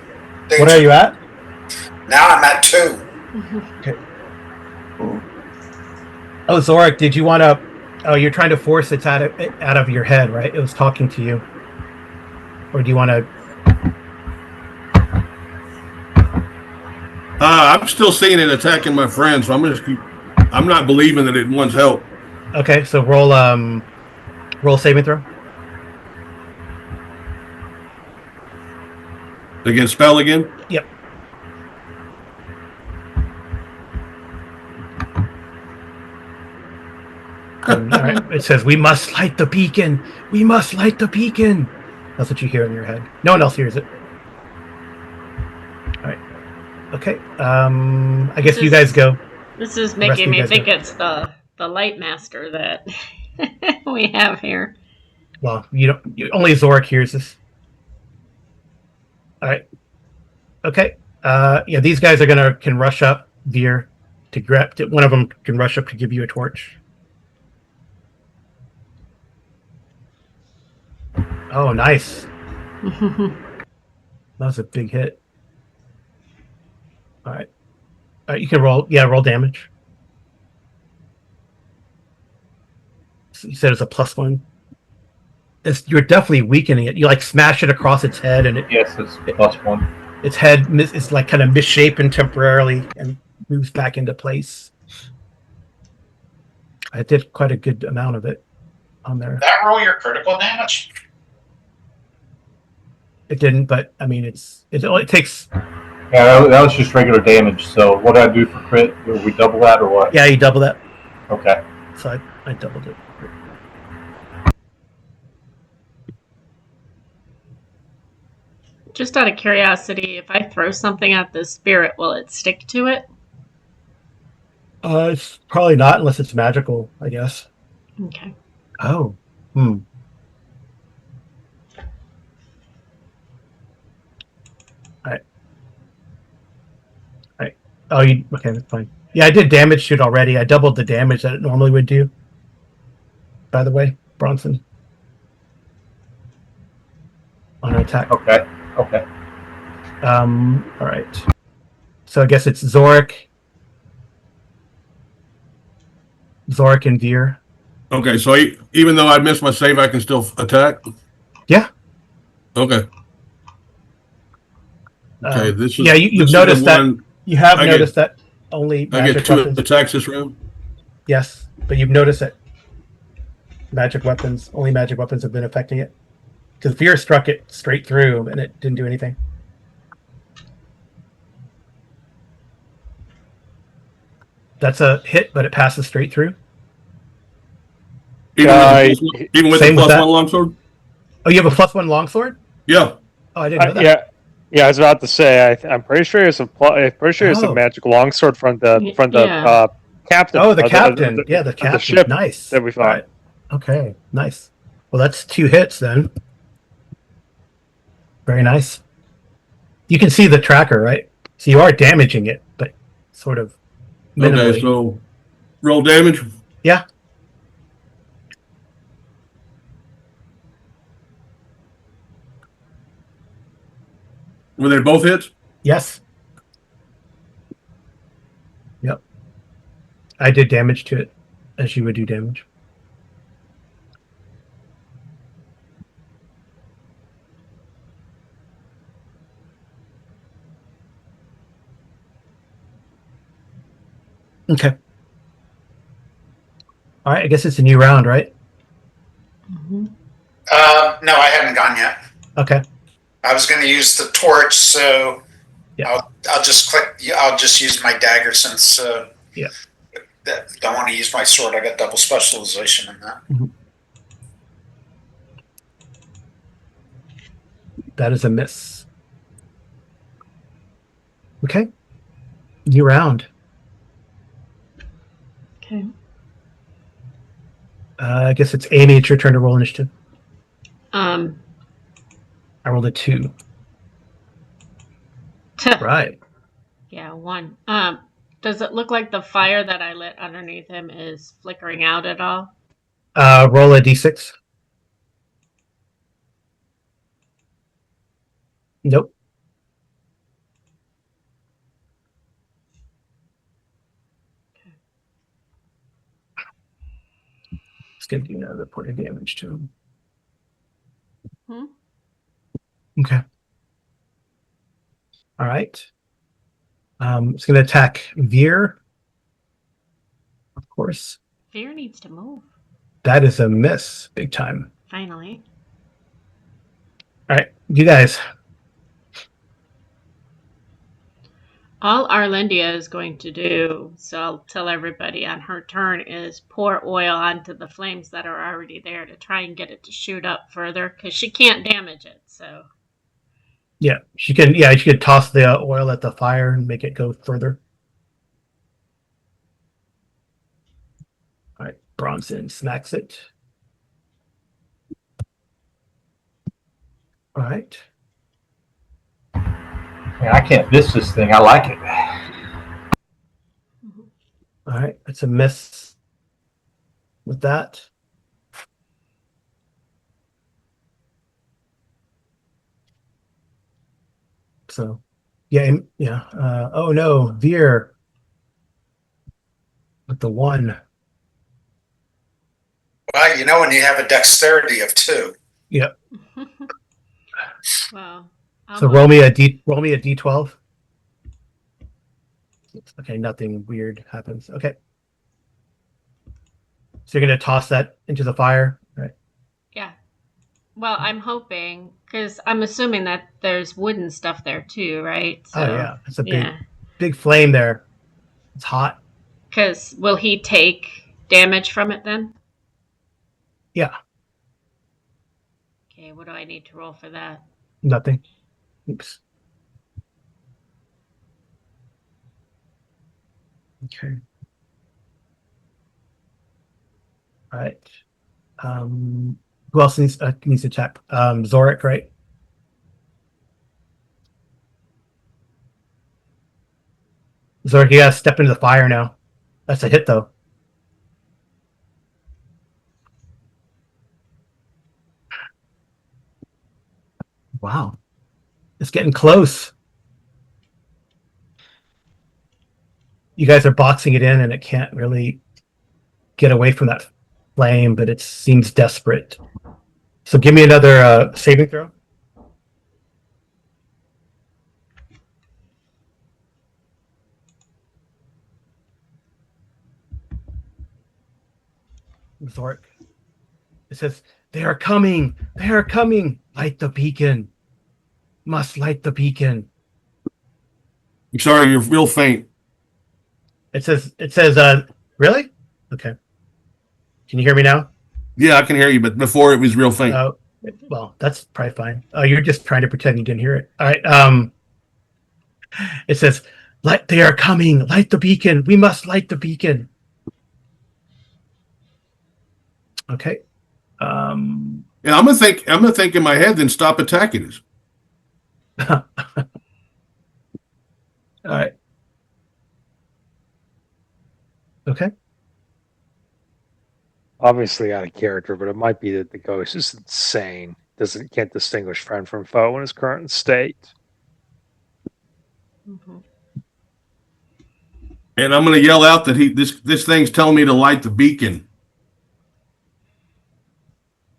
Speaker 1: What are you at?
Speaker 5: Now I'm at 2.
Speaker 1: Okay. Oh, Zorik, did you want to? Oh, you're trying to force it out of your head, right? It was talking to you, or do you want to?
Speaker 6: I'm still seeing it attacking my friends, so I'm not believing that it wants help.
Speaker 1: Okay, so roll saving throw.
Speaker 6: Against spell again?
Speaker 1: Yep. All right. It says, "We must light the beacon. We must light the beacon." That's what you hear in your head. No one else hears it. All right. Okay. I guess you guys go.
Speaker 2: This is making me think it's the light master that we have here.
Speaker 1: Well, only Zorik hears this. All right. Okay. Yeah, these guys can rush up Veer to grab. One of them can rush up to give you a torch. Oh, nice. That was a big hit. All right. You can roll. Yeah, roll damage. You said it's a +1. You're definitely weakening it. You smash it across its head, and
Speaker 4: Yes, it's +1.
Speaker 1: Its head is kind of misshapen temporarily and moves back into place. I did quite a good amount of it on there.
Speaker 5: That roll your critical damage?
Speaker 1: It didn't, but I mean, it takes.
Speaker 4: Yeah, that was just regular damage. So what do I do for crit? Do we double that or what?
Speaker 1: Yeah, you double that.
Speaker 4: Okay.
Speaker 1: So I doubled it.
Speaker 2: Just out of curiosity, if I throw something at the spirit, will it stick to it?
Speaker 1: It's probably not unless it's magical, I guess.
Speaker 2: Okay.
Speaker 1: Oh. Alright. Oh, okay, that's fine. Yeah, I did damage to it already. I doubled the damage that it normally would do. By the way, Bronson. On an attack.
Speaker 4: Okay.
Speaker 1: All right. So I guess it's Zorik and Veer.
Speaker 6: Okay, so even though I missed my save, I can still attack?
Speaker 1: Yeah.
Speaker 6: Okay. Okay, this is...
Speaker 1: Yeah, you've noticed that... You have noticed that only
Speaker 6: I
Speaker 1: magic
Speaker 6: get 2
Speaker 1: weapons...
Speaker 6: attacks this round?
Speaker 1: Yes, but you've noticed that only magic weapons have been affecting it. Because Veer struck it straight through, and it didn't do anything. That's a hit, but it passes straight through.
Speaker 6: Even with the +1 longsword?
Speaker 1: Oh, you have a +1 longsword?
Speaker 6: Yeah.
Speaker 1: Oh, I didn't know that.
Speaker 3: Yeah, I was about to say. I'm pretty sure I'm pretty sure it's a
Speaker 1: Oh.
Speaker 3: magic longsword from the
Speaker 2: Yeah.
Speaker 3: captain.
Speaker 1: Oh, the
Speaker 3: of
Speaker 1: captain. Yeah, the
Speaker 3: of the
Speaker 1: captain.
Speaker 3: ship
Speaker 1: Nice.
Speaker 3: that we
Speaker 1: All
Speaker 3: fought.
Speaker 1: right. Okay. Nice. Well, that's 2 hits then. Very nice. You can see the tracker, right? So you are damaging it, but sort of minimally.
Speaker 6: Okay, so roll damage.
Speaker 1: Yeah.
Speaker 6: Were they both hits?
Speaker 1: Yes. Yep. I did damage to it, as you would do damage. Okay. All right. I guess it's a new round, right?
Speaker 2: Mm-hmm.
Speaker 5: No, I haven't gone yet.
Speaker 1: Okay.
Speaker 5: I was going to use the torch, so
Speaker 1: Yeah.
Speaker 5: I'll just click. I'll just use my dagger since
Speaker 1: Yeah.
Speaker 5: don't want to use my sword. I got double specialization in that.
Speaker 1: Mm-hmm. That is a miss. Okay. New round.
Speaker 2: Okay.
Speaker 1: I guess it's Amy. It's your turn to roll initiative. I
Speaker 2: Um.
Speaker 1: rolled a 2. Right.
Speaker 2: Yeah, 1. Does it look like the fire that I lit underneath him is flickering out at all?
Speaker 1: Roll a d6. Nope. It's going to do another point of damage to him. Okay. All right. It's going to attack Veer. Of course.
Speaker 2: Fear needs to move.
Speaker 1: That is a miss, big time.
Speaker 2: Finally.
Speaker 1: All right, you guys.
Speaker 2: All Arlindia is going to do, so I'll tell everybody on her turn, is pour oil onto the flames that are already there to try and get it to shoot up further, because she can't damage it, so.
Speaker 1: Yeah, she can. Yeah, she could toss the oil at the fire and make it go further. All right, Bronson smacks it. All right.
Speaker 4: Man, I can't miss this thing. I like it.
Speaker 1: All right, that's a miss with that. So, yeah. Oh no, Veer with the 1.
Speaker 5: Well, you know when you have a dexterity of 2.
Speaker 1: Yep.
Speaker 2: Well.
Speaker 1: So roll me a d12. Okay, nothing weird happens. Okay. So you're gonna toss that into the fire, right?
Speaker 2: Yeah. Well, I'm hoping, because I'm assuming that there's wooden stuff there too, right? So,
Speaker 1: Oh yeah, it's a big flame there. It's hot.
Speaker 2: Because will he take damage from it then?
Speaker 1: Yeah.
Speaker 2: Okay, what do I need to roll for that?
Speaker 1: Nothing. Oops. Okay. All right. Who else needs to check? Zorik, right? Zorik, you gotta step into the fire now. That's a hit though. Wow. It's getting close. You guys are boxing it in and it can't really get away from that flame, but it seems desperate. So give me another saving throw. Zorik. It says, "They are coming! They are coming! Light the beacon! Must light the beacon!"
Speaker 6: I'm sorry, you're real faint.
Speaker 1: It says, really? Okay. Can you hear me now?
Speaker 6: Yeah, I can hear you, but before it was real faint.
Speaker 1: Oh, Well, that's probably fine. Oh, you're just trying to pretend you didn't hear it. All right. It says, "Light, they are coming. Light the beacon. We must light the beacon." Okay.
Speaker 6: Yeah, I'm gonna think in my head, then stop attacking us.
Speaker 1: All right. Okay.
Speaker 3: Obviously out of character, but it might be that the ghost is insane. Can't distinguish friend from foe in his current state.
Speaker 2: Mhm.
Speaker 6: And I'm gonna yell out that this thing's telling me to light the beacon.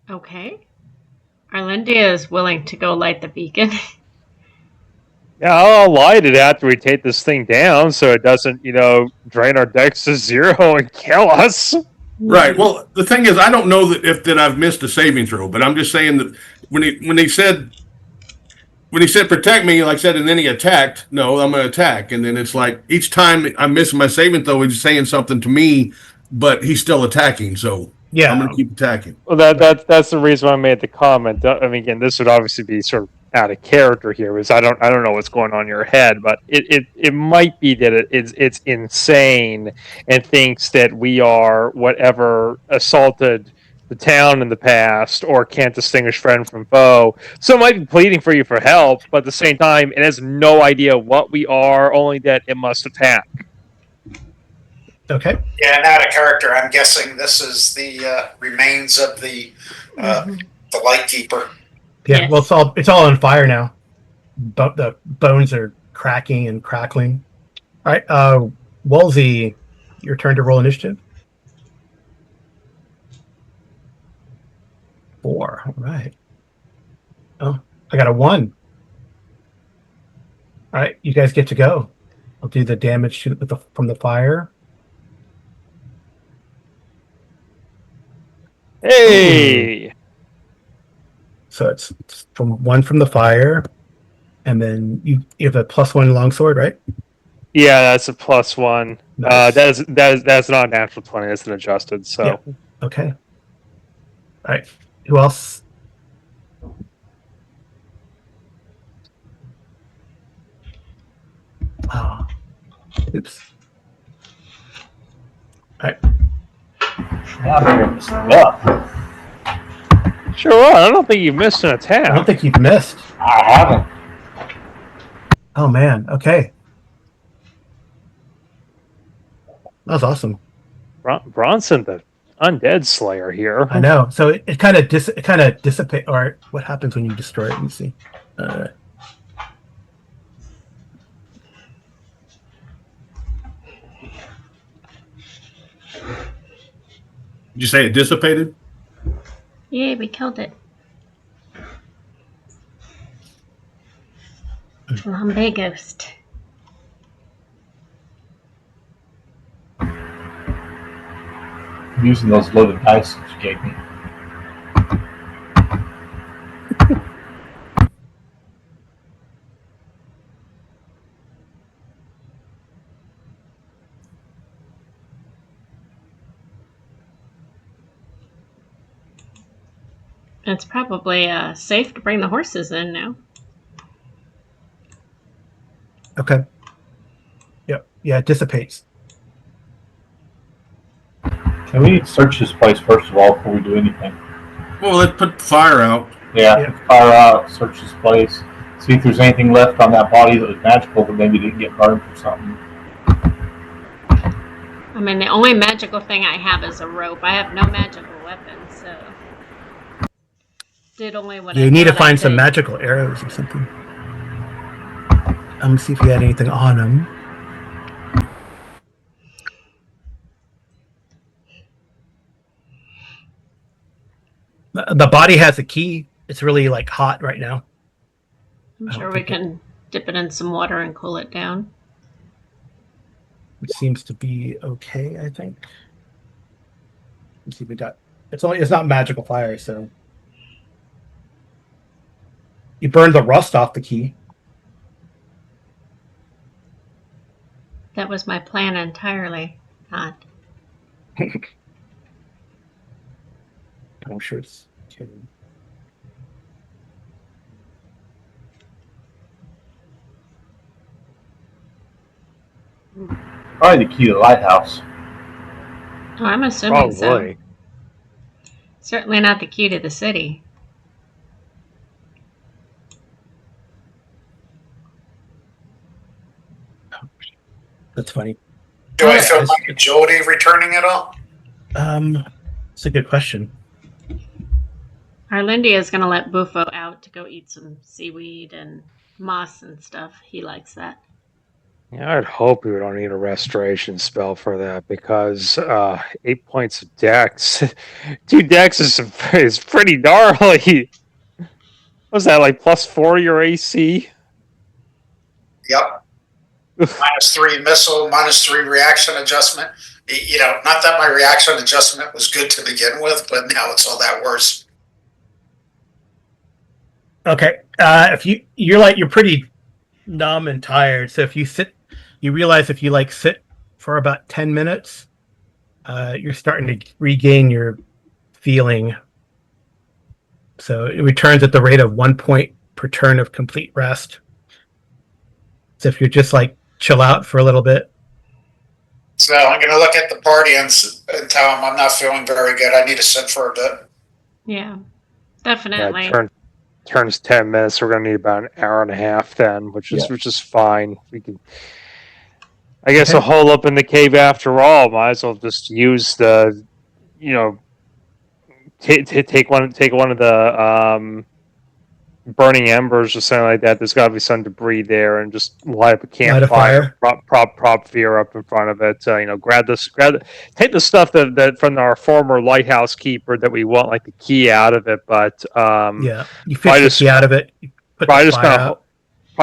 Speaker 2: Okay. Arlindia is willing to go light the beacon.
Speaker 3: Yeah, I'll light it after we take this thing down, so it doesn't, drain our decks to 0 and kill us.
Speaker 6: Right. Well, the thing is, I don't know that I've missed a saving throw, but I'm just saying that when he said protect me, like I said, and then he attacked. No, I'm gonna attack, and then it's like each time I miss my saving throw, he's saying something to me, but he's still attacking. So
Speaker 1: Yeah.
Speaker 6: I'm gonna keep attacking.
Speaker 3: Well, that's the reason why I made the comment. I mean, again, this would obviously be sort of out of character here, because I don't know what's going on in your head, but it might be that it's insane and thinks that we are whatever assaulted the town in the past or can't distinguish friend from foe. So it might be pleading for you for help, but at the same time, it has no idea what we are, only that it must attack.
Speaker 1: Okay.
Speaker 5: Yeah, and out of character, I'm guessing this is the remains of the Lightkeeper.
Speaker 1: Yeah.
Speaker 2: Yes.
Speaker 1: Well, it's all on fire now. But the bones are cracking and crackling. All right. Wolsey, your turn to roll initiative. 4. All right. Oh, I got a 1. All right, you guys get to go. I'll do the damage from the fire.
Speaker 3: Hey!
Speaker 1: So it's from 1 from the fire, and then you have a +1 longsword, right?
Speaker 3: Yeah, that's a +1.
Speaker 1: Nice.
Speaker 3: That's not a natural 20. That's an adjusted. So
Speaker 1: Yeah. Okay. All right. Who else? Oh. Oops. All right.
Speaker 4: Now they're messing it up.
Speaker 3: sure. I don't think you missed an
Speaker 1: I
Speaker 3: attack.
Speaker 1: don't think you've missed.
Speaker 4: I haven't.
Speaker 1: Oh man. Okay. That was awesome.
Speaker 3: Bronson, the undead slayer here.
Speaker 1: I know. So it kind of dissipates. Or what happens when you destroy it? Let me see.
Speaker 6: Did you say it dissipated?
Speaker 2: Yay, we killed it. Flambe ghost.
Speaker 4: I'm using those loaded dice that you gave me.
Speaker 2: It's probably safe to bring the horses in now.
Speaker 1: Okay. Yep. Yeah, it dissipates.
Speaker 4: Can we search this place first of all before we do anything?
Speaker 6: Well, let's put the fire out.
Speaker 4: Yeah, fire out, search this place, see if there's anything left on that body that was magical, but maybe didn't get burned or something.
Speaker 2: I mean, the only magical thing I have is a rope. I have no magical weapons, so did only what I
Speaker 1: You need to
Speaker 2: thought I
Speaker 1: find some
Speaker 2: could.
Speaker 1: magical arrows or something. I'm gonna see if you had anything on them. The body has a key. It's really like hot right now.
Speaker 2: I'm
Speaker 1: I don't
Speaker 2: sure we
Speaker 1: think
Speaker 2: can dip it in some water and cool it down.
Speaker 1: Which seems to be okay, I think. Let's see, it's not magical fire, so you burned the rust off the key.
Speaker 2: That was my plan entirely. Not.
Speaker 1: I'm sure it's okay.
Speaker 4: Probably the key to the lighthouse.
Speaker 2: Oh, I'm assuming so.
Speaker 3: Probably.
Speaker 2: Certainly not the key to the city.
Speaker 1: That's funny.
Speaker 5: Do I feel like agility returning at all?
Speaker 1: It's a good question.
Speaker 2: Arlindia is going to let Bufo out to go eat some seaweed and moss and stuff. He likes that.
Speaker 3: Yeah, I'd hope we don't need a restoration spell for that because 8 points of dex, 2 dex is pretty gnarly. Was that like +4 your AC?
Speaker 5: Yep. -3 missile, -3 reaction adjustment. You know, not that my reaction adjustment was good to begin with, but now it's all that worse.
Speaker 1: Okay. If you're pretty numb and tired, so if you realize if you sit for about 10 minutes, you're starting to regain your feeling. So it returns at the rate of 1 point per turn of complete rest. So if you're just chill out for a little bit.
Speaker 5: So I'm going to look at the party and tell them I'm not feeling very good. I need to sit for a bit.
Speaker 2: Yeah, definitely.
Speaker 3: Yeah, turns 10 minutes. We're going to need about an hour and a half then, which is fine. We can. I guess a hole up in the cave after all. Might as well just use the, take one of the burning embers or something like that. There's got to be some debris there, and just light up a campfire. Prop Veer up in front of it. Take the stuff that from our former lighthouse keeper that we want, like the key out of it. But
Speaker 1: you fish the key out of it.
Speaker 3: Probably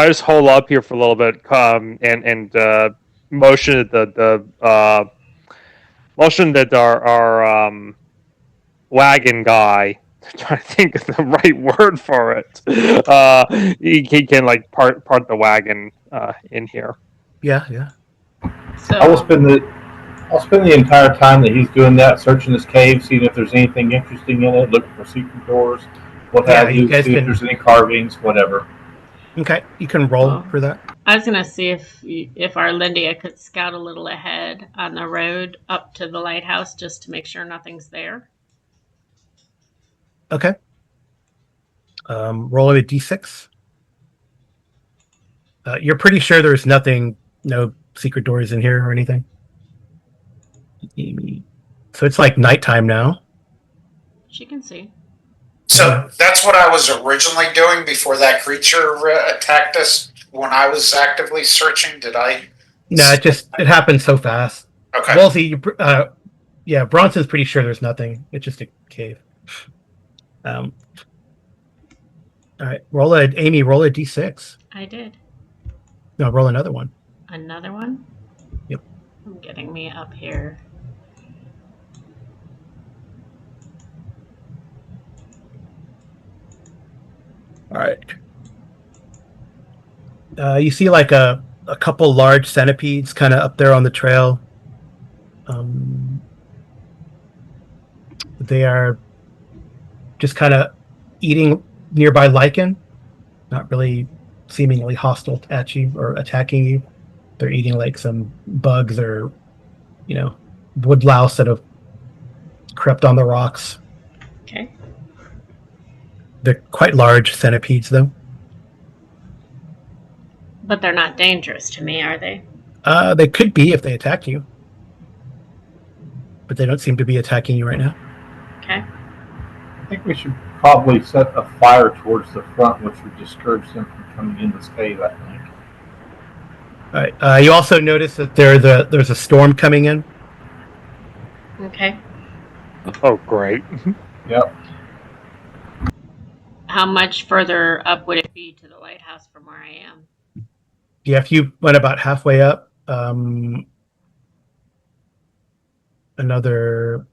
Speaker 3: just hold up here for a little bit. And motion that motion that our wagon guy. I'm trying to think of the right word for it. He can part the wagon in here.
Speaker 1: Yeah.
Speaker 4: So I'll spend the entire time that he's doing that, searching this cave, seeing if there's anything interesting in it, looking for secret doors, what have you, see if there's any carvings, whatever.
Speaker 1: Okay, you can roll for that.
Speaker 2: I was gonna see if Arlindia could scout a little ahead on the road up to the lighthouse just to make sure nothing's there.
Speaker 1: Okay. Roll a d6. You're pretty sure there's no secret doors in here or anything? So it's nighttime now.
Speaker 2: She can see.
Speaker 5: So that's what I was originally doing before that creature attacked us when I was actively searching. Did I?
Speaker 1: No, it happened so fast.
Speaker 5: Okay.
Speaker 1: Wolsey, Bronson's pretty sure there's nothing. It's just a cave. All right, Amy, roll a d6.
Speaker 2: I did.
Speaker 1: No, roll another one.
Speaker 2: Another one?
Speaker 1: Yep.
Speaker 2: I'm getting me up here.
Speaker 1: All right. You see a couple large centipedes kind of up there on the trail. They are just kind of eating nearby lichen, not really seemingly hostile at you or attacking you. They're eating some bugs or, wood louse that have crept on the rocks.
Speaker 2: Okay.
Speaker 1: They're quite large centipedes, though.
Speaker 2: But they're not dangerous to me, are they?
Speaker 1: They could be if they attack you. But they don't seem to be attacking you right now.
Speaker 2: Okay.
Speaker 4: I think we should probably set a fire towards the front, which would discourage them from coming in this cave, I think.
Speaker 1: All right. You also notice that there's a storm coming in.
Speaker 2: Okay.
Speaker 3: Oh, great.
Speaker 4: Yep.
Speaker 2: How much further up would it be to the lighthouse from where I am?
Speaker 1: Yeah, if you went about halfway up, another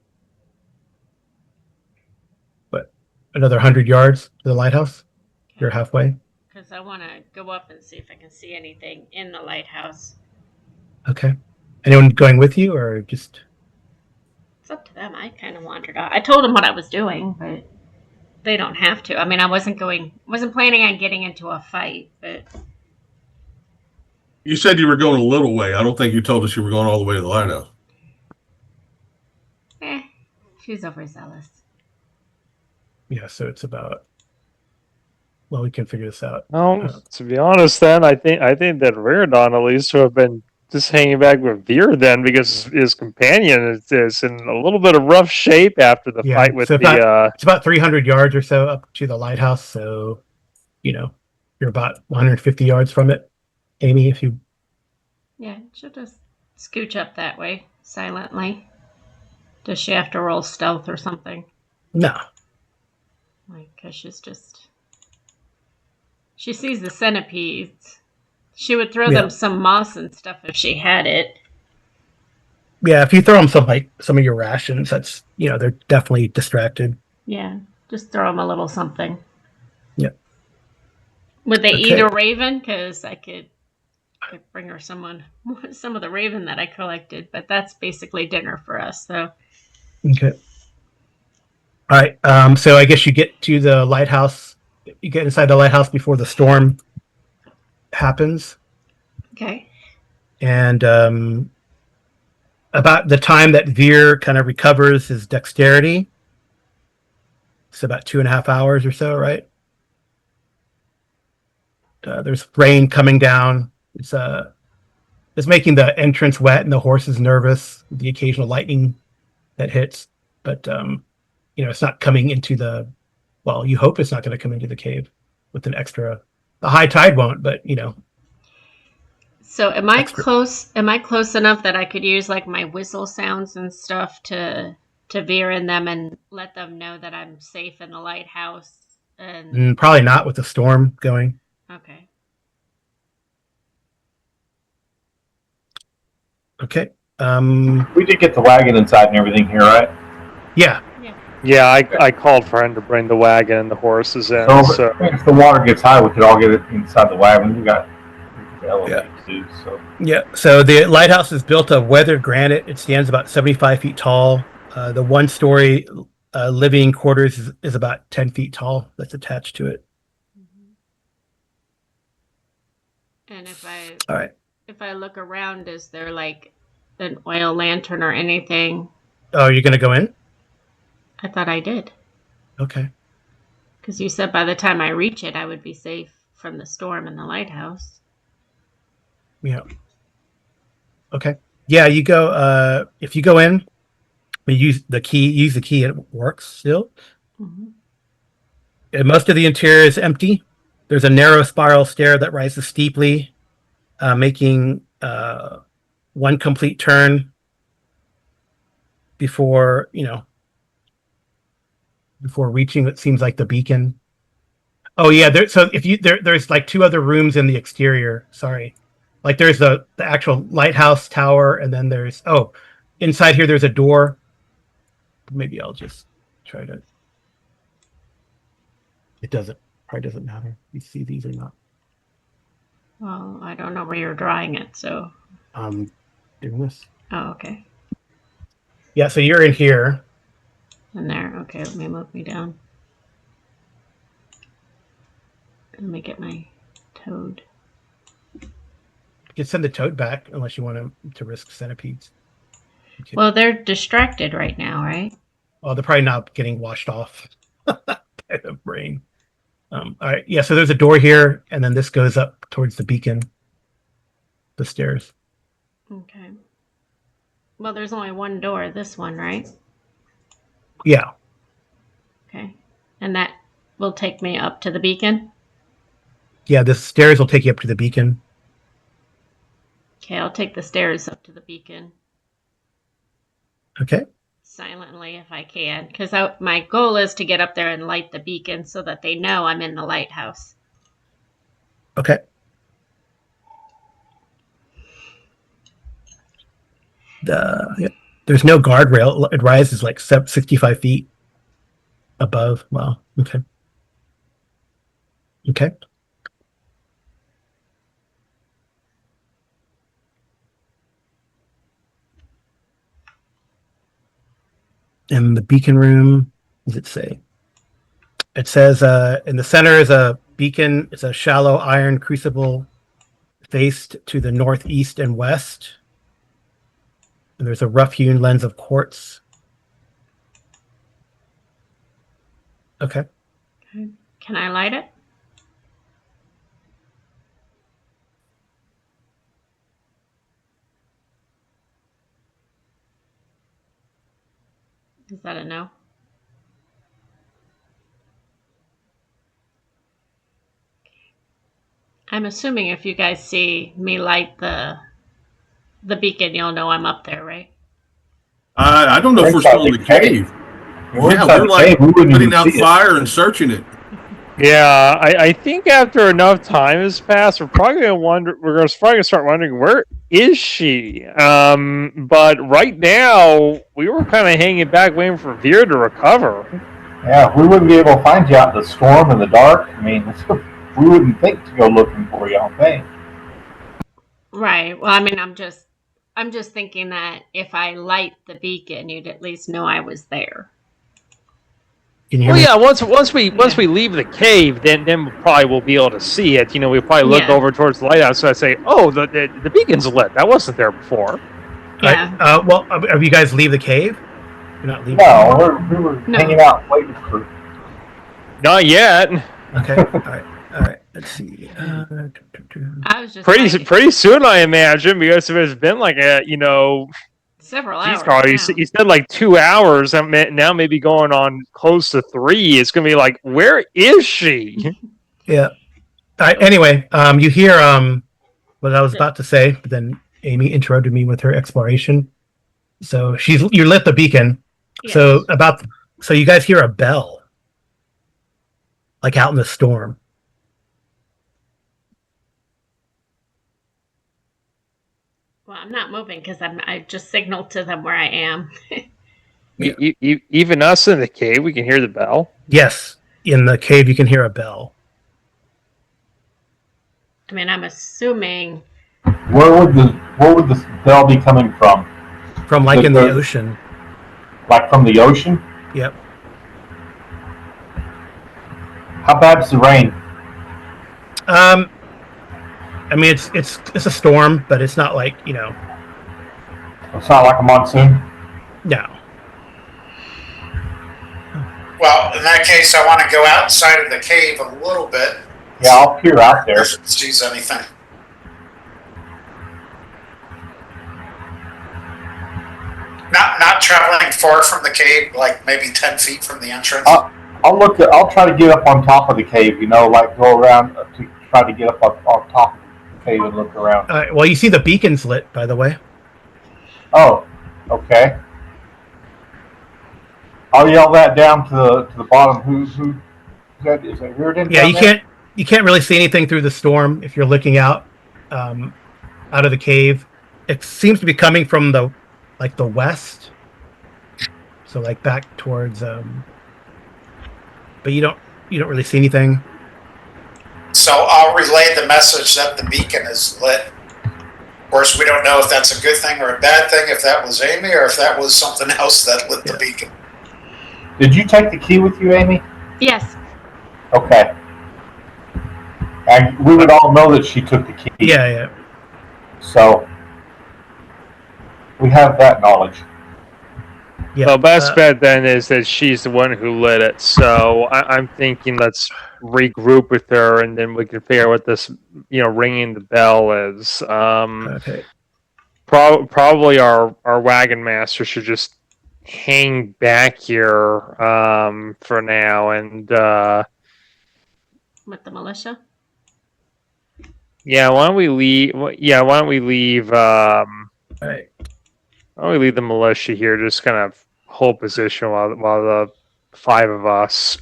Speaker 1: 100 yards to the lighthouse. Okay. You're halfway.
Speaker 2: Because I want to go up and see if I can see anything in the lighthouse.
Speaker 1: Okay. Anyone going with you, or just?
Speaker 2: It's up to them. I kind of wandered out. I told them what I was doing, but they don't have to. I mean, I wasn't planning on getting into a fight, but
Speaker 6: You said you were going a little way. I don't think you told us you were going all the way to the lighthouse.
Speaker 2: She's overzealous.
Speaker 1: Yeah, so it's about. Well, we can figure this out.
Speaker 3: To be honest, then I think that Reardon at least would have been just hanging back with Veer then, because his companion is in a little bit of rough shape after the fight with
Speaker 1: so
Speaker 3: the.
Speaker 1: It's about 300 yards or so up to the lighthouse. So, you're about 150 yards from it, Amy. If you.
Speaker 2: Yeah, she'll just scooch up that way silently. Does she have to roll stealth or something?
Speaker 1: No.
Speaker 2: Because she sees the centipedes. She would throw them some moss and stuff if she had it.
Speaker 1: Yeah, if you throw them some of your rations, that's they're definitely distracted.
Speaker 2: Yeah, just throw them a little something.
Speaker 1: Yep.
Speaker 2: Would they eat a raven? Because I could bring her some of the raven that I collected, but that's basically dinner for us. So.
Speaker 1: Okay. All right. So I guess you get to the lighthouse. You get inside the lighthouse before the storm happens.
Speaker 2: Okay.
Speaker 1: And about the time that Veer kind of recovers his dexterity, it's about 2.5 hours or so, right? There's rain coming down. It's making the entrance wet and the horses nervous. The occasional lightning that hits, but it's not coming into the. Well, you hope it's not going to come into the cave with an extra. The high tide won't, but
Speaker 2: So am I close? Am I close enough that I could use like my whistle sounds and stuff to veer in them and let them know that I'm safe in the lighthouse? And
Speaker 1: probably not with the storm going.
Speaker 2: Okay.
Speaker 1: Okay.
Speaker 4: We did get the wagon inside and everything here, right?
Speaker 1: Yeah.
Speaker 3: Yeah, I called for him to bring the wagon and the horses in.
Speaker 4: So if the water gets high, we could all get it inside the wagon. We got the elevator too. So
Speaker 1: So the lighthouse is built of weathered granite. It stands about 75 feet tall. The one-story living quarters is about 10 feet tall. That's attached to it.
Speaker 2: And if I look around, is there like an oil lantern or anything?
Speaker 1: Oh, you're going to go in?
Speaker 2: I thought I did.
Speaker 1: Okay.
Speaker 2: Because you said by the time I reach it, I would be safe from the storm in the lighthouse.
Speaker 1: Yeah. Okay. Yeah, you go. If you go in, use the key. It works still.
Speaker 2: Mm-hmm.
Speaker 1: And most of the interior is empty. There's a narrow spiral stair that rises steeply, making one complete turn before reaching what seems like the beacon. Oh yeah, there's like 2 other rooms in the exterior. Sorry, like there's the actual lighthouse tower, and then there's inside here there's a door. Maybe I'll just try to. It probably doesn't matter. You see these or not?
Speaker 2: Well, I don't know where you're drawing it, so.
Speaker 1: Doing this.
Speaker 2: Oh, okay.
Speaker 1: Yeah, so you're in here.
Speaker 2: In there. Okay, let me move me down. Let me get my toad.
Speaker 1: You can send the toad back unless you want to risk centipedes. Okay.
Speaker 2: Well, they're distracted right now, right?
Speaker 1: Well, they're probably not getting washed off by the rain. All right. Yeah, so there's a door here, and then this goes up towards the beacon, the stairs.
Speaker 2: Okay. Well, there's only one door, this one, right?
Speaker 1: Yeah.
Speaker 2: Okay. And that will take me up to the beacon?
Speaker 1: Yeah, the stairs will take you up to the beacon.
Speaker 2: Okay, I'll take the stairs up to the beacon.
Speaker 1: Okay.
Speaker 2: Silently if I can, because my goal is to get up there and light the beacon so that they know I'm in the lighthouse.
Speaker 1: Okay. There's no guardrail. It rises like 65 feet above. Wow. Okay. Okay. In the beacon room, what does it say? It says in the center is a beacon. It's a shallow iron crucible. faced to the northeast and west. And there's a rough-hewn lens of quartz. Okay.
Speaker 2: Can I light it? Is that a no? I'm assuming if you guys see me light the beacon, you'll know I'm up there, right?
Speaker 6: I don't know if we're still in the cave.
Speaker 4: We're
Speaker 6: Yeah,
Speaker 4: inside
Speaker 6: we're
Speaker 4: the
Speaker 6: like
Speaker 4: cave. We wouldn't
Speaker 6: putting
Speaker 4: even
Speaker 6: out
Speaker 4: see it.
Speaker 6: fire and searching it.
Speaker 3: Yeah, I think after enough time has passed, we're probably gonna start wondering, where is she? But right now we were kind of hanging back, waiting for Veer to recover.
Speaker 4: Yeah, we wouldn't be able to find you out in the storm in the dark. I mean, we wouldn't think to go looking for you, I don't think.
Speaker 2: Right. Well, I mean, I'm just thinking that if I light the beacon, you'd at least know I was there.
Speaker 1: Can you hear
Speaker 3: Well,
Speaker 1: me?
Speaker 3: yeah. Once we leave the cave, then we probably will be able to see it. We'll probably look
Speaker 2: Yeah.
Speaker 3: over towards the lighthouse. So I say, oh, the beacon's lit. That wasn't there before.
Speaker 2: Yeah.
Speaker 1: Well, have you guys leave the cave? You're not leaving.
Speaker 4: No, we were
Speaker 2: No.
Speaker 4: hanging out waiting for.
Speaker 3: Not yet.
Speaker 1: Okay. All right. Let's see.
Speaker 2: I was just
Speaker 3: Pretty soon, I imagine, because if it's been like
Speaker 2: several
Speaker 3: geez,
Speaker 2: hours.
Speaker 3: Carl, you
Speaker 2: now.
Speaker 3: said like 2 hours. Now maybe going on close to 3. It's gonna be like, where is she?
Speaker 1: Yeah. All right. Anyway, you hear what I was about to say, but then Amy interrupted me with her exploration. So you lit the beacon.
Speaker 2: Yes.
Speaker 1: So you guys hear a bell, like out in the storm.
Speaker 2: Well, I'm not moving because I just signaled to them where I am.
Speaker 1: Yeah.
Speaker 3: Even us in the cave, we can hear the bell.
Speaker 1: Yes, in the cave you can hear a bell.
Speaker 2: I mean, I'm assuming.
Speaker 4: Where would the bell be coming from?
Speaker 1: From like in the ocean.
Speaker 4: Like from the ocean?
Speaker 1: Yep.
Speaker 4: How bad's the rain?
Speaker 1: I mean, it's a storm, but it's not like
Speaker 4: It's not like a monsoon.
Speaker 1: no.
Speaker 5: Well, in that case, I want to go outside of the cave a little bit.
Speaker 4: Yeah, I'll peer out there.
Speaker 5: If it sees anything. Not traveling far from the cave, like maybe 10 feet from the entrance.
Speaker 4: I'll try to get up on top of the cave. Like go around to try to get up on top of the cave and look around.
Speaker 1: Well, you see the beacon's lit, by the way.
Speaker 4: Oh, okay. I'll yell that down to the bottom. Who is that Reardon?
Speaker 1: Yeah, you can't really see anything through the storm if you're looking out of the cave. It seems to be coming from the west, so like back towards but you don't really see anything.
Speaker 5: So I'll relay the message that the beacon is lit. Of course, we don't know if that's a good thing or a bad thing, if that was Amy or if that was something else that lit the beacon.
Speaker 4: Did you take the key with you, Amy?
Speaker 2: Yes.
Speaker 4: Okay. And we would all know that she took the key.
Speaker 1: Yeah.
Speaker 4: So we have that knowledge.
Speaker 1: Yeah.
Speaker 3: Well, best bet then is that she's the one who lit it. So I'm thinking let's regroup with her, and then we can figure out what this, ringing the bell is.
Speaker 1: Okay.
Speaker 3: Probably our wagon master should just hang back here for now, and
Speaker 2: With the militia.
Speaker 3: yeah. Why don't we leave? Yeah. Why don't we leave?
Speaker 1: All right.
Speaker 3: Why don't we leave the militia here? Just kind of hold position while the 5 of us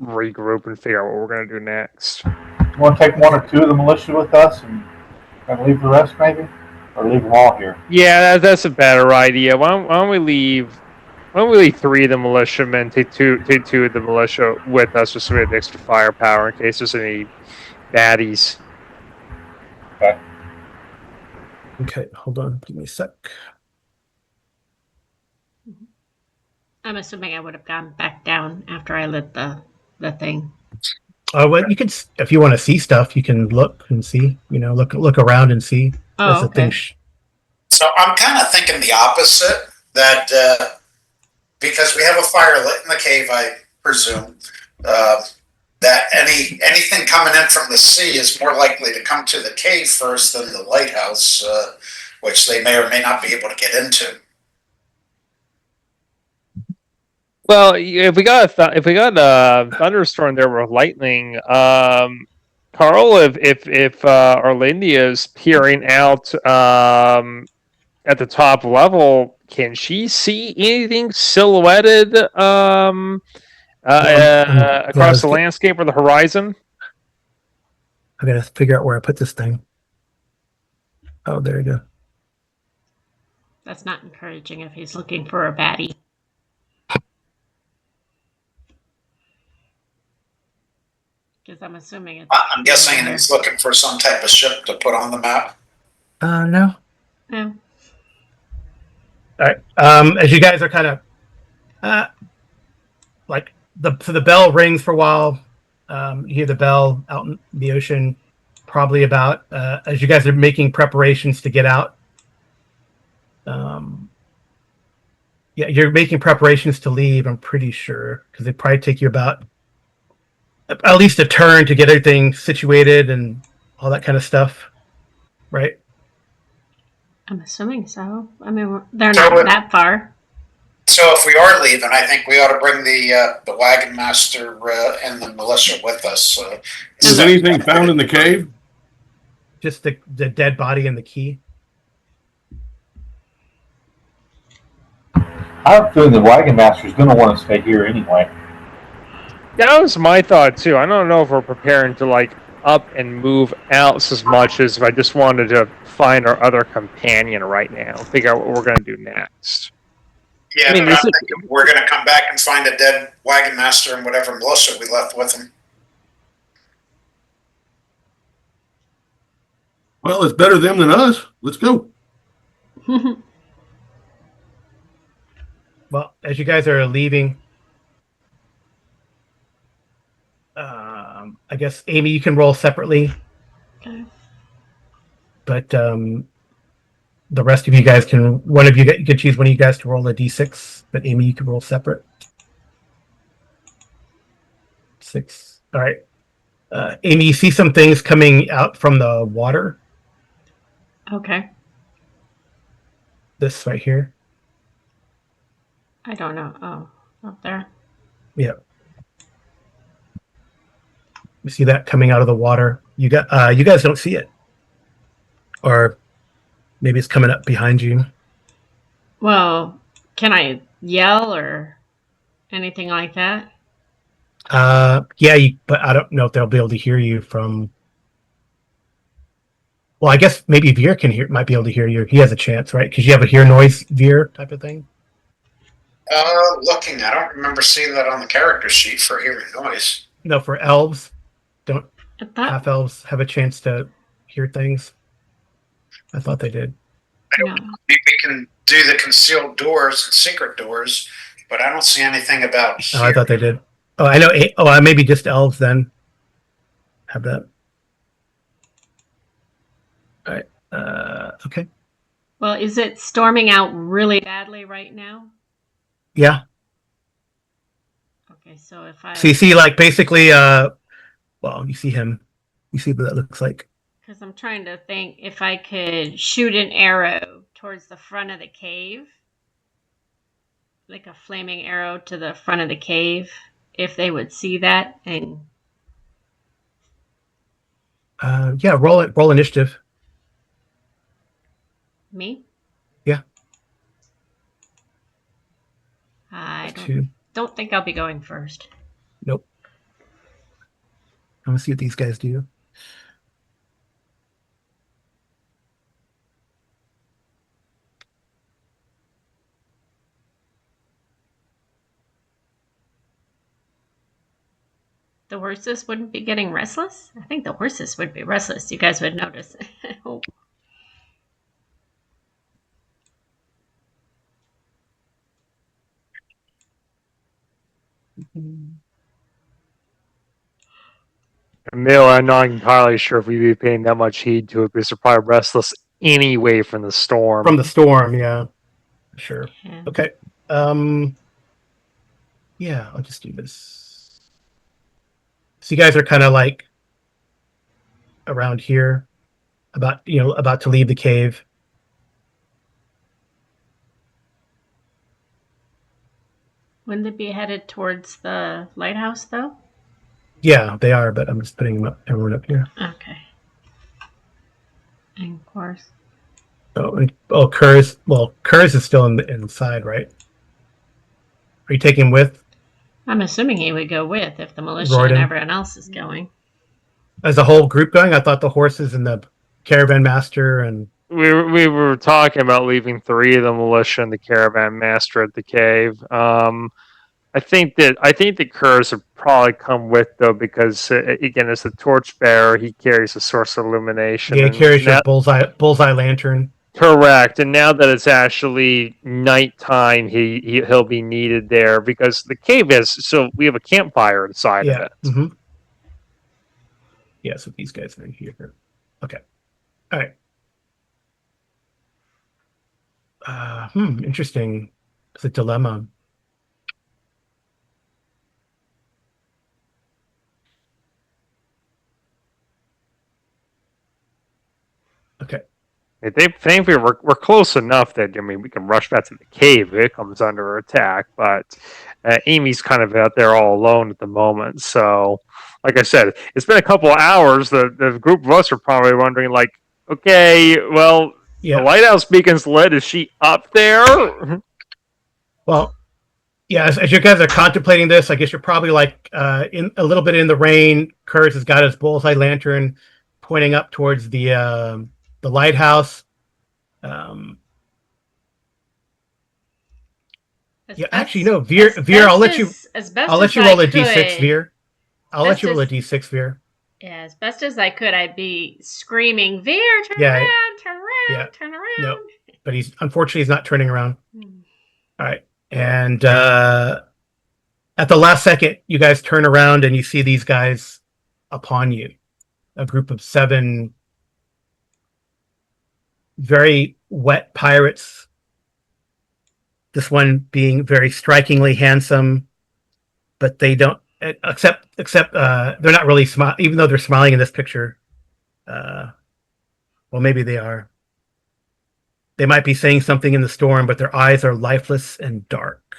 Speaker 3: regroup and figure out what we're going to do next.
Speaker 4: You want to take 1 or 2 of the militia with us and leave the rest, maybe, or leave them all here?
Speaker 3: Yeah, that's a better idea. Why don't we leave 3 of the militiamen, take two of the militia with us, just so we have extra firepower in case there's any baddies.
Speaker 1: Okay, hold on. Give me a sec.
Speaker 2: I'm assuming I would have gone back down after I lit the thing.
Speaker 1: Well, you can, if you want to see stuff, you can look and see. Look around and see.
Speaker 2: Oh,
Speaker 1: The
Speaker 2: okay.
Speaker 1: thing.
Speaker 5: So I'm kind of thinking the opposite, that because we have a fire lit in the cave, I presume, that anything coming in from the sea is more likely to come to the cave first than the lighthouse, which they may or may not be able to get into.
Speaker 3: Well, if we got a thunderstorm there with lightning, Carl, if Orlandia's peering out at the top level, can she see anything silhouetted across the landscape or the horizon?
Speaker 1: I gotta figure out where I put this thing. Oh, there you go.
Speaker 2: That's not encouraging if he's looking for a baddie. Because I'm assuming it's.
Speaker 5: I'm guessing he's looking for some type of ship to put on the map.
Speaker 1: No.
Speaker 2: No.
Speaker 1: All right. As you guys are kind of like the bell rings for a while. You hear the bell out in the ocean, probably about as you guys are making preparations to get out. Yeah, you're making preparations to leave. I'm pretty sure because they probably take you about at least a turn to get everything situated and all that kind of stuff, right?
Speaker 2: I'm assuming so. I mean, they're not that far.
Speaker 5: So if we are leaving, I think we ought to bring the wagon master and the militia with us.
Speaker 6: Is anything found in the cave?
Speaker 1: Just the dead body and the key.
Speaker 4: I have a feeling the wagon master is going to want to stay here anyway.
Speaker 3: That was my thought too. I don't know if we're preparing to up and move out as much as if I just wanted to find our other companion right now, figure out what we're going to do next.
Speaker 5: Yeah, but I'm thinking we're going to come back and find a dead wagon master and whatever militia we left with him.
Speaker 6: Well, it's better them than us. Let's go.
Speaker 1: Well, as you guys are leaving, I guess Amy, you can roll separately.
Speaker 2: Okay.
Speaker 1: But the rest of you guys can. You can choose one of you guys to roll a d6. But Amy, you can roll separate. 6. All right. Amy, you see some things coming out from the water.
Speaker 2: Okay.
Speaker 1: This right here.
Speaker 2: I don't know. Oh, up there.
Speaker 1: Yeah. You see that coming out of the water. You guys don't see it, or maybe it's coming up behind you.
Speaker 2: Well, can I yell or anything like that?
Speaker 1: Yeah, but I don't know if they'll be able to hear you from. Well, I guess maybe Veer might be able to hear you. He has a chance, right? Because you have a hear noise Veer type of thing.
Speaker 5: Looking, I don't remember seeing that on the character sheet for hearing noise.
Speaker 1: No, for elves, half elves have a chance to hear things. I thought they did.
Speaker 2: No.
Speaker 5: We can do the concealed doors and secret doors, but I don't see anything about.
Speaker 1: Oh, I thought they did. Oh, I know. Maybe just elves then have that. All right. Okay.
Speaker 2: Well, is it storming out really badly right now?
Speaker 1: Yeah.
Speaker 2: Okay, so if I.
Speaker 1: So you see, basically, you see him. You see what that looks like.
Speaker 2: Because I'm trying to think if I could shoot an arrow towards the front of the cave, like a flaming arrow to the front of the cave, if they would see that. And
Speaker 1: yeah, roll initiative.
Speaker 2: Me?
Speaker 1: Yeah.
Speaker 2: I don't think I'll be going first.
Speaker 1: Nope. I'm gonna see what these guys do.
Speaker 2: The horses wouldn't be getting restless? I think the horses would be restless. You guys would notice. Oh.
Speaker 3: Emil, I'm not entirely sure if we'd be paying that much heed to it because they're probably restless anyway from the storm.
Speaker 1: From the storm, yeah. Sure.
Speaker 2: Yeah.
Speaker 1: Okay. Yeah, I'll just do this. So you guys are kind of like around here, about to leave the cave.
Speaker 2: Wouldn't they be headed towards the lighthouse, though?
Speaker 1: Yeah, they are, but I'm just putting everyone up here.
Speaker 2: Okay. And of course.
Speaker 1: Oh, Kurz is still inside, right? Are you taking him with
Speaker 2: I'm assuming he would go with if the militia
Speaker 1: Royden?
Speaker 2: and everyone else is going.
Speaker 1: As a whole group going? I thought the horses and the caravan master and
Speaker 3: We were talking about leaving 3 of the militia and the caravan master at the cave. I think that Kurz would probably come with though because again, as the torchbearer, he carries a source of illumination.
Speaker 1: he
Speaker 3: And
Speaker 1: carries your
Speaker 3: that,
Speaker 1: bullseye lantern.
Speaker 3: correct. And now that it's actually nighttime, he'll be needed there because the cave we have a campfire inside of
Speaker 1: Yeah.
Speaker 3: it.
Speaker 1: Mm-hmm. Yeah. So these guys are here. Okay. All right. Interesting. It's a dilemma. Okay.
Speaker 3: Thankfully, we're close enough that we can rush back to the cave if it comes under attack. But Amy's kind of out there all alone at the moment. So, like I said, it's been a couple of hours. The group of us are probably wondering, like, okay, well,
Speaker 1: Yeah.
Speaker 3: the lighthouse beacon's lit. Is she up there?
Speaker 1: Well, yeah. As you guys are contemplating this, I guess you're probably like in a little bit in the rain. Kurz has got his bullseye lantern pointing up towards the lighthouse. Yeah, actually, no, Veer. I'll let you roll a d6, Veer. I'll let you roll a d6, Veer.
Speaker 2: Yeah, as best as I could, I'd be screaming, Veer, turn around, turn around.
Speaker 1: No, but unfortunately he's not turning around. All right, and at the last second, you guys turn around and you see these guys upon you. A group of 7 very wet pirates. This one being very strikingly handsome, but they don't except they're not really smile, even though they're smiling in this picture. Well, maybe they are. They might be saying something in the storm, but their eyes are lifeless and dark.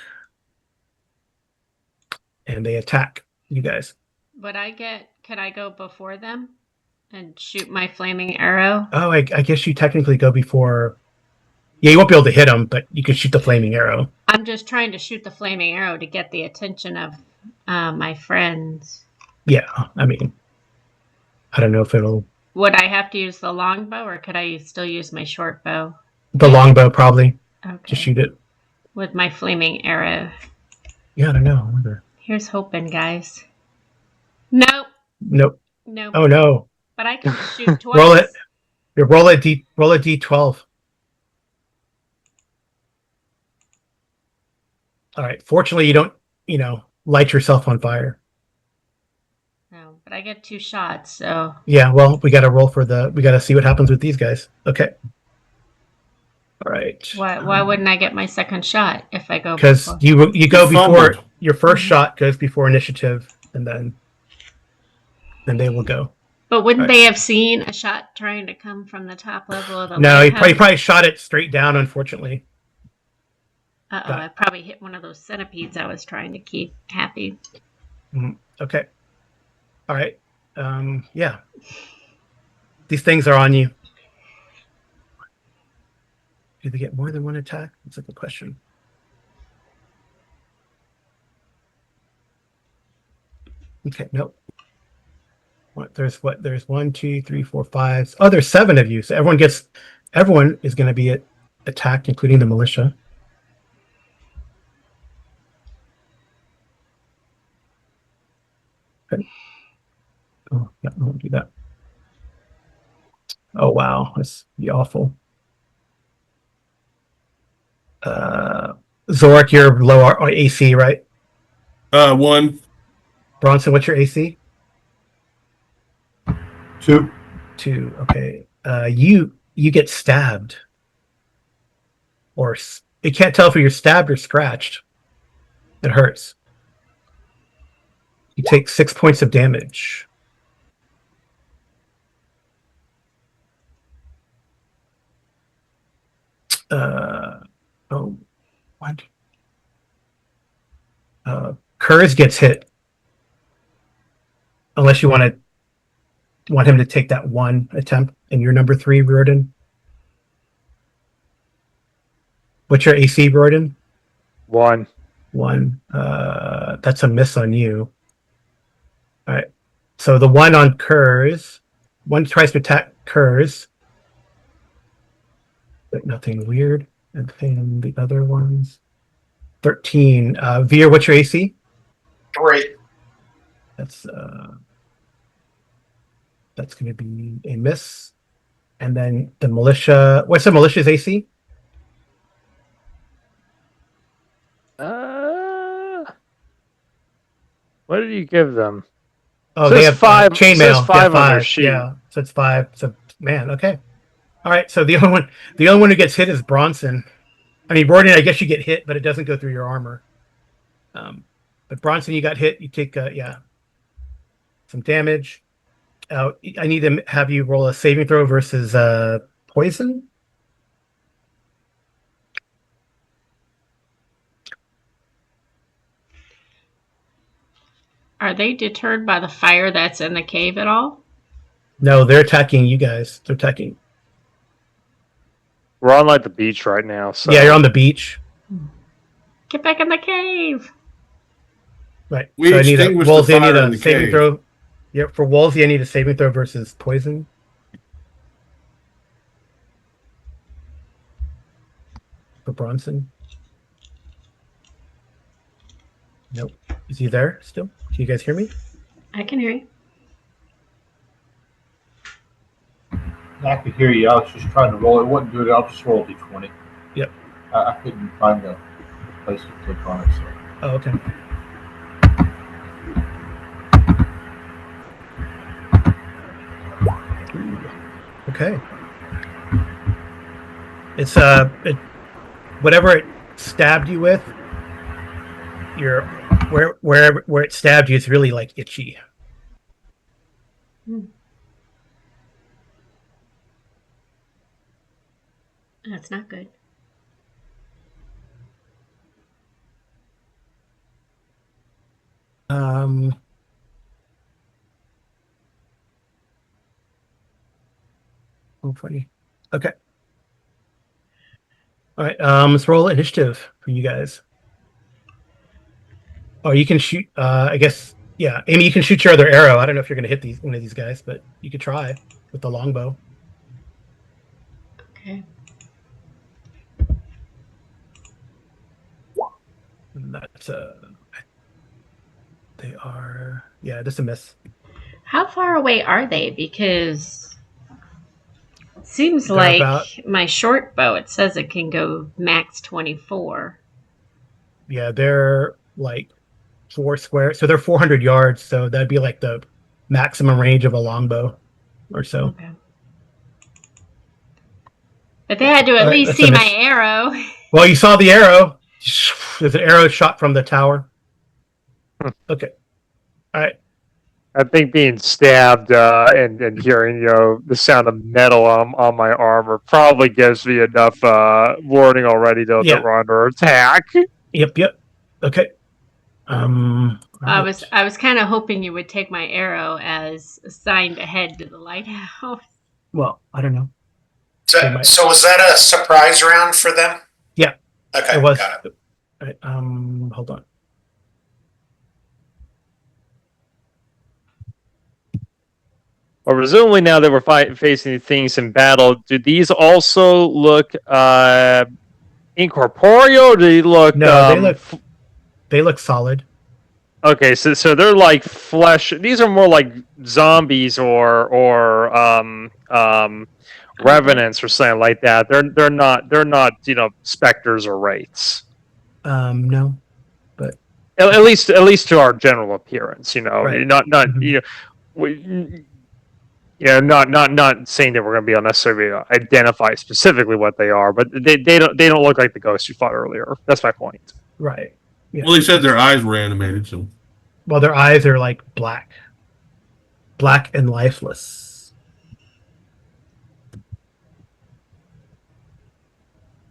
Speaker 1: And they attack you guys.
Speaker 2: Could I go before them and shoot my flaming arrow?
Speaker 1: Oh, I guess you technically go before. Yeah, you won't be able to hit them, but you can shoot the flaming arrow.
Speaker 2: I'm just trying to shoot the flaming arrow to get the attention of my friends.
Speaker 1: Yeah, I mean, I don't know if it'll.
Speaker 2: Would I have to use the longbow, or could I still use my short bow?
Speaker 1: The longbow, probably.
Speaker 2: Okay.
Speaker 1: To shoot it.
Speaker 2: With my flaming arrow.
Speaker 1: Yeah, I don't know. Either.
Speaker 2: Here's hoping, guys. Nope.
Speaker 1: Nope.
Speaker 2: Nope.
Speaker 1: Oh no.
Speaker 2: But I can shoot twice.
Speaker 1: Roll it. Roll a d12. All right. Fortunately, you don't, light yourself on fire.
Speaker 2: No, but I get 2 shots, so.
Speaker 1: Yeah. Well, we got to see what happens with these guys. Okay. All right.
Speaker 2: Why wouldn't I get my second shot if I go?
Speaker 1: Because you go before your first shot goes before initiative, and then they will go.
Speaker 2: But wouldn't they have seen a shot trying to come from the top level of the
Speaker 1: No, he
Speaker 2: lighthouse?
Speaker 1: probably shot it straight down, unfortunately.
Speaker 2: Uh-oh, I probably hit one of those centipedes I was trying to keep happy.
Speaker 1: Okay. All right. Yeah. These things are on you. Do they get more than 1 attack? That's a good question. Okay, nope. There's 1, 2, 3, 4, 5. Oh, there's 7 of you. So everyone is going to be attacked, including the militia. Okay. Oh, yeah, I won't do that. Oh wow, that's be awful. Zorik, you're low AC, right?
Speaker 6: 1.
Speaker 1: Bronson, what's your AC?
Speaker 4: 2.
Speaker 1: 2. Okay. You get stabbed, or you can't tell if you're stabbed or scratched. It hurts. You take 6 points of damage. Oh, what? Kurz gets hit. Unless you want him to take that one attempt, and you're number 3, Riordan. What's your AC, Riordan?
Speaker 3: 1.
Speaker 1: 1. That's a miss on you. All right. So the one on Kurz, one tries to attack Kurz, but nothing weird. And then the other ones, 13. Veer, what's your AC?
Speaker 5: 3.
Speaker 1: That's going to be a miss. And then the militia. What's the militia's AC?
Speaker 3: What did you give them?
Speaker 1: Oh,
Speaker 3: Says
Speaker 1: they have
Speaker 3: 5.
Speaker 1: Chainmail.
Speaker 3: Says 5
Speaker 1: yeah,
Speaker 3: on their
Speaker 1: 5.
Speaker 3: sheet.
Speaker 1: Yeah, so it's 5. So man, okay. All right. So the only one who gets hit is Bronson. I mean, Riordan, I guess you get hit, but it doesn't go through your armor. But Bronson, you got hit. You take some damage. I need to have you roll a saving throw versus poison.
Speaker 2: Are they deterred by the fire that's in the cave at all?
Speaker 1: No, they're attacking you guys. They're attacking.
Speaker 3: We're on like the beach right now. So
Speaker 1: Yeah, you're on the beach.
Speaker 2: Get back in the cave.
Speaker 1: Right.
Speaker 6: We
Speaker 1: so I need
Speaker 6: extinguished the
Speaker 1: Wolsey, I need
Speaker 6: fire in
Speaker 1: a
Speaker 6: the
Speaker 1: saving
Speaker 6: cave.
Speaker 1: throw. Yeah, for Wolsey, I need a saving throw versus poison. For Bronson. Nope. Is he there still? Can you guys hear me?
Speaker 2: I can hear you.
Speaker 4: I could hear you. I was just trying to roll. It wasn't good. I'll just roll a d20.
Speaker 1: Yep.
Speaker 4: I couldn't find a place to click on it. So.
Speaker 1: Oh, okay. Okay. It's whatever it stabbed you with, where it stabbed you, it's really like itchy.
Speaker 2: That's not good.
Speaker 1: Oh, funny. Okay. All right. Let's roll initiative for you guys. Oh, you can shoot. I guess. Yeah, Amy, you can shoot your other arrow. I don't know if you're going to hit one of these guys, but you could try with the longbow.
Speaker 2: Okay.
Speaker 1: And that's they are. Yeah, just a miss.
Speaker 2: How far away are they? Because it seems
Speaker 1: They're
Speaker 2: like
Speaker 1: about-
Speaker 2: my short bow, it says it can go max 24.
Speaker 1: Yeah, they're like 4 square. So they're 400 yards. So that'd be like the maximum range of a longbow or so.
Speaker 2: Okay. But they had to at
Speaker 1: All right,
Speaker 2: least
Speaker 1: that's
Speaker 2: see
Speaker 1: a
Speaker 2: my
Speaker 1: miss.
Speaker 2: arrow.
Speaker 1: Well, you saw the arrow. There's an arrow shot from the tower. Okay. All right.
Speaker 3: I think being stabbed and hearing the sound of metal on my armor probably gives me enough warning already that we're under attack.
Speaker 1: Yep. Okay.
Speaker 2: I
Speaker 1: right.
Speaker 2: was kind of hoping you would take my arrow as a sign to head to the lighthouse.
Speaker 1: Well, I don't know.
Speaker 5: So was that a surprise round for them?
Speaker 1: Yeah.
Speaker 5: Okay,
Speaker 1: It was.
Speaker 5: got it.
Speaker 1: All right, hold on.
Speaker 3: Well, presumably now that we're facing things in battle, do these also look incorporeal? Do they look?
Speaker 1: No, they look solid.
Speaker 3: Okay, so they're like flesh. These are more like zombies or revenants or something like that. They're not specters or wraiths.
Speaker 1: No, but
Speaker 3: At least to our general appearance,
Speaker 1: Right.
Speaker 3: not
Speaker 1: Mhm.
Speaker 3: Yeah, not saying that we're going to be able to necessarily identify specifically what they are, but they don't look like the ghosts you fought earlier. That's my point.
Speaker 1: Right. Yeah.
Speaker 6: Well, he said their eyes were animated, so
Speaker 1: Well, their eyes are like black and lifeless.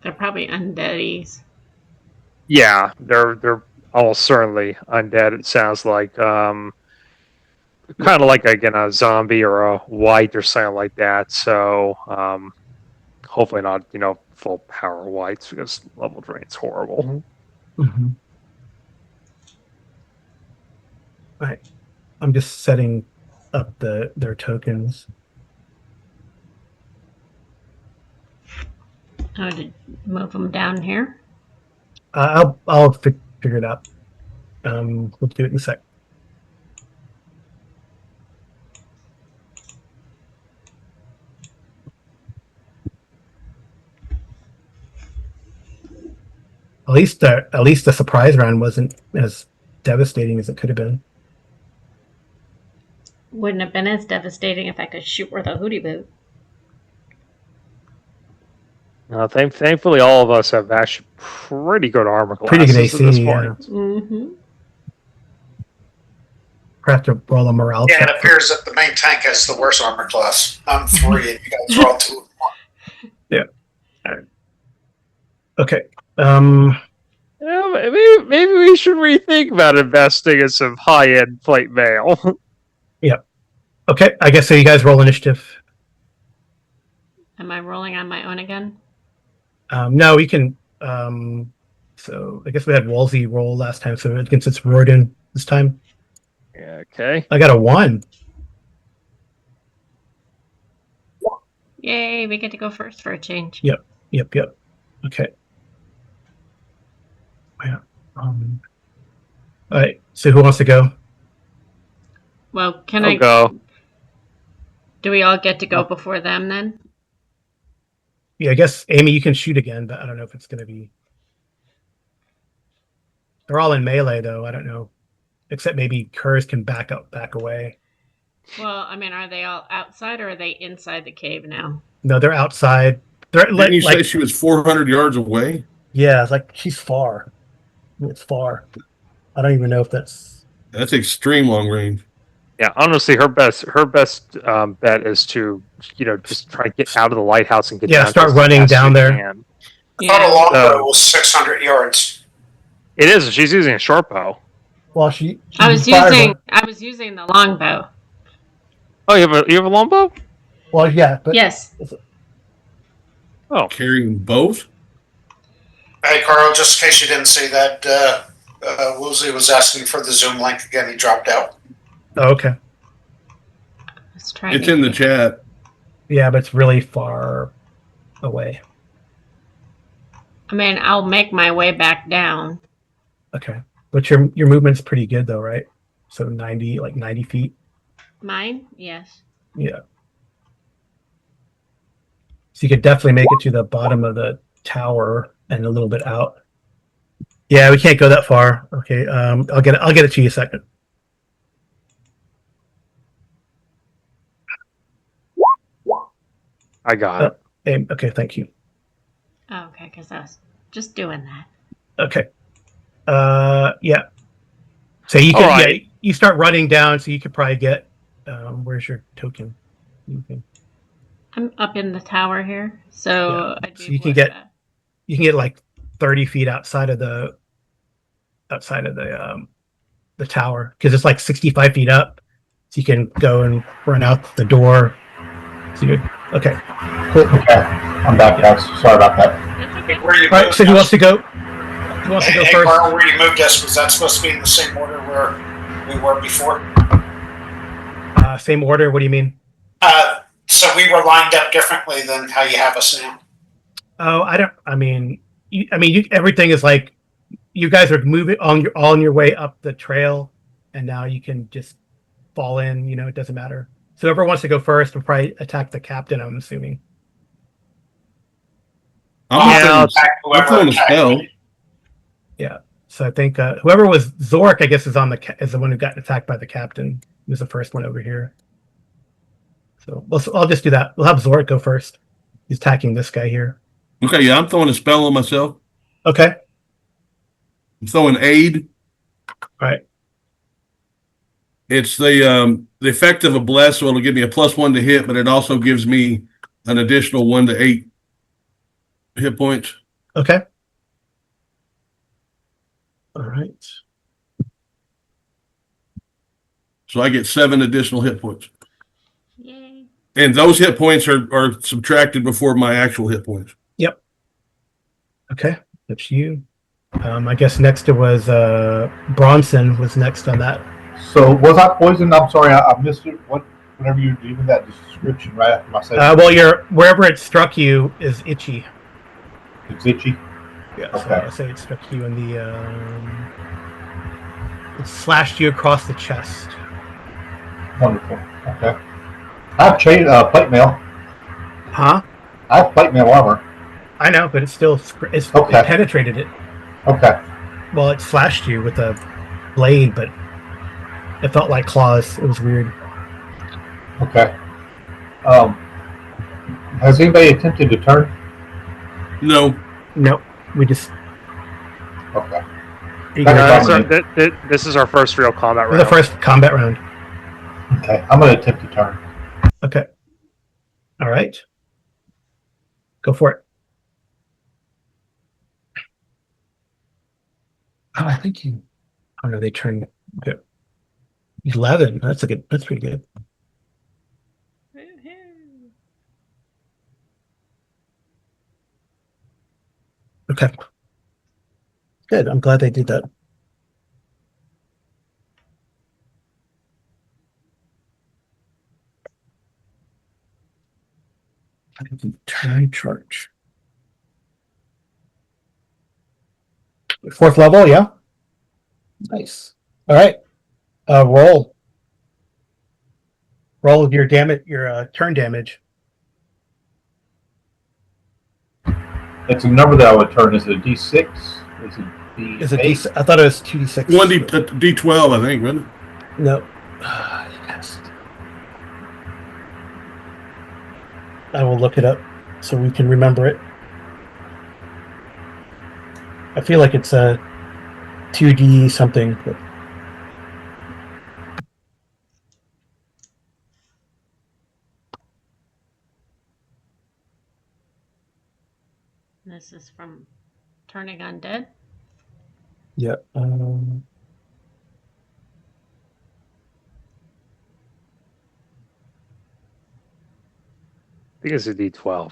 Speaker 2: They're probably undeadies.
Speaker 3: Yeah, they're almost certainly undead. It sounds like kind of like again a zombie or a white or something like that. So hopefully not full power whites because level drain's horrible.
Speaker 1: Mm-hmm. Right. I'm just setting up their tokens.
Speaker 2: Oh, to move them down here.
Speaker 1: I'll figure it out. We'll do it in a sec. At least the surprise round wasn't as devastating as it could have been.
Speaker 2: Wouldn't have been as devastating if I could shoot with a hootie boot.
Speaker 3: Thankfully, all of us have actually pretty good armor classes
Speaker 1: Pretty good
Speaker 3: at this
Speaker 1: AC,
Speaker 3: point.
Speaker 1: yeah.
Speaker 2: Mm-hmm.
Speaker 1: Perhaps to roll a morale
Speaker 5: Yeah,
Speaker 1: check.
Speaker 5: it appears that the main tank has the worst armor class. I'm 3, and you guys are all 2 and 1.
Speaker 1: Yeah. All right. Okay.
Speaker 3: Yeah, maybe we should rethink about investing in some high-end plate mail.
Speaker 1: Okay. I guess so. You guys roll initiative.
Speaker 2: Am I rolling on my own again?
Speaker 1: No, we can. So I guess we had Wolsey roll last time, so against it's Royden this time.
Speaker 3: Yeah, okay.
Speaker 1: I got a 1.
Speaker 2: Yay, we get to go first for a change.
Speaker 1: Yep. Okay. Yeah. All right. So who wants to go?
Speaker 2: Well, can
Speaker 3: I'll
Speaker 2: I
Speaker 3: go.
Speaker 2: Do we all get to go before them then?
Speaker 1: Yeah, I guess Amy, you can shoot again, but I don't know if it's going to be. They're all in melee, though. I don't know, except maybe Kurz can back away.
Speaker 2: Well, I mean, are they all outside or are they inside the cave now?
Speaker 1: No, they're outside. They're
Speaker 6: didn't you say she was 400 yards away?
Speaker 1: Yeah, it's like she's far. It's far. I don't even know if that's
Speaker 6: extreme long range.
Speaker 3: Yeah, honestly, her best bet is to just try to get out of the lighthouse and get down.
Speaker 1: Start running down there.
Speaker 5: I thought a longbow was 600 yards.
Speaker 3: It is. She's using a short bow.
Speaker 1: Well,
Speaker 2: I was using the longbow.
Speaker 3: Oh, you have a longbow?
Speaker 1: Well, yeah, but
Speaker 2: Yes.
Speaker 3: Oh,
Speaker 6: Carrying both?
Speaker 5: Hey, Carl, just in case you didn't see that, Woosley was asking for the Zoom link again. He dropped out.
Speaker 1: Oh, okay.
Speaker 2: Let's try.
Speaker 6: It's in the chat.
Speaker 1: Yeah, but it's really far away.
Speaker 2: I mean, I'll make my way back down.
Speaker 1: Okay, but your movement's pretty good though, right? So 90 feet.
Speaker 2: Mine? Yes.
Speaker 1: Yeah. So you could definitely make it to the bottom of the tower and a little bit out. Yeah, we can't go that far. Okay, I'll get it to you a second.
Speaker 3: I got it.
Speaker 1: Okay, thank you.
Speaker 2: Oh, okay, because I was just doing that.
Speaker 1: Okay. Yeah. So you can
Speaker 3: right.
Speaker 1: you start running down, so you could probably get. Where's your token?
Speaker 2: I'm up in the tower here, so
Speaker 1: Yeah. So you can get like 30 feet outside of the tower because it's like 65 feet up. So you can go and run out the door. So you're okay. Cool.
Speaker 4: Okay, I'm back, guys. Sorry about that.
Speaker 2: That's okay.
Speaker 5: Where you
Speaker 1: All right.
Speaker 5: moved
Speaker 1: So who
Speaker 5: us?
Speaker 1: wants to go? Who wants to go
Speaker 5: Hey,
Speaker 1: first?
Speaker 5: Carl, where you moved us, was that supposed to be in the same order where we were before?
Speaker 1: Same order. What do you mean?
Speaker 5: So we were lined up differently than how you have us now.
Speaker 1: Oh, everything is like you guys are moving on your way up the trail, and now you can just fall in. It doesn't matter. So whoever wants to go first will probably attack the captain. I'm assuming.
Speaker 6: I'm
Speaker 5: Whoever
Speaker 6: throwing a
Speaker 5: attacked
Speaker 6: spell.
Speaker 5: me.
Speaker 1: Yeah. So I think whoever was Zork, I guess, is the one who got attacked by the captain. He was the first one over here. So I'll just do that. We'll have Zorik go first. He's attacking this guy here.
Speaker 6: Okay, yeah, I'm throwing a spell on myself.
Speaker 1: Okay.
Speaker 6: I'm throwing aid.
Speaker 1: All right.
Speaker 6: It's the effect of a bless, so it'll give me a +1 to hit, but it also gives me an additional 1 to 8 hit points.
Speaker 1: Okay. All right.
Speaker 6: So I get 7 additional hit points.
Speaker 2: Yay.
Speaker 6: And those hit points are subtracted before my actual hit points.
Speaker 1: Yep. Okay. That's you. I guess next it was Bronson was next on that.
Speaker 4: So was I poisoned? I'm sorry, I missed it. Whenever you were giving that description right after my session.
Speaker 1: Well, wherever it struck you is itchy.
Speaker 4: It's itchy.
Speaker 1: Yeah.
Speaker 4: Okay.
Speaker 1: So I'll say it struck you in the. It slashed you across the chest.
Speaker 4: Wonderful. Okay. I have plate mail.
Speaker 1: Huh?
Speaker 4: I have plate mail armor.
Speaker 1: I know, but it
Speaker 4: Okay.
Speaker 1: it penetrated it.
Speaker 4: Okay.
Speaker 1: Well, it slashed you with a blade, but it felt like claws. It was weird.
Speaker 4: Okay. Has anybody attempted to turn?
Speaker 6: No.
Speaker 1: Nope. We just.
Speaker 4: Okay.
Speaker 3: This is our first real combat round.
Speaker 1: The first combat round.
Speaker 4: Okay. I'm going to attempt to turn.
Speaker 1: Okay. All right. Go for it. Oh, I think you. Oh no, they turned. Okay. 11. That's pretty good.
Speaker 2: Woohoo.
Speaker 1: Okay. Good. I'm glad they did that. Turn charge. 4th level, yeah. Nice. All right. Roll your damage, your turn damage.
Speaker 4: It's a number that I would turn. Is it a D6? Is it D8?
Speaker 1: Is it D6? I thought it was 2d6.
Speaker 6: 1d12, I think, wasn't it?
Speaker 1: No. Yes. I will look it up so we can remember it. I feel like it's a 2D something. But...
Speaker 2: This is from Turning Undead.
Speaker 1: Yeah.
Speaker 3: I think it's a D12.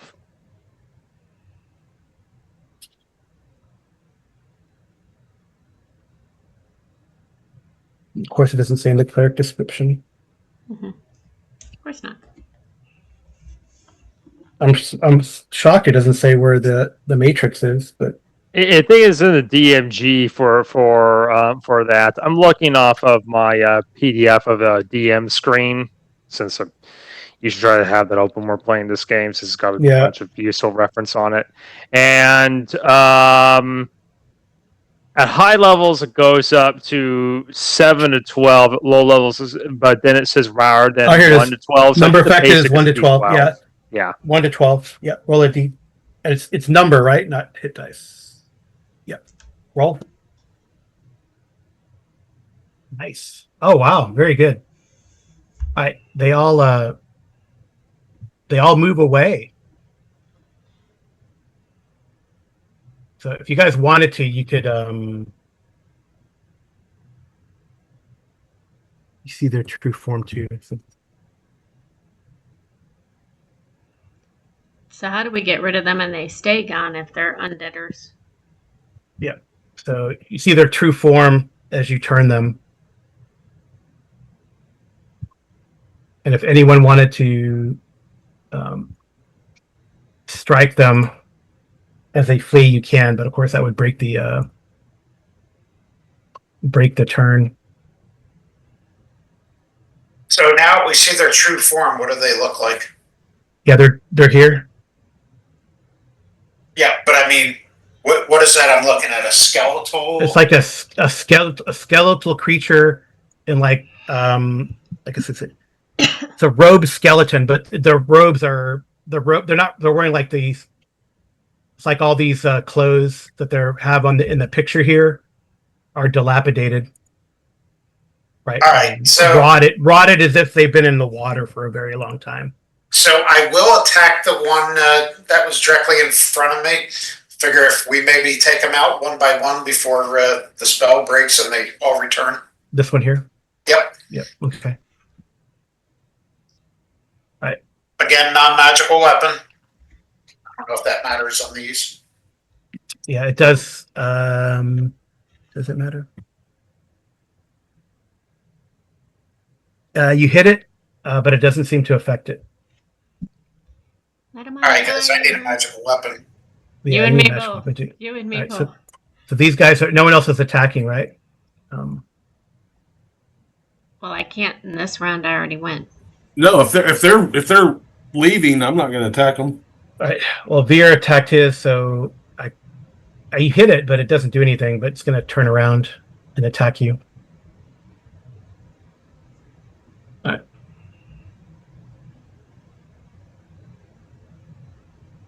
Speaker 1: Of course, it doesn't say in the cleric description.
Speaker 2: Mm-hmm. Of course not.
Speaker 1: I'm shocked it doesn't say where the matrix is, but
Speaker 3: I think it's in the DMG for that. I'm looking off of my PDF of a DM screen since you should try to have that open when we're playing this game since it's got a bunch of useful reference on it. And at high levels, it goes up to 7 to 12. At low levels, but then it says rather than 1 to 12.
Speaker 1: Number effect is 1 to 12.
Speaker 3: D12.
Speaker 1: Yeah. 1 to 12. Yeah. Roll a D. And it's number, right? Not hit dice. Yeah. Roll. Nice. Oh wow, very good. All right. They all move away. So if you guys wanted to, you could you see their true form too.
Speaker 2: So how do we get rid of them and they stay gone if they're undeaders?
Speaker 1: Yeah. So you see their true form as you turn them. And if anyone wanted to strike them as they flee, you can, but of course that would break the turn.
Speaker 5: So now we see their true form. What do they look like?
Speaker 1: Yeah, they're here.
Speaker 5: Yeah, but I mean, what is that? I'm looking at a skeletal.
Speaker 1: It's like a skeletal creature in like I guess it's a robe skeleton, but their robes are they're wearing like these. It's like all these clothes that they have in the picture here are dilapidated, right?
Speaker 5: All right, so
Speaker 1: Rotted as if they've been in the water for a very long time.
Speaker 5: So I will attack the one that was directly in front of me. Figure if we maybe take them out one by one before the spell breaks and they all return.
Speaker 1: This one here?
Speaker 5: Yep.
Speaker 1: Yep. Okay. All right.
Speaker 5: Again, non-magical weapon. I don't know if that matters on these.
Speaker 1: Yeah, it does. Does it matter? You hit it, but it doesn't seem to affect it.
Speaker 2: Let him
Speaker 5: All right, guys, I need a magical weapon.
Speaker 1: Yeah,
Speaker 2: you and me
Speaker 1: both.
Speaker 2: You and me
Speaker 1: right,
Speaker 2: both.
Speaker 1: So these guys are. No one else is attacking, right?
Speaker 2: Well, I can't in this round. I already went.
Speaker 6: No, if they're leaving, I'm not going to attack them.
Speaker 1: All right. Well, Veer attacked his, so I hit it, but it doesn't do anything. But it's going to turn around and attack you. All right.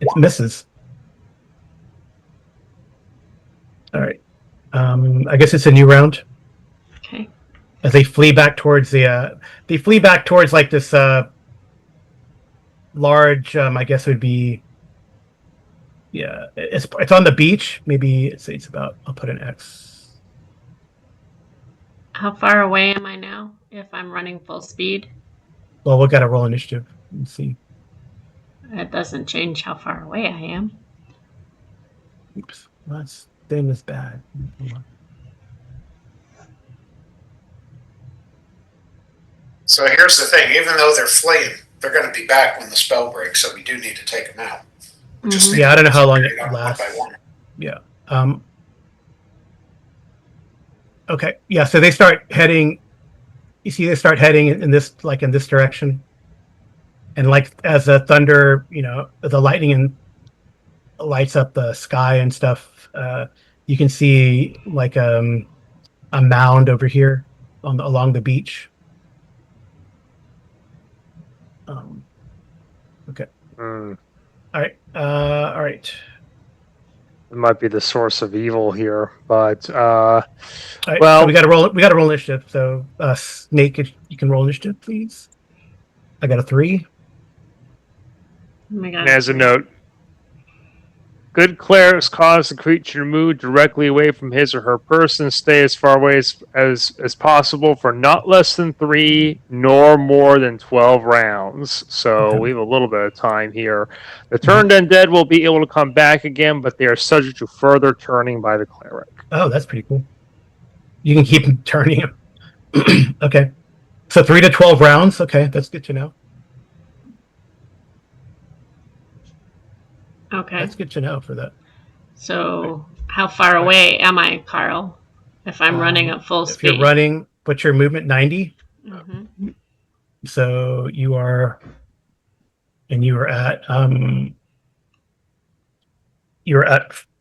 Speaker 1: It misses. All right. I guess it's a new round.
Speaker 2: Okay.
Speaker 1: As they flee back towards like this large. I guess it would be. Yeah, it's on the beach. Maybe it's about. I'll put an X.
Speaker 2: How far away am I now? If I'm running full speed.
Speaker 1: Well, we've got to roll initiative and see.
Speaker 2: It doesn't change how far away I am.
Speaker 1: Oops, well, that's thing is bad.
Speaker 5: So here's the thing: even though they're fleeing, they're going to be back when the spell breaks. So we do need to take them out.
Speaker 2: Mm-hmm.
Speaker 1: Yeah, I don't know how long it lasts.
Speaker 5: One by one.
Speaker 1: Yeah. Okay. Yeah. So they start heading. You see, they start heading in this direction, and like as the thunder, the lightning lights up the sky and stuff. You can see like a mound over here along the beach. Okay.
Speaker 3: Mm.
Speaker 1: All right. All right.
Speaker 3: It might be the source of evil here, but
Speaker 1: All right,
Speaker 3: well,
Speaker 1: so we got to roll. We got to roll initiative. So, Snake, if you can roll initiative, please. I got a 3.
Speaker 2: Oh my God.
Speaker 3: and as a note, good clerics cause the creature to move directly away from his or her person, stay as far away as possible for not less than 3 nor more than 12 rounds. So
Speaker 1: Okay.
Speaker 3: we have a little bit of time here. The turned undead will be able to come back again, but they are subject to further turning by the cleric.
Speaker 1: Oh, that's pretty cool. You can keep turning him. Okay. So 3 to 12 rounds. Okay, that's good to know.
Speaker 2: Okay.
Speaker 1: That's good to know for that.
Speaker 2: So how far away am I, Carl? If I'm running at full
Speaker 1: If
Speaker 2: speed.
Speaker 1: you're running, put your movement 90.
Speaker 2: Mm-hmm.
Speaker 1: So you are at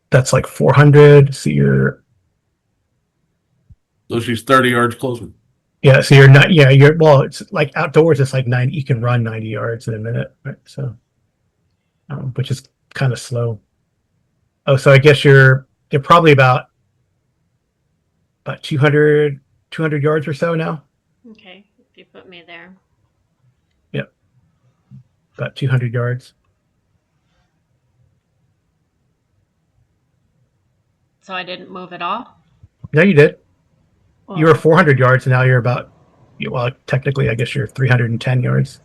Speaker 1: that's like 400. So
Speaker 6: she's 30 yards closer.
Speaker 1: yeah. So you're not. Yeah. Well, it's like outdoors. It's like 90. You can run 90 yards in a minute, right? So, which is kind of slow. Oh, so I guess you're probably about 200 yards or so now.
Speaker 2: Okay. If you put me there.
Speaker 1: Yep. About 200 yards.
Speaker 2: So I didn't move at all?
Speaker 1: No, you did.
Speaker 2: Well,
Speaker 1: You were 400 yards, and now you're about. Well, technically, I guess you're 310 yards.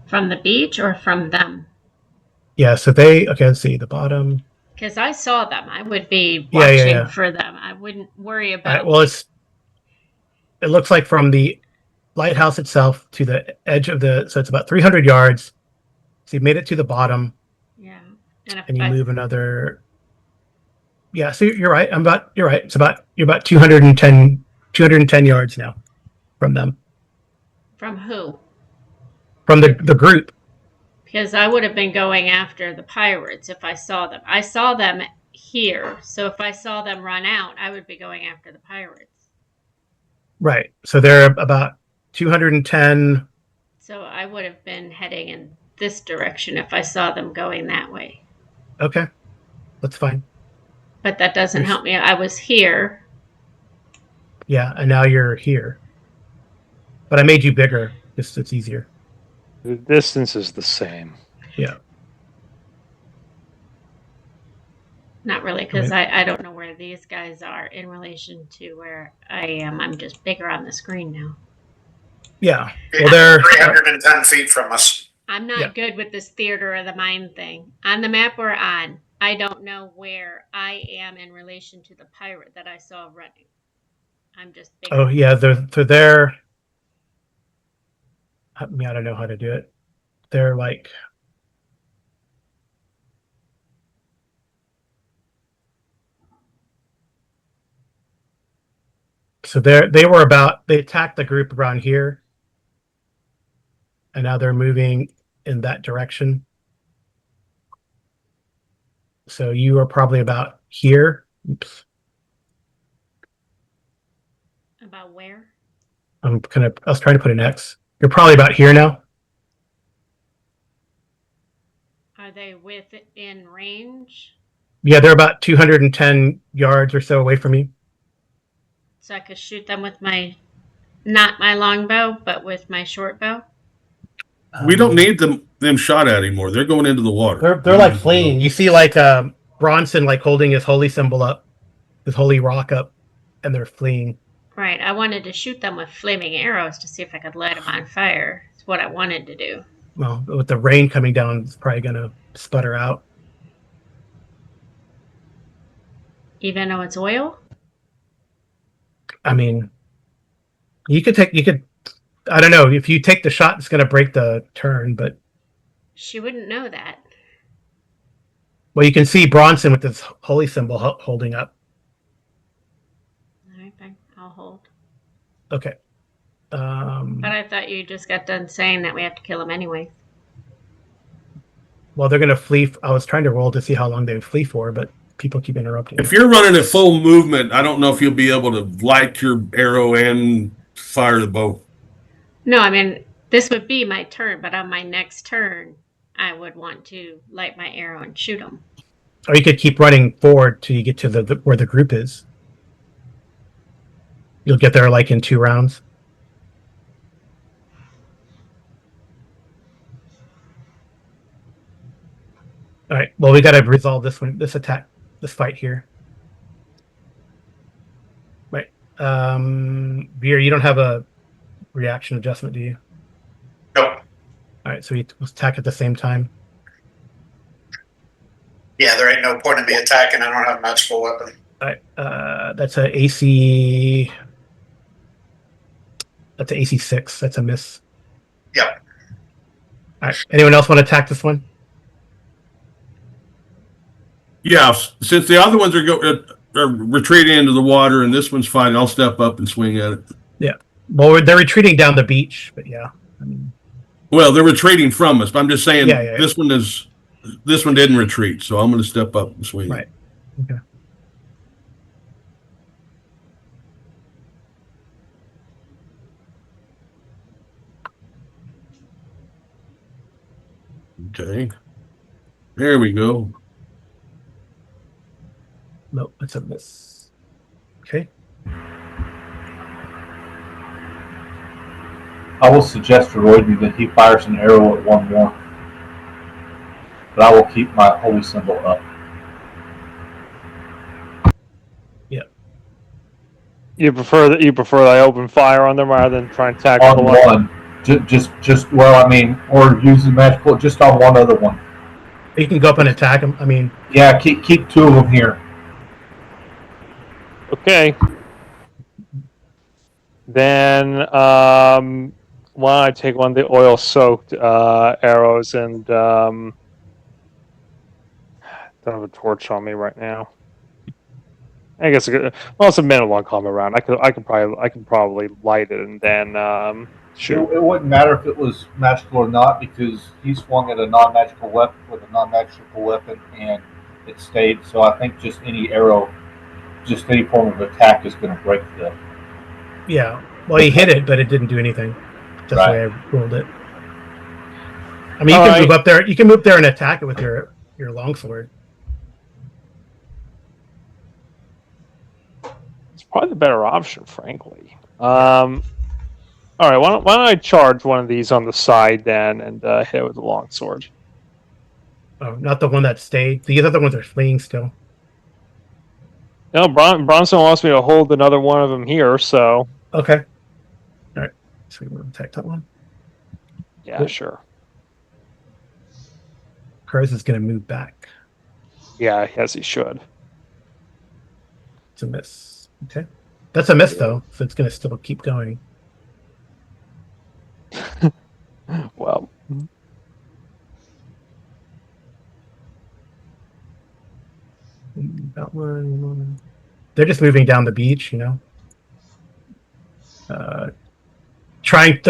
Speaker 2: from the beach or from them?
Speaker 1: Yeah. So okay. Let's see the bottom.
Speaker 2: Because I saw them. I would be
Speaker 1: Yeah,
Speaker 2: watching
Speaker 1: yeah.
Speaker 2: for them. I wouldn't worry
Speaker 1: All
Speaker 2: about.
Speaker 1: right, well, it looks like from the lighthouse itself to the edge of so it's about 300 yards. So you made it to the bottom,
Speaker 2: Yeah. And if
Speaker 1: and you
Speaker 2: I,
Speaker 1: move another. Yeah, so you're right. You're right. You're about 210 yards now from them,
Speaker 2: from who?
Speaker 1: from the group.
Speaker 2: Because I would have been going after the pirates if I saw them. I saw them here. So if I saw them run out, I would be going after the pirates.
Speaker 1: Right. So they're about 210.
Speaker 2: So I would have been heading in this direction if I saw them going that way.
Speaker 1: Okay, that's fine.
Speaker 2: But that doesn't help me. I was here.
Speaker 1: Yeah, and now you're here. But I made you bigger. It's easier.
Speaker 3: The distance is the same.
Speaker 1: Yeah.
Speaker 2: Not really, because I don't know where these guys are in relation to where I am. I'm just bigger on the screen now.
Speaker 1: Yeah. Well, they're
Speaker 5: 310 feet from us.
Speaker 2: I'm not good with this theater of the mind thing. On the map we're on, I don't know where I am in relation to the pirate that I saw running. I'm just bigger.
Speaker 1: Oh, yeah. They're there. I mean, I don't know how to do it. They're like. So they attacked the group around here. And now they're moving in that direction. So you are probably about here. Oops.
Speaker 2: About where?
Speaker 1: I was trying to put an X. You're probably about here now.
Speaker 2: Are they within range?
Speaker 1: Yeah, they're about 210 yards or so away from you.
Speaker 2: So I could shoot them with not my longbow, but with my short bow?
Speaker 6: We don't need them shot at anymore. They're going into the water.
Speaker 1: They're like fleeing. You see like Bronson like holding his holy symbol up, his holy rock up, and they're fleeing.
Speaker 2: Right. I wanted to shoot them with flaming arrows to see if I could light them on fire. It's what I wanted to do.
Speaker 1: Well, with the rain coming down, it's probably going to sputter out.
Speaker 2: Even though it's oil?
Speaker 1: I mean, you could, I don't know, if you take the shot, it's going to break the turn, but.
Speaker 2: She wouldn't know that.
Speaker 1: Well, you can see Bronson with this holy symbol holding up.
Speaker 2: All right, fine. I'll hold.
Speaker 1: Okay.
Speaker 2: But I thought you just got done saying that we have to kill him anyway.
Speaker 1: Well, they're going to flee. I was trying to roll to see how long they would flee for, but people keep interrupting.
Speaker 6: If you're running at full movement, I don't know if you'll be able to light your arrow and fire the bow.
Speaker 2: No, I mean, this would be my turn, but on my next turn, I would want to light my arrow and shoot him.
Speaker 1: Or you could keep running forward till you get to where the group is. You'll get there like in 2 rounds. All right. Well, we got to resolve this fight here. Right. Veer, you don't have a reaction adjustment, do you?
Speaker 5: Nope.
Speaker 1: All right. So we attack at the same time.
Speaker 5: Yeah, there ain't no point in me attacking. I don't have a magical weapon.
Speaker 1: All right. That's a AC. That's an AC 6. That's a miss.
Speaker 5: Yep.
Speaker 1: All right. Anyone else want to attack this one?
Speaker 6: Yeah, since the other ones are retreating into the water and this one's fine, I'll step up and swing at it.
Speaker 1: Yeah. Well, they're retreating down the beach, but yeah. I mean,
Speaker 6: well, they're retreating from us, but I'm just saying
Speaker 1: Yeah.
Speaker 6: This one didn't retreat, so I'm going to step up and swing.
Speaker 1: Right. Okay.
Speaker 6: Okay. There we go.
Speaker 1: Nope, that's a miss. Okay.
Speaker 4: I will suggest to Royden that he fires an arrow at one more. But I will keep my holy symbol up.
Speaker 1: Yeah.
Speaker 3: You prefer that I open fire on them rather than try and tackle
Speaker 4: On one. Just well, I mean, or use the magical just on one other one.
Speaker 1: You can go up and attack them. I mean,
Speaker 4: yeah, keep 2 of them here.
Speaker 3: Okay. Then why don't I take one of the oil-soaked arrows and don't have a torch on me right now. I guess it's a minute long combat round. I can probably light it and then shoot.
Speaker 4: It wouldn't matter if it was magical or not because he swung at a non-magical weapon with a non-magical weapon and it stayed. So I think just any arrow, just any form of attack is going to break the.
Speaker 1: Yeah. Well, he hit it, but it didn't do anything. That's the way I rolled it. I mean, you
Speaker 3: All
Speaker 1: can
Speaker 3: right.
Speaker 1: move up there. You can move there and attack it with your longsword.
Speaker 3: It's probably the better option, frankly. All right, why don't I charge one of these on the side then and hit it with the longsword?
Speaker 1: Oh, not the one that stayed. These other ones are fleeing still.
Speaker 3: No, Bronson wants me to hold another one of them here, so
Speaker 1: Okay. All right. So we will attack that one.
Speaker 3: yeah,
Speaker 1: Cool.
Speaker 3: sure.
Speaker 1: Crows is going to move back.
Speaker 3: Yeah, as he should.
Speaker 1: It's a miss. Okay. That's a miss, though, so it's going to still keep going.
Speaker 3: Well,
Speaker 1: That one. They're just moving down the beach, you know. They're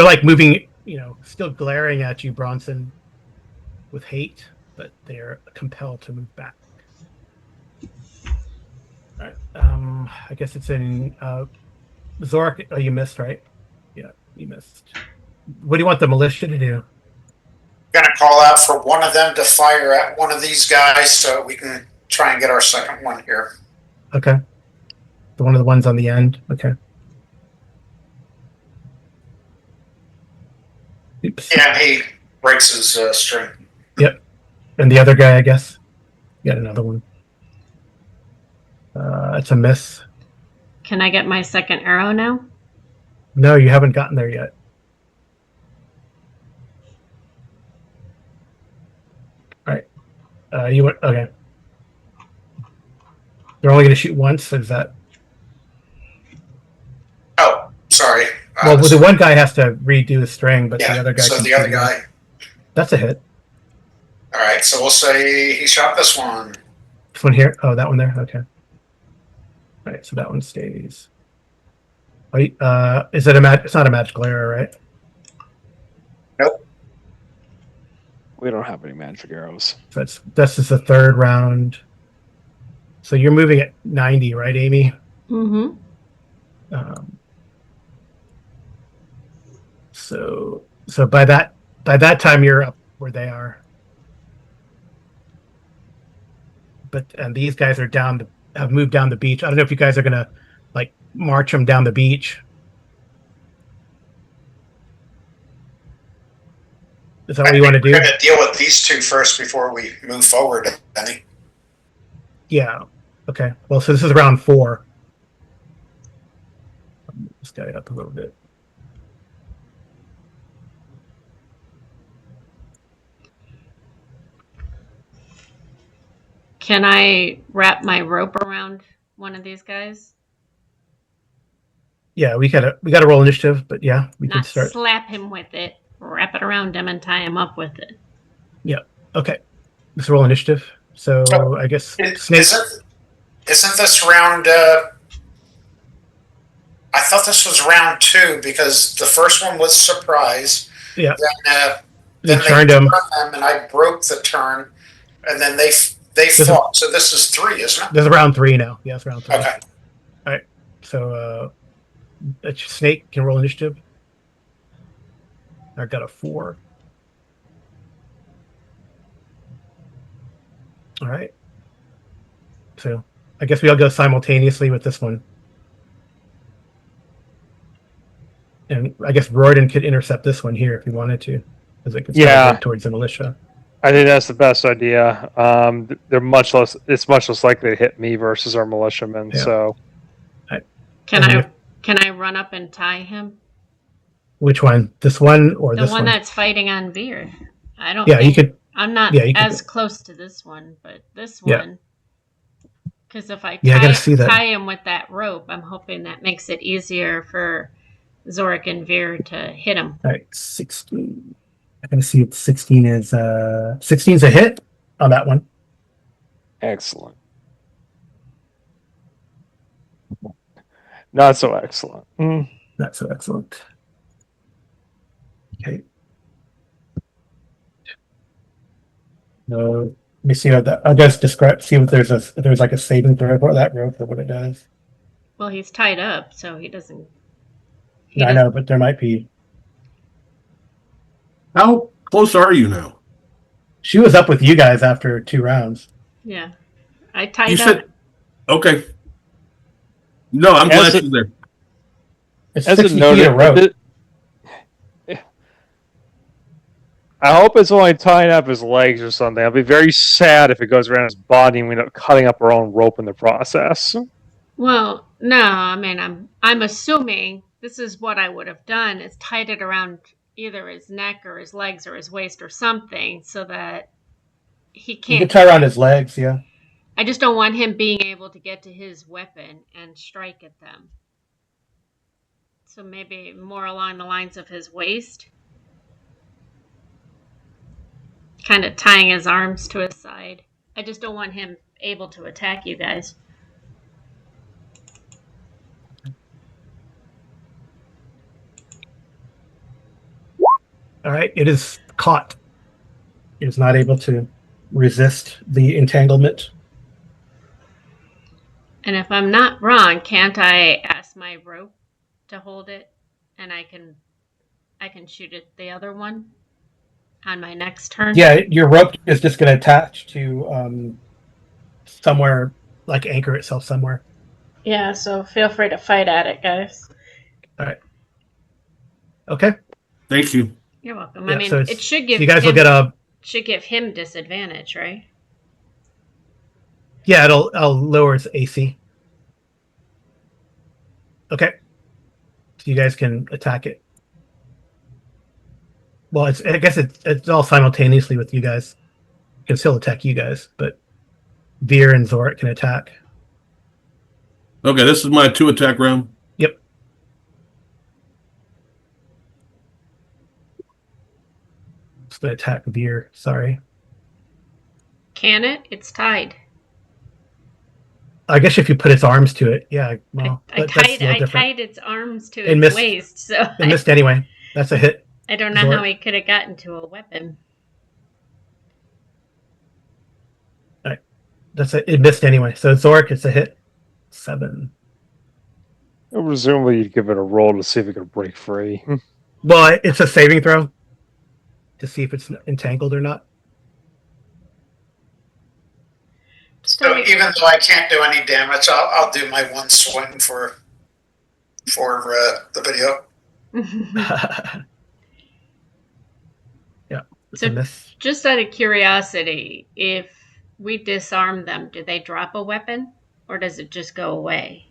Speaker 1: like moving, you know, still glaring at you, Bronson, with hate, but they're compelled to move back. All right. I guess it's in Zorak. Oh, you missed, right? Yeah, you missed. What do you want the militia to do?
Speaker 5: Gonna call out for one of them to fire at one of these guys so we can try and get our second one here.
Speaker 1: Okay. One of the ones on the end. Okay. Oops.
Speaker 5: Yeah, he breaks his string.
Speaker 1: Yep. And the other guy, I guess. Got another one. It's a miss.
Speaker 2: Can I get my second arrow now?
Speaker 1: No, you haven't gotten there yet. All right. You went. Okay. They're only going to shoot once. Is that?
Speaker 5: Oh, sorry.
Speaker 1: Well, the one guy has to redo the string, but
Speaker 5: yeah,
Speaker 1: the other guy.
Speaker 5: so the other guy.
Speaker 1: That's a hit.
Speaker 5: All right, so we'll say he shot this one.
Speaker 1: This one here. Oh, that one there. Okay. All right, so that one stays. Wait, is it it's not a magical arrow, right?
Speaker 5: Nope.
Speaker 3: we don't have any magic arrows.
Speaker 1: So this is the third round. So you're moving at 90, right, Amy?
Speaker 2: Mm-hmm.
Speaker 1: So by that time you're up where they are. And these guys are have moved down the beach. I don't know if you guys are gonna like march them down the beach. Is that what you want to do?
Speaker 5: We're going to deal with these two first before we move forward, Benny.
Speaker 1: Yeah. Okay. Well, so this is round 4. Move this guy up a little bit.
Speaker 2: Can I wrap my rope around one of these guys?
Speaker 1: Yeah, we gotta roll initiative, but yeah, we can
Speaker 2: Not
Speaker 1: start.
Speaker 2: slap him with it, wrap it around him, and tie him up with it.
Speaker 1: Yeah. Okay. Let's roll initiative. So I guess Snake.
Speaker 5: Isn't this round? I thought this was round 2 because the first one was surprise.
Speaker 1: Yeah.
Speaker 5: Then
Speaker 1: they turned him,
Speaker 5: and I broke the turn, and then they fought. So this is 3, isn't it?
Speaker 1: This is round 3 now. Yeah, it's round 3.
Speaker 5: Okay.
Speaker 1: All right. So Snake can roll initiative. I got a 4. All right. So I guess we all go simultaneously with this one. And I guess Royden could intercept this one here if he wanted to, because it could right towards the militia.
Speaker 3: I think that's the best idea. They're much less. It's much less likely to hit me versus our militiamen. Yeah. So,
Speaker 2: can I run up and tie him?
Speaker 1: Which one? This one or this one?
Speaker 2: The one that's fighting on Veer. I don't.
Speaker 1: Yeah, you could.
Speaker 2: I'm not as close to this one, but this one. Because if I tie him with that rope, I'm hoping that makes it easier for Zorak and Veer to hit him.
Speaker 1: All right, 16. I can see 16 is 16's a hit on that one.
Speaker 3: Excellent. Not so excellent.
Speaker 1: Not so excellent. Okay. Let me see how that. I'll just describe. See if there's like a saving throw for that rope or what it does.
Speaker 2: Well, he's tied up, so he doesn't.
Speaker 1: I know, but there might be.
Speaker 6: How close are you now?
Speaker 1: She was up with you guys after 2 rounds.
Speaker 2: Yeah. I tied
Speaker 6: You
Speaker 2: up.
Speaker 6: said okay. No, I'm glad she's there.
Speaker 1: It's
Speaker 3: As a
Speaker 1: 60
Speaker 3: note,
Speaker 1: feet of rope.
Speaker 3: I hope it's only tying up his legs or something. I'll be very sad if it goes around his body and we end up cutting up our own rope in the process.
Speaker 2: Well, no, I mean, I'm assuming this is what I would have done, is tied it around either his neck or his legs or his waist or something so that he
Speaker 1: You
Speaker 2: can't.
Speaker 1: can tie around his legs, yeah.
Speaker 2: I just don't want him being able to get to his weapon and strike at them. So maybe more along the lines of his waist. Kind of tying his arms to his side. I just don't want him able to attack you guys.
Speaker 1: All right, it is caught. It is not able to resist the entanglement.
Speaker 2: And if I'm not wrong, can't I ask my rope to hold it, and I can shoot at the other one on my next turn?
Speaker 1: Yeah, your rope is just going to attach to somewhere, like anchor itself somewhere.
Speaker 2: Yeah, so feel free to fight at it, guys.
Speaker 1: All right. Okay.
Speaker 6: Thank you.
Speaker 2: You're welcome.
Speaker 1: Yeah,
Speaker 2: I mean,
Speaker 1: so
Speaker 2: it should give
Speaker 1: you guys
Speaker 2: him,
Speaker 1: will get a.
Speaker 2: should give him disadvantage, right?
Speaker 1: Yeah, it'll lower its AC. Okay. So you guys can attack it. Well, I guess it's all simultaneously with you guys. It can still attack you guys, but Veer and Zorik can attack.
Speaker 6: Okay, this is my 2 attack round.
Speaker 1: Yep. It's going to attack Veer. Sorry.
Speaker 2: Can it? It's tied.
Speaker 1: I guess if you put its arms to it, yeah. Well,
Speaker 2: I
Speaker 1: that's a little different.
Speaker 2: tied its arms to
Speaker 1: It
Speaker 2: its
Speaker 1: missed.
Speaker 2: waist, so
Speaker 1: It missed anyway. That's a hit.
Speaker 2: I don't know
Speaker 1: Zorik.
Speaker 2: how he could have gotten to a weapon.
Speaker 1: It missed anyway. So Zorik, it's a hit. 7.
Speaker 3: Presumably, you'd give it a roll to see if it could break free.
Speaker 1: Well, it's a saving throw to see if it's entangled or not.
Speaker 5: So even though I can't do any damage, I'll do my one swing for the video.
Speaker 1: Yeah, it's
Speaker 2: So-
Speaker 1: a miss.
Speaker 2: Just out of curiosity, if we disarm them, do they drop a weapon, or does it just go away?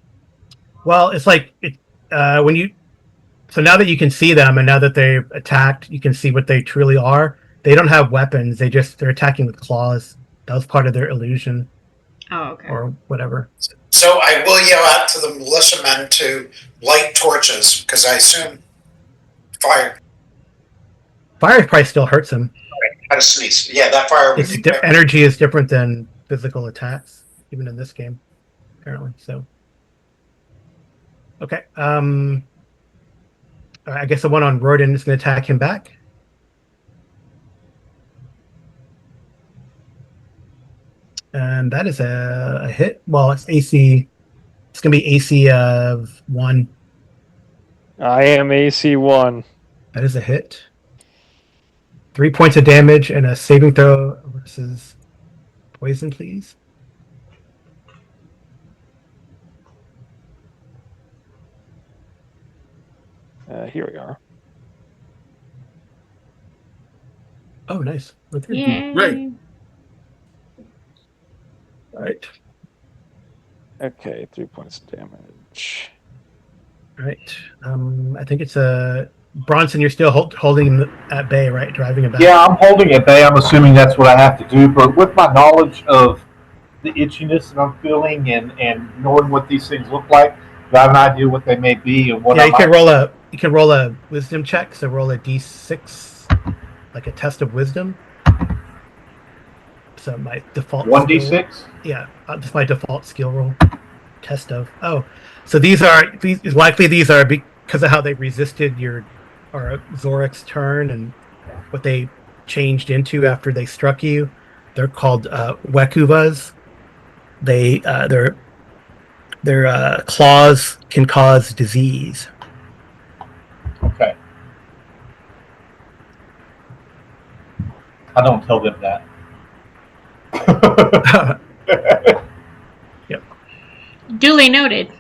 Speaker 1: Well, it's like when you. So now that you can see them, and now that they've attacked, you can see what they truly are. They don't have weapons. They're attacking with claws. That was part of their illusion,
Speaker 2: Oh, okay.
Speaker 1: or whatever.
Speaker 5: So I will yell out to the militiamen to light torches, because I assume fire.
Speaker 1: Fire probably still hurts him.
Speaker 5: Had a sneeze. Yeah, that fire would
Speaker 1: Its
Speaker 5: be
Speaker 1: energy is different than physical attacks, even in this game, apparently. So, okay. I guess the one on Roden is going to attack him back. And that is a hit. Well, it's AC. It's going to be AC of 1.
Speaker 3: I am AC1.
Speaker 1: That is a hit. 3 points of damage and a saving throw versus poison, please.
Speaker 3: Here we are.
Speaker 1: Oh, nice. Okay.
Speaker 2: Yay.
Speaker 6: Right.
Speaker 1: All right.
Speaker 3: Okay, 3 points of damage.
Speaker 1: All right. I think it's Bronson. You're still holding him at bay, right? Driving him back.
Speaker 4: Yeah, I'm holding it bay. I'm assuming that's what I have to do. But with my knowledge of the itchiness that I'm feeling and knowing what these things look like, do I have an idea what they may be and what
Speaker 1: Yeah,
Speaker 4: I
Speaker 1: you can roll a wisdom check. So roll a d6, like a test of wisdom. So my default
Speaker 4: 1d6?
Speaker 1: Yeah, just my default skill roll. Test of. Oh, so these are because of how they resisted Zorik's turn and what they changed into after they struck you. They're called Wekuvas. Their claws can cause disease.
Speaker 4: Okay. I don't tell them that.
Speaker 1: Yep.
Speaker 2: Duly noted.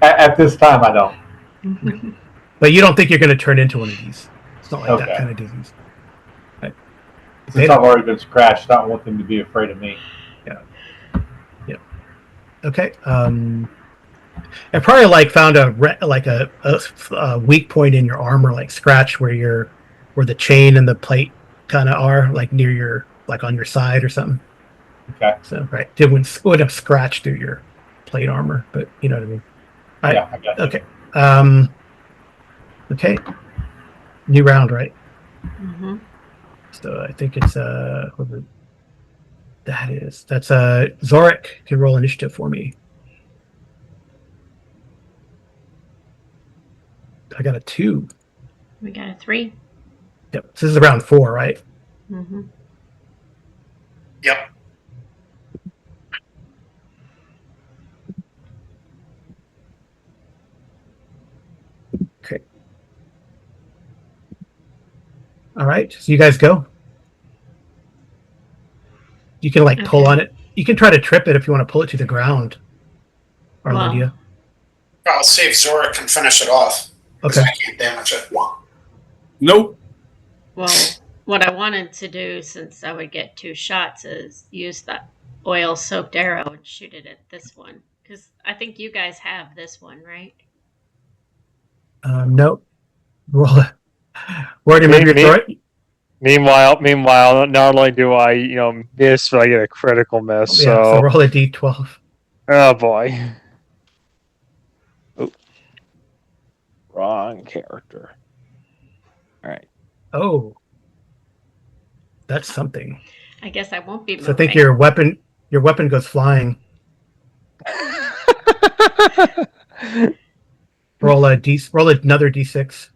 Speaker 4: At this time, I don't.
Speaker 1: But you don't think you're going to turn into one of these? It's not like
Speaker 4: Okay.
Speaker 1: that kind of disease. Right.
Speaker 4: Since I've already been scratched, I don't want them to be afraid of me.
Speaker 1: Yeah. Okay. I probably found a weak point in your armor, scratch where the chain and the plate kind of are, near your on your side or something.
Speaker 4: Okay.
Speaker 1: So right, it would have scratched through your plate armor, but you know what I mean.
Speaker 4: Yeah, I got you.
Speaker 1: Okay. Okay. New round, right?
Speaker 2: Mm-hmm.
Speaker 1: So I think it's that's Zorik can roll initiative for me. I got a 2.
Speaker 2: We got a 3.
Speaker 1: Yep. So this is round 4, right?
Speaker 2: Mm-hmm.
Speaker 5: Yep.
Speaker 1: Okay. All right. So you guys go. You can pull on it. You can try to trip it if you want to pull it to the ground. Or
Speaker 2: Wow.
Speaker 1: Lydia.
Speaker 5: I'll see if Zora can finish it off.
Speaker 1: Okay.
Speaker 5: I can't damage it.
Speaker 6: Nope.
Speaker 2: Well, what I wanted to do, since I would get 2 shots, is use that oil-soaked arrow and shoot it at this one. Because I think you guys have this one, right?
Speaker 1: Nope. Roll it. Where do you move your throw?
Speaker 3: Meanwhile, not only do I, miss, but I get a critical miss.
Speaker 1: Yeah, so roll a d12.
Speaker 3: Oh boy. Ooh. Wrong character. All right.
Speaker 1: Oh. That's something.
Speaker 2: I guess I won't be moving.
Speaker 1: So I think your weapon goes flying. Roll another d6.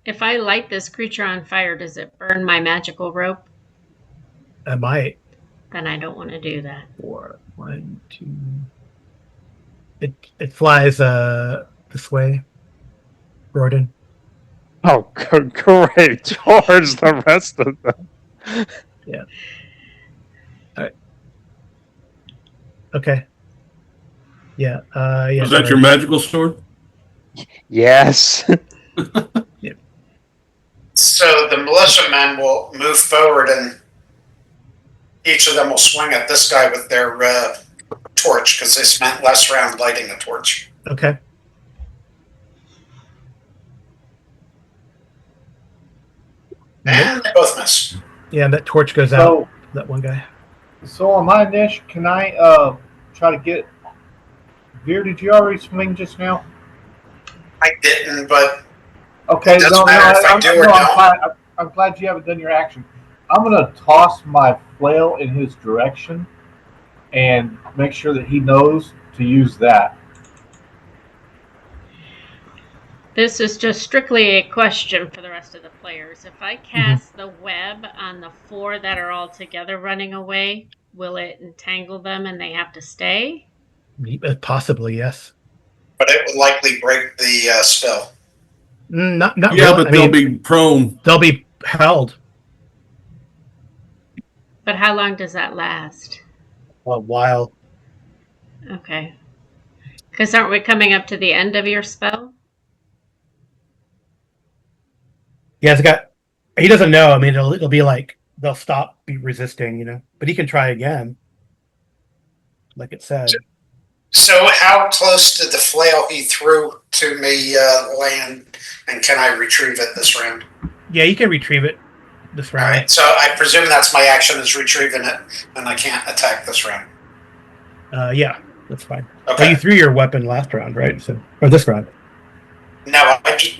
Speaker 2: If I light this creature on fire, does it burn my magical rope?
Speaker 1: It might.
Speaker 2: Then I don't want to do that.
Speaker 1: 4, 1, 2. It flies this way, Gordon.
Speaker 3: Oh, great! Towards the rest of them.
Speaker 1: Yeah. All right. Okay. Yeah. Yeah.
Speaker 6: Was that your magical sword?
Speaker 3: Yes.
Speaker 5: So the militiamen will move forward, and each of them will swing at this guy with their torch, because they spent last round lighting a torch.
Speaker 1: Okay.
Speaker 5: And they both miss.
Speaker 1: Yeah, and that torch goes out. That one guy.
Speaker 4: So on my niche, can I try to get Veer? Did you already swing just now?
Speaker 5: I didn't, but
Speaker 4: Okay,
Speaker 5: it doesn't matter if I do or don't.
Speaker 4: I'm glad you haven't done your action. I'm gonna toss my flail in his direction and make sure that he knows to use that.
Speaker 2: This is just strictly a question for the rest of the players. If I cast the web on the 4 that are all together running away, will it entangle them and they have to stay?
Speaker 1: Possibly, yes.
Speaker 5: But it would likely break the spell.
Speaker 1: Not
Speaker 6: Yeah,
Speaker 1: really.
Speaker 6: but they'll be prone.
Speaker 1: They'll be held
Speaker 2: But how long does that last?
Speaker 1: a while.
Speaker 2: Okay. Because aren't we coming up to the end of your spell?
Speaker 1: He doesn't know. I mean, it'll be they'll stop resisting, but he can try again. Like it said.
Speaker 5: So how close did the flail he threw to me land, and can I retrieve it this round?
Speaker 1: Yeah, you can retrieve it this round.
Speaker 5: All right, so I presume that's my action, is retrieving it, and I can't attack this round.
Speaker 1: Yeah, that's fine.
Speaker 5: Okay.
Speaker 1: Well, you threw your weapon last round, right? Or this round.
Speaker 5: No, I just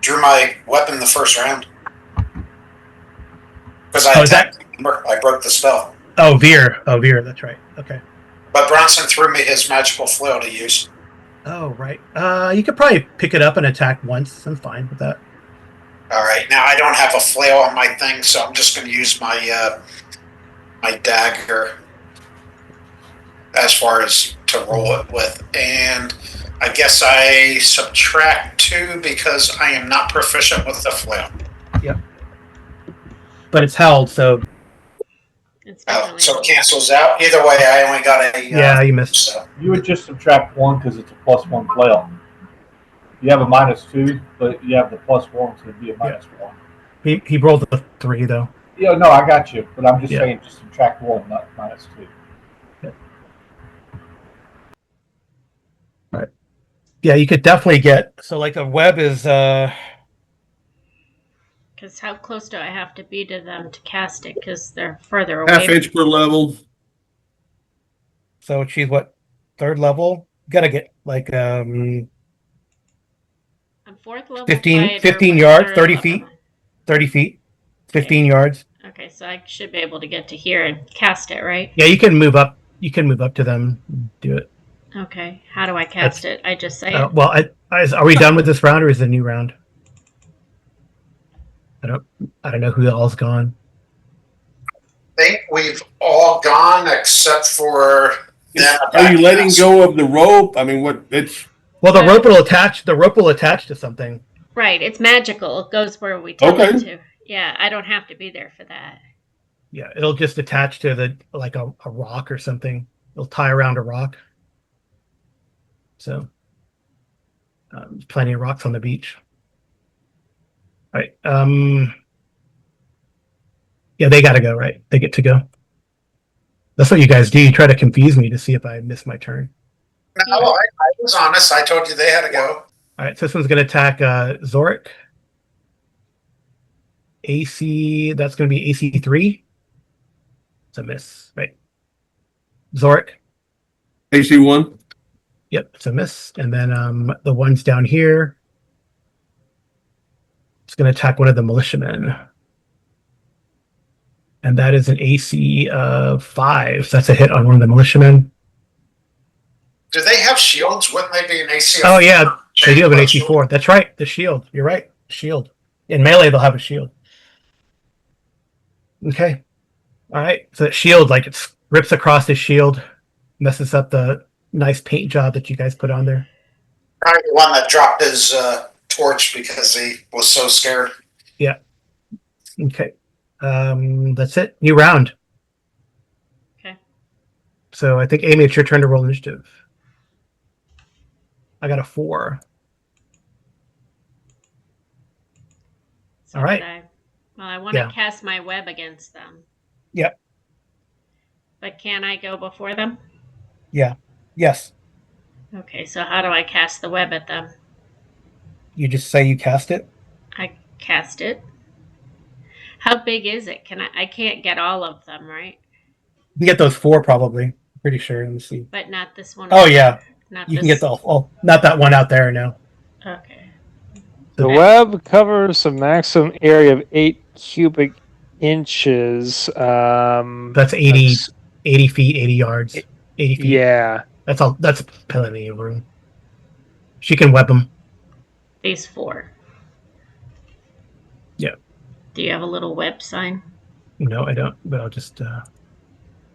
Speaker 5: drew my weapon the first round. Because I attacked. Remember, I broke the spell.
Speaker 1: Oh, Veer, that's right. Okay.
Speaker 5: But Bronson threw me his magical flail to use.
Speaker 1: Oh, right. You could probably pick it up and attack once. I'm fine with that.
Speaker 5: All right, now I don't have a flail on my thing, so I'm just going to use my my dagger as far as to roll it with. And I guess I subtract 2 because I am not proficient with the flail.
Speaker 1: but it's held, so
Speaker 2: It's
Speaker 5: Oh,
Speaker 2: definitely
Speaker 5: so it cancels out. Either way, I only got a.
Speaker 1: yeah, you missed.
Speaker 5: So.
Speaker 4: You would just subtract 1 because it's a +1 flail. You have a -2, but you have the +1, so it'd be a -1.
Speaker 1: He rolled a 3 though.
Speaker 4: Yeah, no, I got you, but I'm just
Speaker 1: Yeah.
Speaker 4: saying, just subtract 1, not -2.
Speaker 1: Yeah, you could definitely get so like a web is
Speaker 2: Because how close do I have to be to them to cast it? Because they're further away.
Speaker 6: Half inch per level.
Speaker 1: so she's what, 3rd level? You gotta get like
Speaker 2: I'm 4th level.
Speaker 1: 15
Speaker 2: fighter,
Speaker 1: yards,
Speaker 2: but
Speaker 1: 30
Speaker 2: level.
Speaker 1: feet. 30 feet, 15 yards.
Speaker 2: Okay, so I should be able to get to here and cast it, right?
Speaker 1: Yeah, you can move up. You can move up to them. And do it.
Speaker 2: Okay, how do I cast it? I just say it.
Speaker 1: Well, are we done with this round, or is it a new round? I don't know who all's gone.
Speaker 5: I think we've all gone except for them.
Speaker 6: Are you letting go of the rope? I mean, what it's
Speaker 1: Well, the rope will attach. The rope will attach to something.
Speaker 2: Right, it's magical. It goes where we tell
Speaker 6: Okay.
Speaker 2: it to. Yeah, I don't have to be there for that.
Speaker 1: Yeah, it'll just attach to the like a rock or something. It'll tie around a rock. So, plenty of rocks on the beach. All right. Yeah, they got to go. Right, they get to go. That's what you guys do. You try to confuse me to see if I miss my turn.
Speaker 5: No, I was honest. I told you they had to go.
Speaker 1: All right, so this one's going to attack Zorik. AC, that's going to be AC 3. It's a miss, right? Zorik.
Speaker 6: AC 1.
Speaker 1: Yep, it's a miss. And then the ones down here, it's going to attack one of the militiamen. And that is an AC of 5. So that's a hit on one of the militiamen.
Speaker 5: Do they have shields? Wouldn't they be an AC?
Speaker 1: Oh, yeah, they do have an AC 4. That's right, the shield. You're right, shield. In melee, they'll have a shield. Okay. All right, so that shield, like, it rips across his shield, messes up the nice paint job that you guys put on there.
Speaker 5: Probably the one that dropped his torch because he was so scared.
Speaker 1: Yeah. Okay. That's it. New round.
Speaker 2: Okay.
Speaker 1: So I think Amy, it's your turn to roll initiative. I got a 4.
Speaker 2: So
Speaker 1: All right.
Speaker 2: I want to cast my web against them.
Speaker 1: Yep.
Speaker 2: But can I go before them?
Speaker 1: Yeah. Yes.
Speaker 2: Okay, so how do I cast the web at them?
Speaker 1: You just say you cast it?
Speaker 2: I cast it. How big is it? I can't get all of them, right?
Speaker 1: You can get those 4 probably. Pretty sure. Let me see.
Speaker 2: But not this one.
Speaker 1: Oh, yeah.
Speaker 2: Not
Speaker 1: You
Speaker 2: this.
Speaker 1: can get the not that one out there, no.
Speaker 2: Okay.
Speaker 3: The web covers a maximum area of 8 cubic inches.
Speaker 1: That's 80 feet, 80 yards. 80 feet.
Speaker 3: Yeah.
Speaker 1: That's plenty of room. She can web them.
Speaker 2: These 4.
Speaker 1: Yeah.
Speaker 2: Do you have a little web sign?
Speaker 1: No, I don't, but I'll just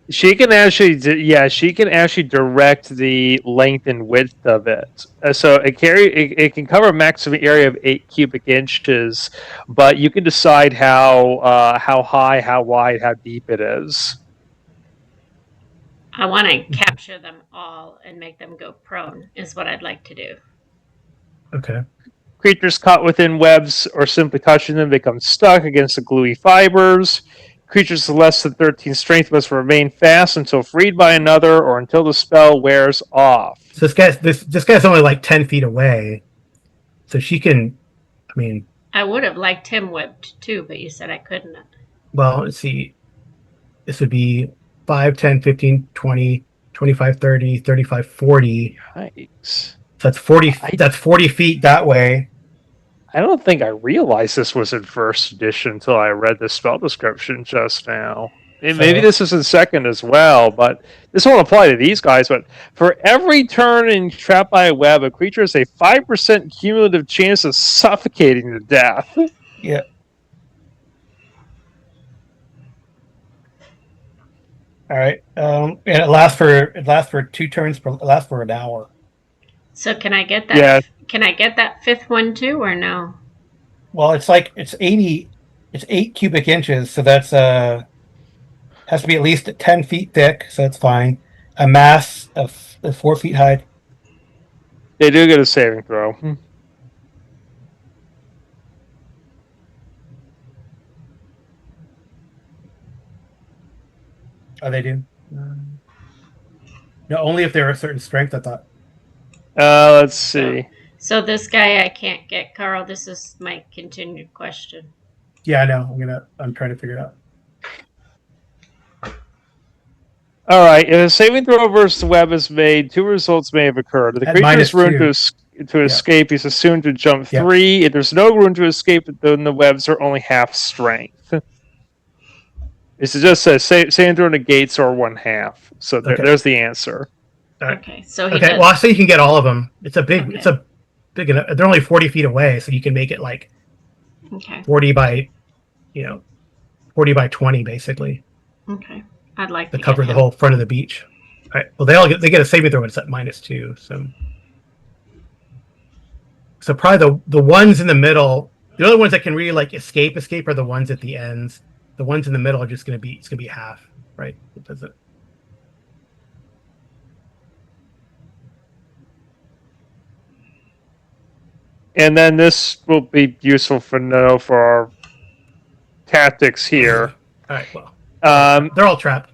Speaker 3: She can actually direct the length and width of it. So it can cover a maximum area of 8 cubic inches, but you can decide how high, how wide, how deep it is.
Speaker 2: I want to capture them all and make them go prone, is what I'd like to do.
Speaker 1: okay.
Speaker 3: Creatures caught within webs or simply touching them become stuck against the gluey fibers. Creatures of less than 13 strength must remain fast until freed by another or until the spell wears off.
Speaker 1: So this guy's only like 10 feet away. So she can, I mean,
Speaker 2: I would have liked him whipped too, but you said I couldn't.
Speaker 1: well, let's see. This would be 5, 10, 15, 20, 25, 30, 35, 40.
Speaker 3: Yikes.
Speaker 1: So that's 40 that's 40 feet that way.
Speaker 3: I don't think I realized this was in first edition until I read the spell description just now. And maybe this is in second as well, but this won't apply to these guys. But for every turn in trapped by a web, a creature has a 5% cumulative chance of suffocating to death.
Speaker 1: Yeah. All right. And it lasts for 2 turns. It lasts for an hour.
Speaker 2: So can I get that?
Speaker 3: Yeah.
Speaker 2: Can I get that 5th one too, or no?
Speaker 1: Well, it's 80 It's 8 cubic inches, so that's has to be at least 10 feet thick, so that's fine. A mass of 4 feet high.
Speaker 3: They do get a saving throw.
Speaker 1: Oh, they do. No, only if they're a certain strength. I thought.
Speaker 3: Let's see.
Speaker 2: So this guy I can't get, Carl. This is my continued question.
Speaker 1: Yeah, I know. I'm trying to figure it out.
Speaker 3: All right. If a saving throw versus the web is made, 2 results may have occurred. If the
Speaker 1: At
Speaker 3: creature has room
Speaker 1: -2.
Speaker 3: to escape, he's assumed to jump
Speaker 1: Yeah.
Speaker 3: 3. If there's no room to escape, then the webs are only half strength. It just says saving throw negates are 1/2. So there's the answer.
Speaker 2: Okay, so he
Speaker 1: Okay,
Speaker 2: does.
Speaker 1: well, I say you can get all of them. It's a big.
Speaker 2: Okay.
Speaker 1: It's a big. They're only 40 feet away, so you can make it like
Speaker 2: Okay.
Speaker 1: 40 by, 40 by 20, basically,
Speaker 2: Okay. I'd like
Speaker 1: to
Speaker 2: to
Speaker 1: cover
Speaker 2: get
Speaker 1: the
Speaker 2: him.
Speaker 1: whole front of the beach. All right. Well, they get a saving throw when it's at -2. So probably the ones in the middle, the only ones that can really like escape are the ones at the ends. The ones in the middle are just gonna be half, right? It doesn't.
Speaker 3: And then this will be useful for our tactics here.
Speaker 1: All right. Well, they're all trapped.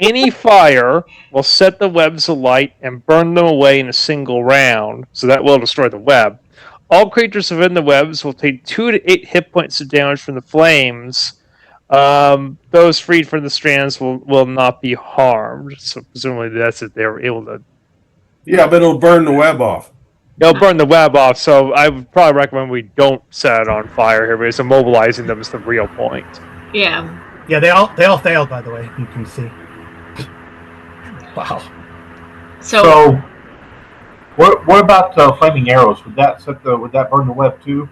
Speaker 3: Any fire will set the webs alight and burn them away in a single round, so that will destroy the web. All creatures within the webs will take 2 to 8 hit points of damage from the flames. Those freed from the strands will not be harmed. So presumably that's if they were able to.
Speaker 6: Yeah, but it'll burn the web off.
Speaker 3: They'll burn the web off, so I would probably recommend we don't set it on fire here, because immobilizing them is the real point.
Speaker 2: Yeah.
Speaker 1: Yeah, they all failed, by the way. You can see. Wow.
Speaker 2: So
Speaker 4: what about flaming arrows? Would that burn the web too?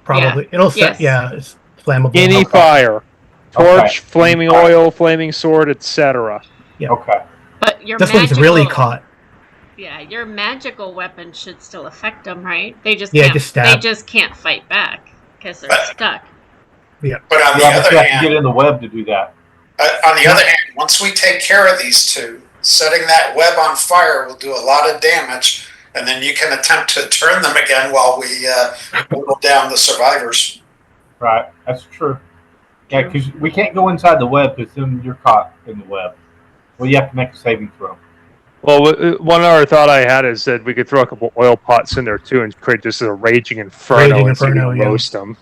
Speaker 1: Probably it'll set.
Speaker 2: Yes.
Speaker 1: Yeah, it's flammable.
Speaker 3: Any fire, torch,
Speaker 4: Okay.
Speaker 3: flaming oil, flaming sword, etc.
Speaker 1: Yeah.
Speaker 4: Okay.
Speaker 2: but your
Speaker 1: This
Speaker 2: magical,
Speaker 1: one's really caught.
Speaker 2: Yeah, your magical weapon should still affect them, right? They just
Speaker 1: Yeah,
Speaker 2: can't.
Speaker 1: just stab.
Speaker 2: They just can't fight back because they're stuck.
Speaker 5: But on the
Speaker 4: Yeah, but you
Speaker 5: other
Speaker 4: have to
Speaker 5: hand,
Speaker 4: get in the web to do that.
Speaker 5: on the other hand, once we take care of these two, setting that web on fire will do a lot of damage, and then you can attempt to turn them again while we whittle down the survivors.
Speaker 4: Right. That's true. Yeah, because we can't go inside the web because then you're caught in the web. Well, you have to make a saving throw.
Speaker 3: Well, one other thought I had is that we could throw a couple oil pots in there too and create just a raging inferno
Speaker 1: Raging
Speaker 3: and see if we
Speaker 1: inferno,
Speaker 3: can
Speaker 1: yeah.
Speaker 3: roast them.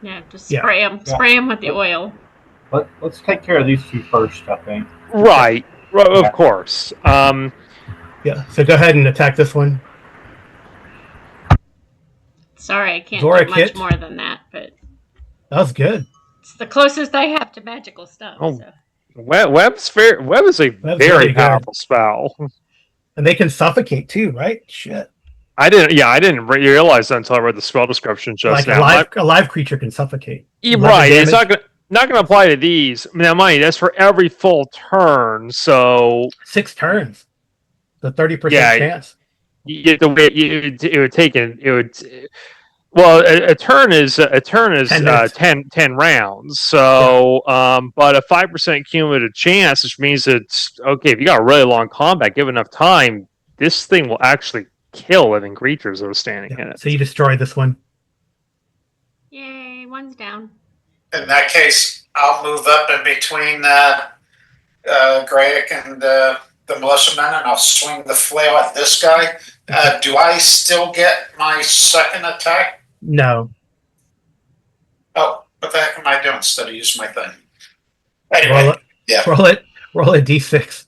Speaker 2: Yeah, just
Speaker 1: Yeah.
Speaker 2: spray them.
Speaker 4: Yeah.
Speaker 2: Spray them with the oil.
Speaker 4: Let's take care of these two first, I think.
Speaker 3: Right.
Speaker 4: Yeah.
Speaker 3: Of course.
Speaker 1: Yeah. So go ahead and attack this one.
Speaker 2: Sorry, I can't
Speaker 1: Zora
Speaker 2: do much
Speaker 1: hit.
Speaker 2: more than that, but
Speaker 1: That was good.
Speaker 2: it's the closest I have to magical stuff.
Speaker 3: Oh.
Speaker 2: So.
Speaker 3: Web is a
Speaker 1: Web's
Speaker 3: very
Speaker 1: really good.
Speaker 3: powerful spell.
Speaker 1: And they can suffocate too, right? Shit.
Speaker 3: I didn't realize that until I read the spell description just
Speaker 1: Like
Speaker 3: now.
Speaker 1: a live creature can suffocate.
Speaker 3: You're
Speaker 1: 11
Speaker 3: right. It's
Speaker 1: damage.
Speaker 3: not gonna apply to these. Now, mind you, that's for every full turn. So
Speaker 1: 6 turns. The 30%
Speaker 3: Yeah.
Speaker 1: chance.
Speaker 3: it would take it. Well, a turn is
Speaker 1: 10 minutes.
Speaker 3: 10 rounds. So, but a 5% cumulative chance, which means it's okay if you got a really long combat, give enough time, this thing will actually kill living creatures that are standing in
Speaker 1: Yeah.
Speaker 3: it.
Speaker 1: So you destroy this one.
Speaker 2: Yay, one's down.
Speaker 5: In that case, I'll move up in between Greyhawk and the militiamen, and I'll swing the flail at this guy. Do I still get my second attack?
Speaker 1: No.
Speaker 5: Oh, what the heck am I doing instead of using my thing? Anyway,
Speaker 1: Roll it.
Speaker 5: yeah.
Speaker 1: Roll a d6.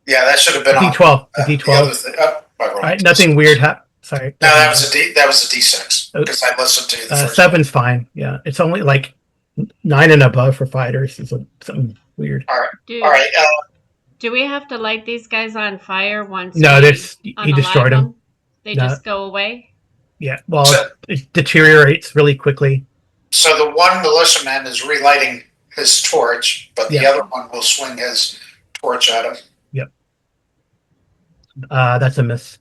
Speaker 5: Yeah, that should have been
Speaker 1: A
Speaker 5: on.
Speaker 1: d12. A
Speaker 5: the
Speaker 1: d12.
Speaker 5: other thing. Oh, I rolled
Speaker 1: All right,
Speaker 5: a
Speaker 1: nothing
Speaker 5: D6.
Speaker 1: weird. Sorry.
Speaker 5: No, that was a D6 because I listened to the first.
Speaker 1: 7's fine. Yeah, it's only like 9 and above for fighters. It's something weird.
Speaker 5: All
Speaker 2: Do,
Speaker 5: right.
Speaker 2: do we have to light these guys on fire once
Speaker 1: No,
Speaker 2: we
Speaker 1: that's he
Speaker 2: unalive
Speaker 1: destroyed them.
Speaker 2: them? They
Speaker 1: No.
Speaker 2: just go away?
Speaker 1: Yeah, well,
Speaker 5: So-
Speaker 1: it deteriorates really quickly.
Speaker 5: So the one militiaman is relighting his torch, but the
Speaker 1: Yeah.
Speaker 5: other one will swing his torch at him.
Speaker 1: That's a miss.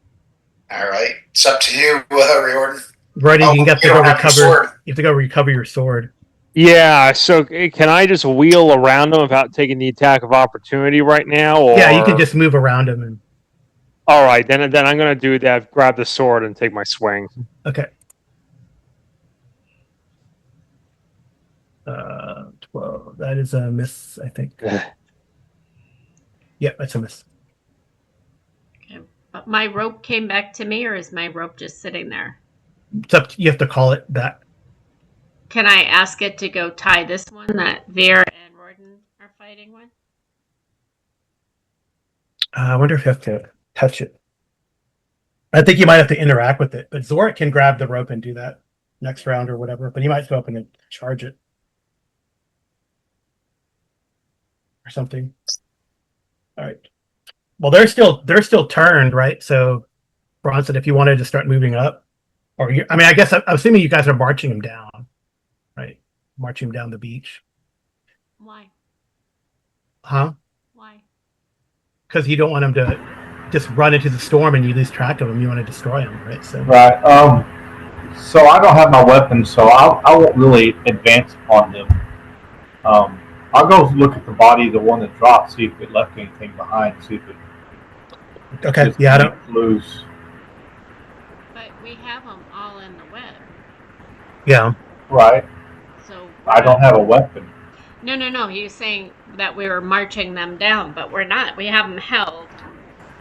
Speaker 5: All right, it's up to you, Riordan.
Speaker 1: Rodney, you
Speaker 5: Oh,
Speaker 1: have to
Speaker 5: you
Speaker 1: go
Speaker 5: don't have your sword.
Speaker 1: recover. You have to go recover your sword.
Speaker 3: Yeah, so can I just wheel around them without taking the attack of opportunity right now? Or...
Speaker 1: Yeah, you can just move around him. And
Speaker 3: All right, then I'm going to do that. Grab the sword and take my swing.
Speaker 1: okay. 12. That is a miss, I think. Yeah, that's a miss.
Speaker 2: Okay. But my rope came back to me, or is my rope just sitting there?
Speaker 1: It's up. You have to call it back.
Speaker 2: Can I ask it to go tie this one that Veer and Roden are fighting with?
Speaker 1: I wonder if you have to touch it. I think you might have to interact with it, but Zorik can grab the rope and do that next round or whatever. But you might go up and charge it or something. All right. Well, they're still turned, right? So, Bronson, if you wanted to start moving up, or I guess I'm assuming you guys are marching him down, right? Marching him down the beach.
Speaker 2: Why?
Speaker 1: Huh?
Speaker 2: Why?
Speaker 1: Because you don't want him to just run into the storm and you lose track of him. You want to destroy him, right? So
Speaker 4: Right. So I don't have my weapons, so I won't really advance upon them. I'll go look at the body of the one that dropped, see if it left anything behind, see if it.
Speaker 1: okay. Yeah, I don't
Speaker 4: lose.
Speaker 2: But we have them all in the web.
Speaker 1: Yeah.
Speaker 4: Right.
Speaker 2: So
Speaker 4: I don't have a weapon.
Speaker 2: No. He was saying that we were marching them down, but we're not. We have them held.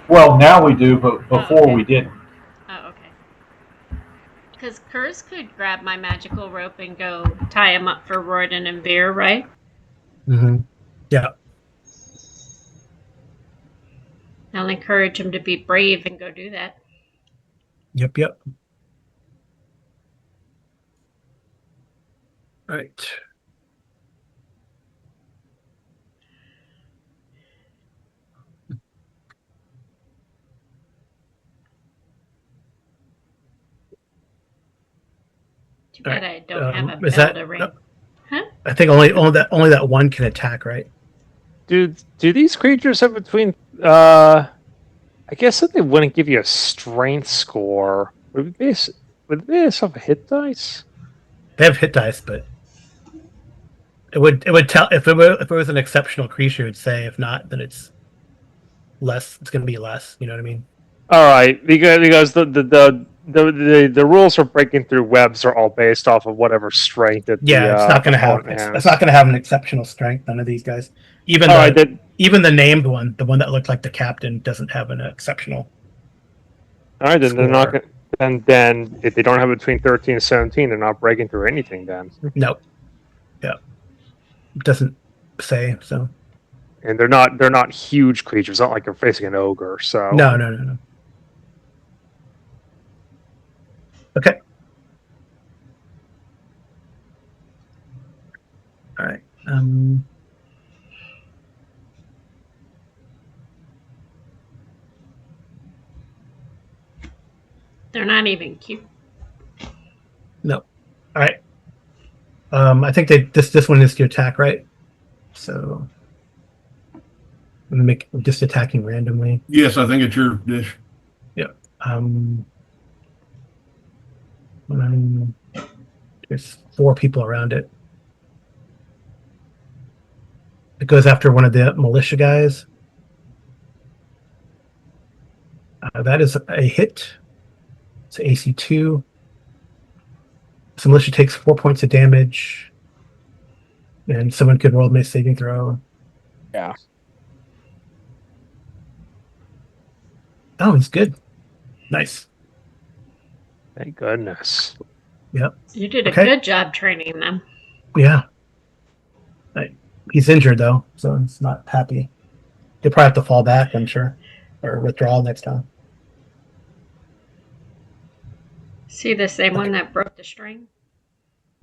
Speaker 4: Well, now we do, but before
Speaker 2: okay.
Speaker 4: we didn't.
Speaker 2: Oh, okay. Because Kurz could grab my magical rope and go tie him up for Roden and Veer, right?
Speaker 1: Mm-hmm. Yeah.
Speaker 2: I'll encourage him to be brave and go do that.
Speaker 1: Yep. All right.
Speaker 2: Too bad I don't have a
Speaker 1: is
Speaker 2: bell
Speaker 1: that,
Speaker 2: to ring. Huh?
Speaker 1: I think only that one can attack, right?
Speaker 3: Do these creatures have between? I guess that they wouldn't give you a strength score. Would it be based off of hit dice?
Speaker 1: They have hit dice, but it would tell if it was an exceptional creature. It'd say if not, then it's less. It's going to be less. You know what I mean?
Speaker 3: All right, because the rules for breaking through webs are all based off of whatever strength that
Speaker 1: it's not going to have. It's not going to have an exceptional strength. None of these guys. Even the named one, the one that looked like the captain, doesn't have an exceptional.
Speaker 3: All right, then
Speaker 1: score.
Speaker 3: they're not going. And then if they don't have between 13 and 17, they're not breaking through anything. Then
Speaker 1: nope. Yeah, it doesn't say so.
Speaker 3: And they're not huge creatures. It's not like you're facing an ogre. So
Speaker 1: no. Okay. All right.
Speaker 2: They're not even cute.
Speaker 1: No. All right. I think this one is to attack, right? So I'm gonna make just attacking randomly.
Speaker 6: Yes, I think it's your dish.
Speaker 1: Yeah. There's 4 people around it. It goes after one of the militia guys. That is a hit. It's AC 2. So militia takes 4 points of damage. And someone could roll a saving throw.
Speaker 3: Yeah.
Speaker 1: Oh, he's good. Nice.
Speaker 3: Thank goodness.
Speaker 1: Yep.
Speaker 2: You did a good job training them.
Speaker 1: Yeah. He's injured though, so he's not happy. He'll probably have to fall back, I'm sure, or withdraw next time.
Speaker 2: See the same one that broke the string?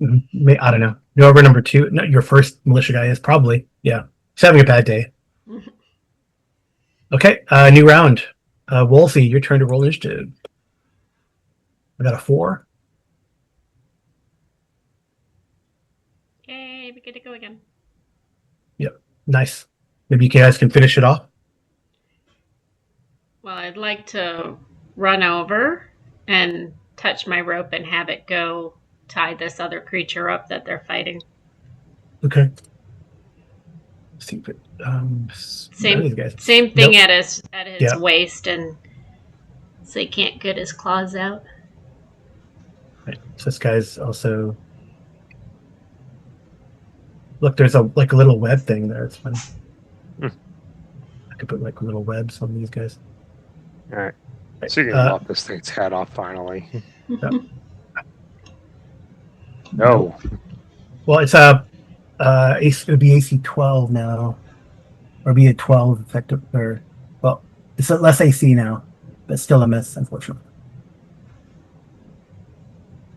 Speaker 1: I don't know. You're over number 2. No, your first militia guy is probably. Yeah. He's having a bad day. Okay, new round. Wolsey, your turn to roll initiative. I got a 4.
Speaker 2: Okay, we get to go again.
Speaker 1: Yep, nice. Maybe you guys can finish it off.
Speaker 2: Well, I'd like to run over and touch my rope and have it go tie this other creature up that they're fighting.
Speaker 1: Okay. See if it, none of these guys.
Speaker 2: Same thing
Speaker 1: Nope.
Speaker 2: at his
Speaker 1: Yeah.
Speaker 2: waist, and so he can't get his claws out.
Speaker 1: Right. So this guy's also. Look, there's a little web thing there. It's funny. I could put like little webs on these guys.
Speaker 3: All right. So you can lop this thing's head off finally. No.
Speaker 1: Well, it's it'll be AC 12 now, or be a 12 effective, or well, it's less AC now, but still a miss, unfortunately.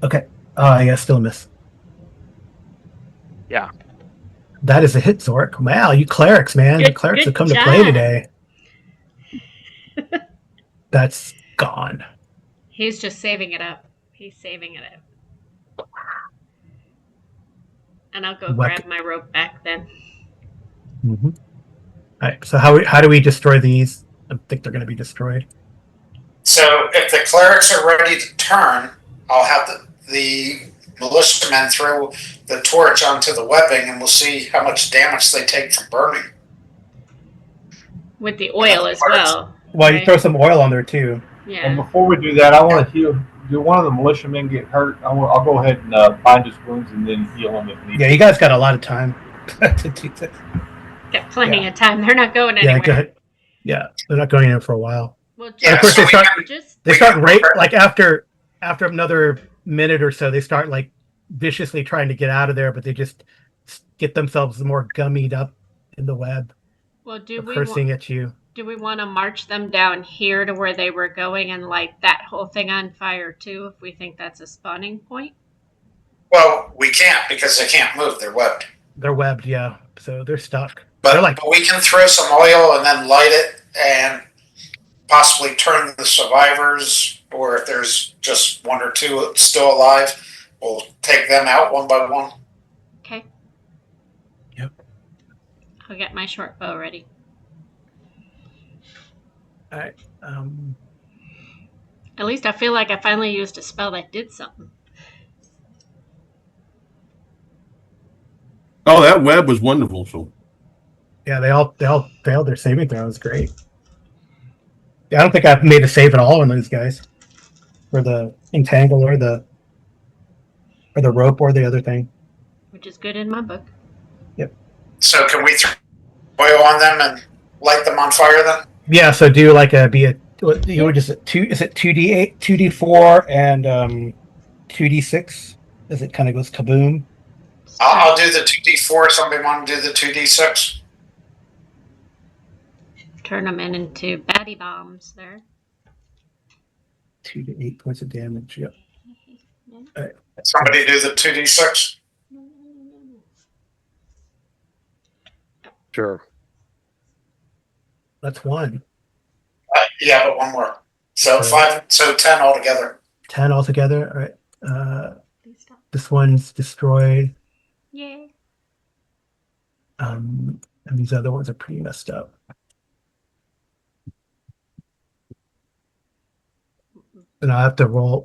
Speaker 1: Okay. Yeah, still a miss.
Speaker 3: Yeah.
Speaker 1: That is a hit, Zork. Wow, you clerics, man. The clerics have come to play today. That's gone.
Speaker 2: He's just saving it up. He's saving it up. And I'll go grab my rope back then.
Speaker 1: Mm-hmm. All right. So how do we destroy these? I think they're going to be destroyed.
Speaker 5: So if the clerics are ready to turn, I'll have the militiamen throw the torch onto the webbing, and we'll see how much damage they take from burning.
Speaker 2: With the oil as well.
Speaker 1: Well, right? You throw some oil on there too.
Speaker 2: Yeah.
Speaker 4: And before we do that, I want to heal. Do one of the militiamen get hurt? I'll go ahead and bind his wounds and then heal him if needed.
Speaker 1: Yeah, you guys got a lot of time to do this.
Speaker 2: Got plenty of time. They're not going anywhere.
Speaker 1: Yeah, go ahead. Yeah, they're not going in for a while.
Speaker 2: Well,
Speaker 1: of course, they start right like after another minute or so, they start like viciously trying to get out of there, but they just get themselves more gummied up in the web.
Speaker 2: Well,
Speaker 1: cursing at you.
Speaker 2: Do we want to march them down here to where they were going and light that whole thing on fire too, if we think that's a spawning point?
Speaker 5: Well, we can't because they can't move. They're webbed.
Speaker 1: They're webbed, yeah. So they're stuck.
Speaker 5: But we can throw some oil and then light it and possibly turn the survivors, or if there's just one or two still alive, we'll take them out one by one.
Speaker 2: Okay.
Speaker 1: Yep.
Speaker 2: I'll get my short bow ready.
Speaker 1: All right.
Speaker 2: At least I feel like I finally used a spell that did something.
Speaker 6: Oh, that web was wonderful. So.
Speaker 1: Yeah, they all failed their saving throw. It was great. Yeah, I don't think I've made a save at all on those guys, or the entangle, or the rope, or the other thing.
Speaker 2: Which is good in my book.
Speaker 1: Yep.
Speaker 5: So can we throw oil on them and light them on fire then?
Speaker 1: Yeah. So do like is it 2d8, 2d4, and 2d6? As it kind of goes kaboom.
Speaker 5: I'll do the 2d4. Somebody want to do the 2d6?
Speaker 2: Turn them into baddie bombs there.
Speaker 1: 2 to 8 points of damage. Yep. All right.
Speaker 5: Somebody do the 2d6?
Speaker 3: Sure.
Speaker 1: That's 1.
Speaker 5: Yeah, but one more. So 5. So 10 altogether.
Speaker 1: 10 altogether. All right. This one's destroyed.
Speaker 2: Yay.
Speaker 1: And these other ones are pretty messed up. And I have to roll.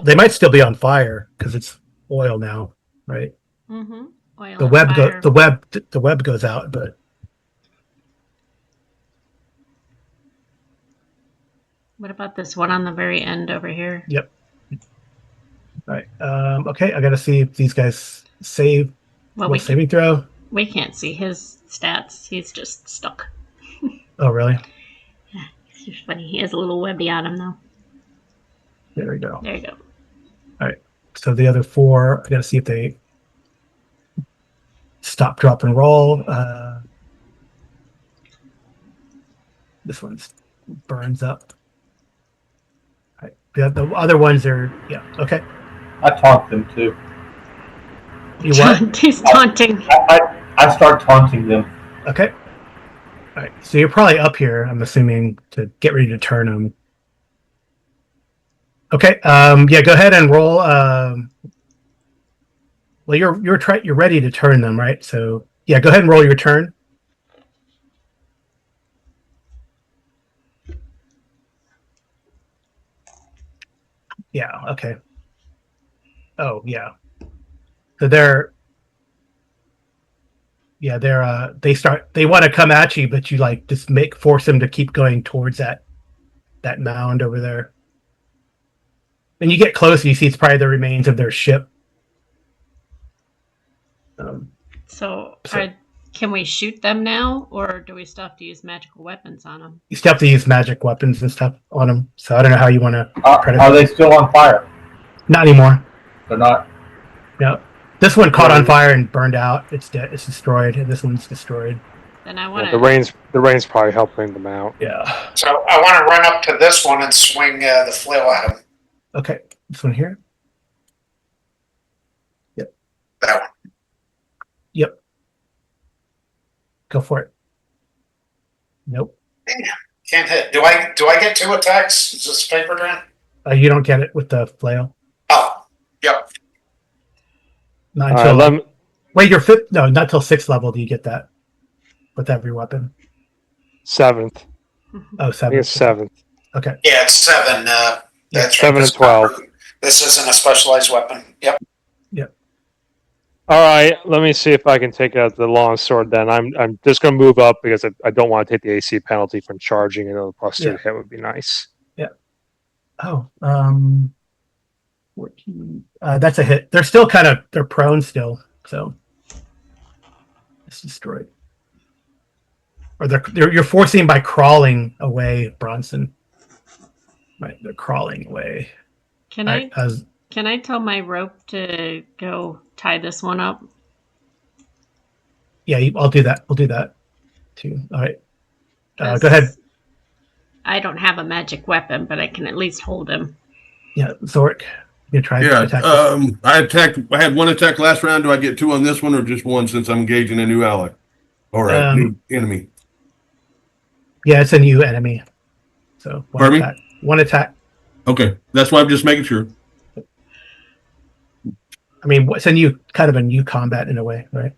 Speaker 1: They might still be on fire because it's oil now, right?
Speaker 2: Mm-hmm. Oil
Speaker 1: the web goes out, but
Speaker 2: what about this one on the very end over here?
Speaker 1: Yep. All right. Okay, I got to see if these guys save.
Speaker 2: Well,
Speaker 1: saving throw.
Speaker 2: We can't see his stats. He's just stuck.
Speaker 1: Oh, really?
Speaker 2: Yeah, it's just funny. He has a little webby on him, though.
Speaker 1: There we go.
Speaker 2: There you go.
Speaker 1: All right. So the other 4, I got to see if they stop, drop, and roll. This one burns up. All right. The other ones are, yeah, okay.
Speaker 4: I taunt them too.
Speaker 1: You what?
Speaker 2: He's taunting.
Speaker 4: I start taunting them.
Speaker 1: Okay. All right. So you're probably up here, I'm assuming, to get ready to turn them. Okay. Yeah. Go ahead and roll. Well, you're ready to turn them, right? So yeah, go ahead and roll your turn. Yeah. Okay. Oh yeah. So they're they want to come at you, but you like just force them to keep going towards that mound over there. And you get close and you see it's probably the remains of their ship.
Speaker 2: So can we shoot them now, or do we still have to use magical weapons on them?
Speaker 1: You still have to use magic weapons and stuff on them. So I don't know how you want to.
Speaker 4: Are they still on fire?
Speaker 1: Not anymore.
Speaker 4: They're not.
Speaker 1: No. This one caught on fire and burned out. It's dead. It's destroyed. And this one's destroyed.
Speaker 2: Then I want
Speaker 3: The rain's probably helping them out.
Speaker 1: Yeah.
Speaker 5: So I want to run up to this one and swing the flail at him.
Speaker 1: Okay. This one here. Yep.
Speaker 5: That one.
Speaker 1: Yep. Go for it. Nope.
Speaker 5: Damn, can't hit. Do I get 2 attacks? Is this favored round?
Speaker 1: You don't get it with the flail.
Speaker 5: Oh, yep.
Speaker 1: Not until wait, you're fifth. No, not till 6th level do you get that with every weapon.
Speaker 3: 7th.
Speaker 1: Oh, 7th.
Speaker 3: I think it's 7th.
Speaker 1: Okay.
Speaker 5: Yeah, it's 7. That's
Speaker 3: 7 and 12.
Speaker 5: This isn't a specialized weapon. Yep.
Speaker 1: Yep.
Speaker 3: All right, let me see if I can take out the long sword. Then I'm just going to move up because I don't want to take the AC penalty from charging. Another +2 to hit would be nice.
Speaker 1: Yeah. Oh, 14. That's a hit. They're still they're prone still, so it's destroyed. Or you're forcing by crawling away, Bronson. Right, they're crawling away.
Speaker 2: Can I tell my rope to go tie this one up?
Speaker 1: Yeah, I'll do that. We'll do that too. All right. Go ahead.
Speaker 2: I don't have a magic weapon, but I can at least hold him.
Speaker 1: Yeah, Zork. You try to attack.
Speaker 6: I had 1 attack last round. Do I get 2 on this one, or just 1 since I'm engaging a new ally or a new enemy?
Speaker 1: Yeah, it's a new enemy. So one attack. 1 attack.
Speaker 6: Okay, that's why I'm just making sure.
Speaker 1: I mean, it's a new combat in a way, right?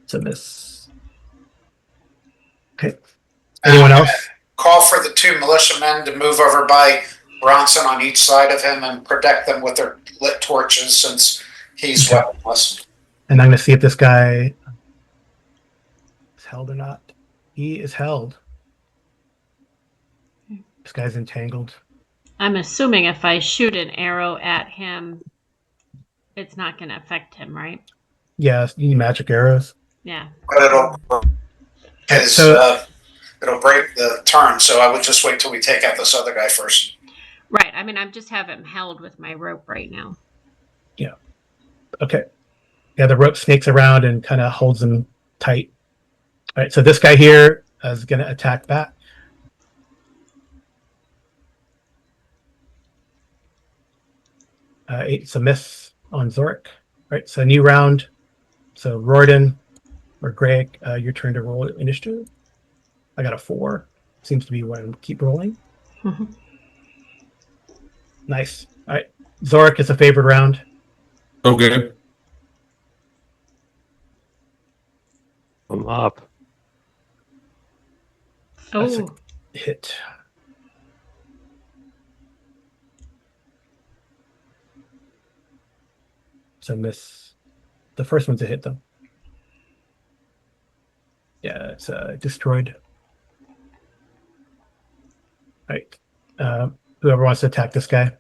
Speaker 1: So this. Okay. Anyone else?
Speaker 5: Call for the 2 militiamen to move over by Bronson on each side of him and protect them with their lit torches since he's weaponless.
Speaker 1: And I'm going to see if this guy is held or not. He is held. This guy's entangled.
Speaker 2: I'm assuming if I shoot an arrow at him, it's not going to affect him, right?
Speaker 1: Yeah, you need magic arrows.
Speaker 2: Yeah.
Speaker 5: But it'll break the turn, so I would just wait till we take out this other guy first.
Speaker 2: Right. I mean, I just have him held with my rope right now.
Speaker 1: Yeah. Okay. Yeah, the rope snakes around and kind of holds him tight. All right, so this guy here is going to attack back. It's a miss on Zork. All right, so new round. So Royden or Greg, your turn to roll initiative. I got a 4. Seems to be what I'm keep rolling. Nice. All right, Zork is a favored round.
Speaker 6: Okay.
Speaker 3: I'm up.
Speaker 1: That's
Speaker 2: Oh,
Speaker 1: a hit. So miss. The first one's a hit though. Yeah, it's destroyed. Right. Whoever wants to attack this guy,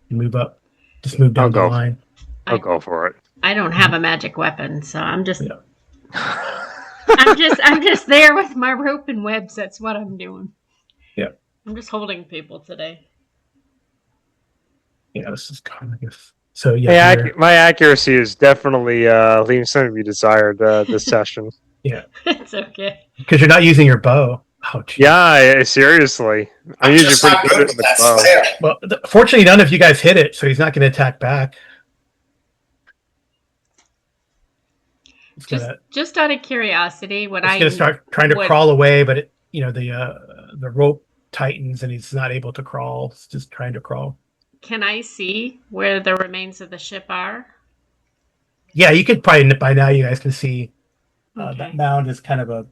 Speaker 1: move up. Just move down the line.
Speaker 3: I'll go for it.
Speaker 2: I don't have a magic weapon, so I'm just I'm just there with my rope and webs. That's what I'm doing.
Speaker 1: Yeah.
Speaker 2: I'm just holding people today.
Speaker 1: Yeah, this is kind of. So yeah,
Speaker 3: my accuracy is definitely leaving something to be desired this session.
Speaker 1: Yeah,
Speaker 2: it's okay.
Speaker 1: Because you're not using your bow. Oh, geez.
Speaker 3: Yeah, seriously. I'm usually pretty good with the bow.
Speaker 1: Well, fortunately, none of you guys hit it, so he's not going to attack back.
Speaker 2: Just out of curiosity, when
Speaker 1: he's going to start trying to crawl away, but the rope tightens and he's not able to crawl. It's just trying to crawl.
Speaker 2: Can I see where the remains of the ship are?
Speaker 1: Yeah, you could probably by now. You guys can see that mound is kind of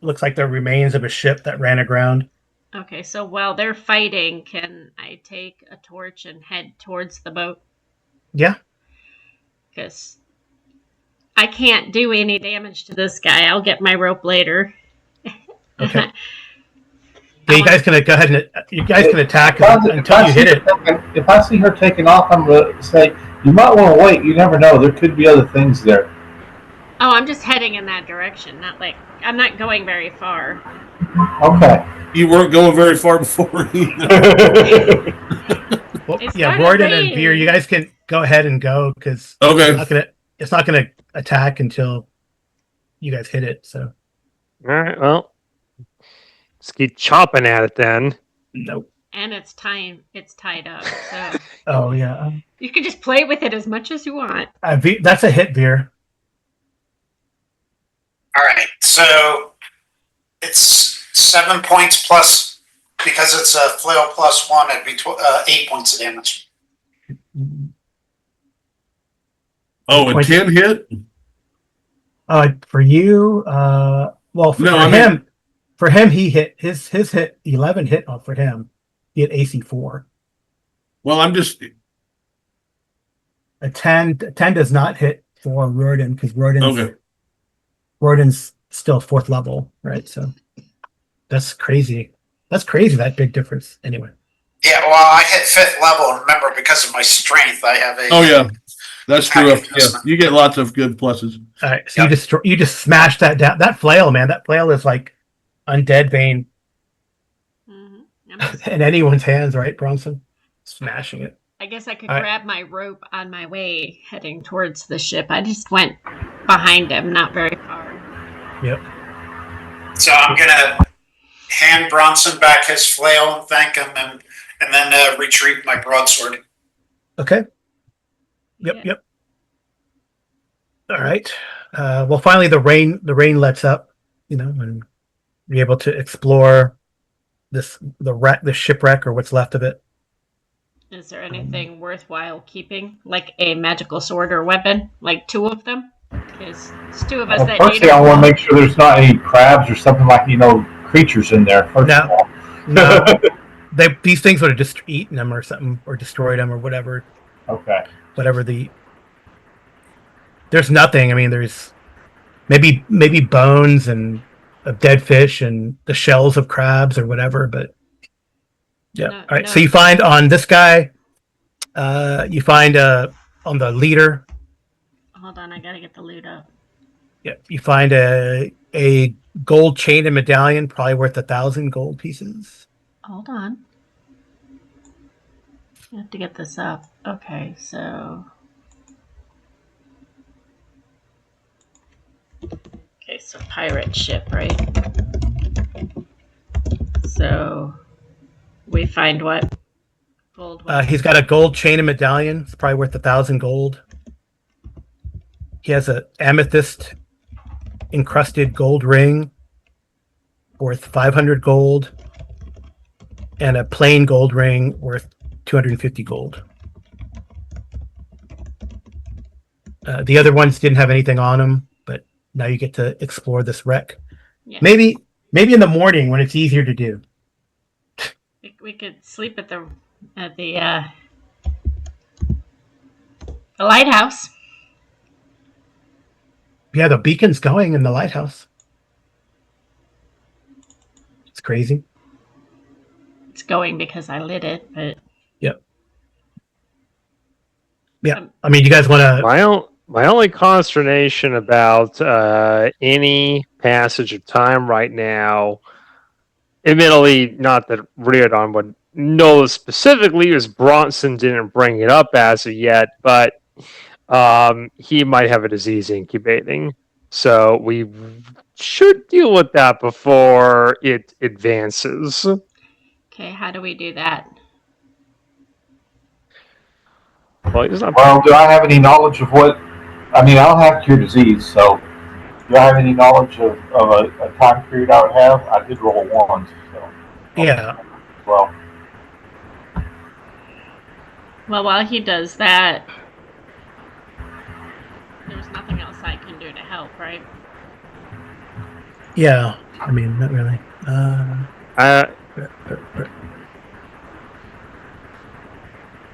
Speaker 1: looks like the remains of a ship that ran aground.
Speaker 2: Okay, so while they're fighting, can I take a torch and head towards the boat?
Speaker 1: Yeah.
Speaker 2: Because I can't do any damage to this guy. I'll get my rope later.
Speaker 1: Okay. Yeah, you guys can go ahead and you guys can attack until you hit it.
Speaker 4: If I see her taking off, I'm going to say, you might want to wait. You never know. There could be other things there.
Speaker 2: Oh, I'm just heading in that direction. I'm not going very far.
Speaker 4: Okay.
Speaker 6: You weren't going very far before.
Speaker 1: Well,
Speaker 2: It
Speaker 1: yeah,
Speaker 2: started
Speaker 1: Royden and
Speaker 2: raining.
Speaker 1: Veer, you guys can go ahead and go because
Speaker 6: Okay.
Speaker 1: it's not gonna attack until you guys hit it. So
Speaker 3: All right, well, let's keep chopping at it then.
Speaker 1: nope.
Speaker 2: And it's tied up, so
Speaker 1: Oh yeah.
Speaker 2: you can just play with it as much as you want.
Speaker 1: That's a hit, Veer.
Speaker 5: All right, so it's 7 points plus, because it's a flail plus 1, it'd be 8 points of damage.
Speaker 6: Oh, a 10 hit?
Speaker 1: For you, well, for him, he hit his hit 11 hit for him. He hit AC 4.
Speaker 6: Well, I'm just.
Speaker 1: A 10 does not hit for Royden because Royden's still 4th level, right? So that's crazy. That big difference. Anyway.
Speaker 5: Yeah, well, I hit 5th level. Remember, because of my strength, I have a.
Speaker 6: Oh yeah, that's true. Yeah, you get lots of good pluses.
Speaker 1: All right, so you just smash that down. That flail, man. That flail is like undead vein in anyone's hands, right, Bronson? Smashing it.
Speaker 2: I guess I could grab my rope on my way heading towards the ship. I just went behind him, not very far.
Speaker 1: Yep.
Speaker 5: So I'm gonna hand Bronson back his flail and thank him, and then retrieve my broadsword.
Speaker 1: Okay. Yep. All right. Well, finally, the rain lets up. And you're able to explore the shipwreck or what's left of it.
Speaker 2: Is there anything worthwhile keeping, like a magical sword or weapon, like 2 of them? Because it's 2 of us that
Speaker 4: first
Speaker 2: need
Speaker 4: thing,
Speaker 2: it.
Speaker 4: I want to make sure there's not any crabs or something like creatures in there. First of all.
Speaker 1: No. These things would have just eaten them or something, or destroyed them or whatever.
Speaker 4: Okay.
Speaker 1: Whatever there's nothing. I mean, there's maybe bones and of dead fish and the shells of crabs or whatever, but yeah.
Speaker 2: No,
Speaker 1: all right.
Speaker 2: no.
Speaker 1: So you find on this guy, on the leader.
Speaker 2: Hold on, I gotta get the loot up.
Speaker 1: Yeah, you find a gold chain and medallion, probably worth 1,000 gold pieces.
Speaker 2: Hold on. I have to get this up. Okay, so. Okay, so pirate ship, right? So we find what? Gold.
Speaker 1: He's got a gold chain and medallion. It's probably worth 1,000 gold. He has an amethyst encrusted gold ring worth 500 gold, and a plain gold ring worth 250 gold. The other ones didn't have anything on them, but now you get to explore this wreck.
Speaker 2: Yeah.
Speaker 1: Maybe in the morning when it's easier to do.
Speaker 2: We could sleep at the lighthouse.
Speaker 1: Yeah, the beacon's going in the lighthouse. It's crazy.
Speaker 2: It's going because I lit it, but
Speaker 1: Yep. Yeah. I mean, you guys want to...
Speaker 3: My only consternation about any passage of time right now, admittedly, not that Riordan would know specifically, as Bronson didn't bring it up as of yet, but he might have a disease incubating. So we should deal with that before it advances.
Speaker 2: okay, how do we do that?
Speaker 3: Well, he's not.
Speaker 4: Well, do I have any knowledge of what? I mean, I don't have cure disease, so do I have any knowledge of a time period I would have? I did roll 1, so.
Speaker 1: Yeah.
Speaker 4: Well,
Speaker 2: while he does that, there's nothing else I can do to help, right?
Speaker 1: Yeah. I mean, not really.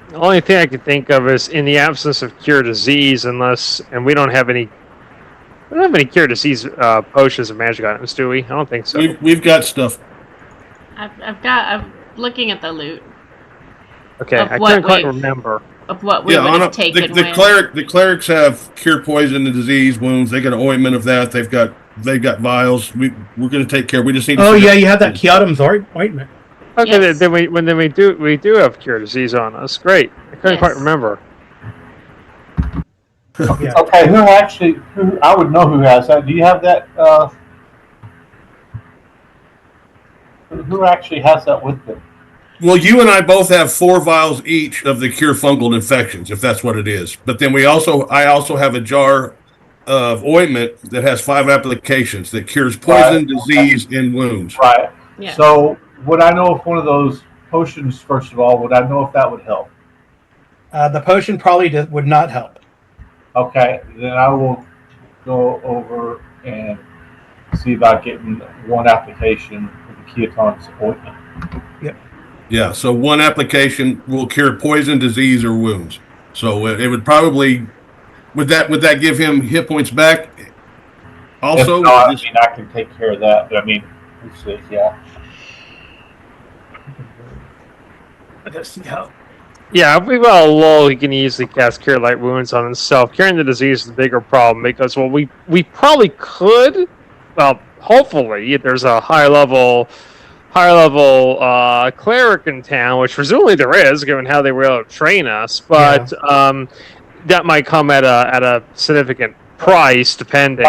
Speaker 3: The only thing I can think of is in the absence of cure disease, and we don't have any cure disease potions or magic items, do we? I don't think so.
Speaker 6: We've got stuff.
Speaker 2: I'm looking at the loot
Speaker 3: Okay,
Speaker 2: of
Speaker 3: I
Speaker 2: what
Speaker 3: couldn't quite
Speaker 2: we've-
Speaker 3: remember.
Speaker 2: of what we would have taken
Speaker 6: the
Speaker 2: with.
Speaker 6: the clerics have cure poison and disease wounds. They got an ointment of that. They've got vials. We're going to take care. We just need. To
Speaker 1: You have that Kiadam's ointment.
Speaker 3: Okay,
Speaker 2: Yes.
Speaker 3: then we do have cure disease on us. Great. I couldn't quite remember.
Speaker 1: Yeah.
Speaker 4: Okay, who I would know who has that. Do you have that? Who actually has that with them?
Speaker 6: Well, you and I both have 4 vials each of the cure fungal infections, if that's what it is. But then I also have a jar of ointment that has 5 applications that cures poison, disease, and wounds.
Speaker 4: Right.
Speaker 2: Yeah.
Speaker 4: So would I know if one of those potions, first of all, would I know if that would help?
Speaker 1: The potion probably would not help.
Speaker 4: Okay, then I will go over and see about getting 1 application of the Keaton's ointment.
Speaker 6: Yeah, so 1 application will cure poison, disease, or wounds. So it would probably would that give him hit points back? Also,
Speaker 4: if not, I can take care of that. But let's see. Yeah.
Speaker 1: Let's see how.
Speaker 3: Yeah, if we've got a lull, he can easily cast Cure Light Wounds on himself. Curing the disease is the bigger problem because, well, we probably could. Well, hopefully, if there's a higher level cleric in town, which presumably there is, given how they were able to train us. But that might come at a significant price, depending.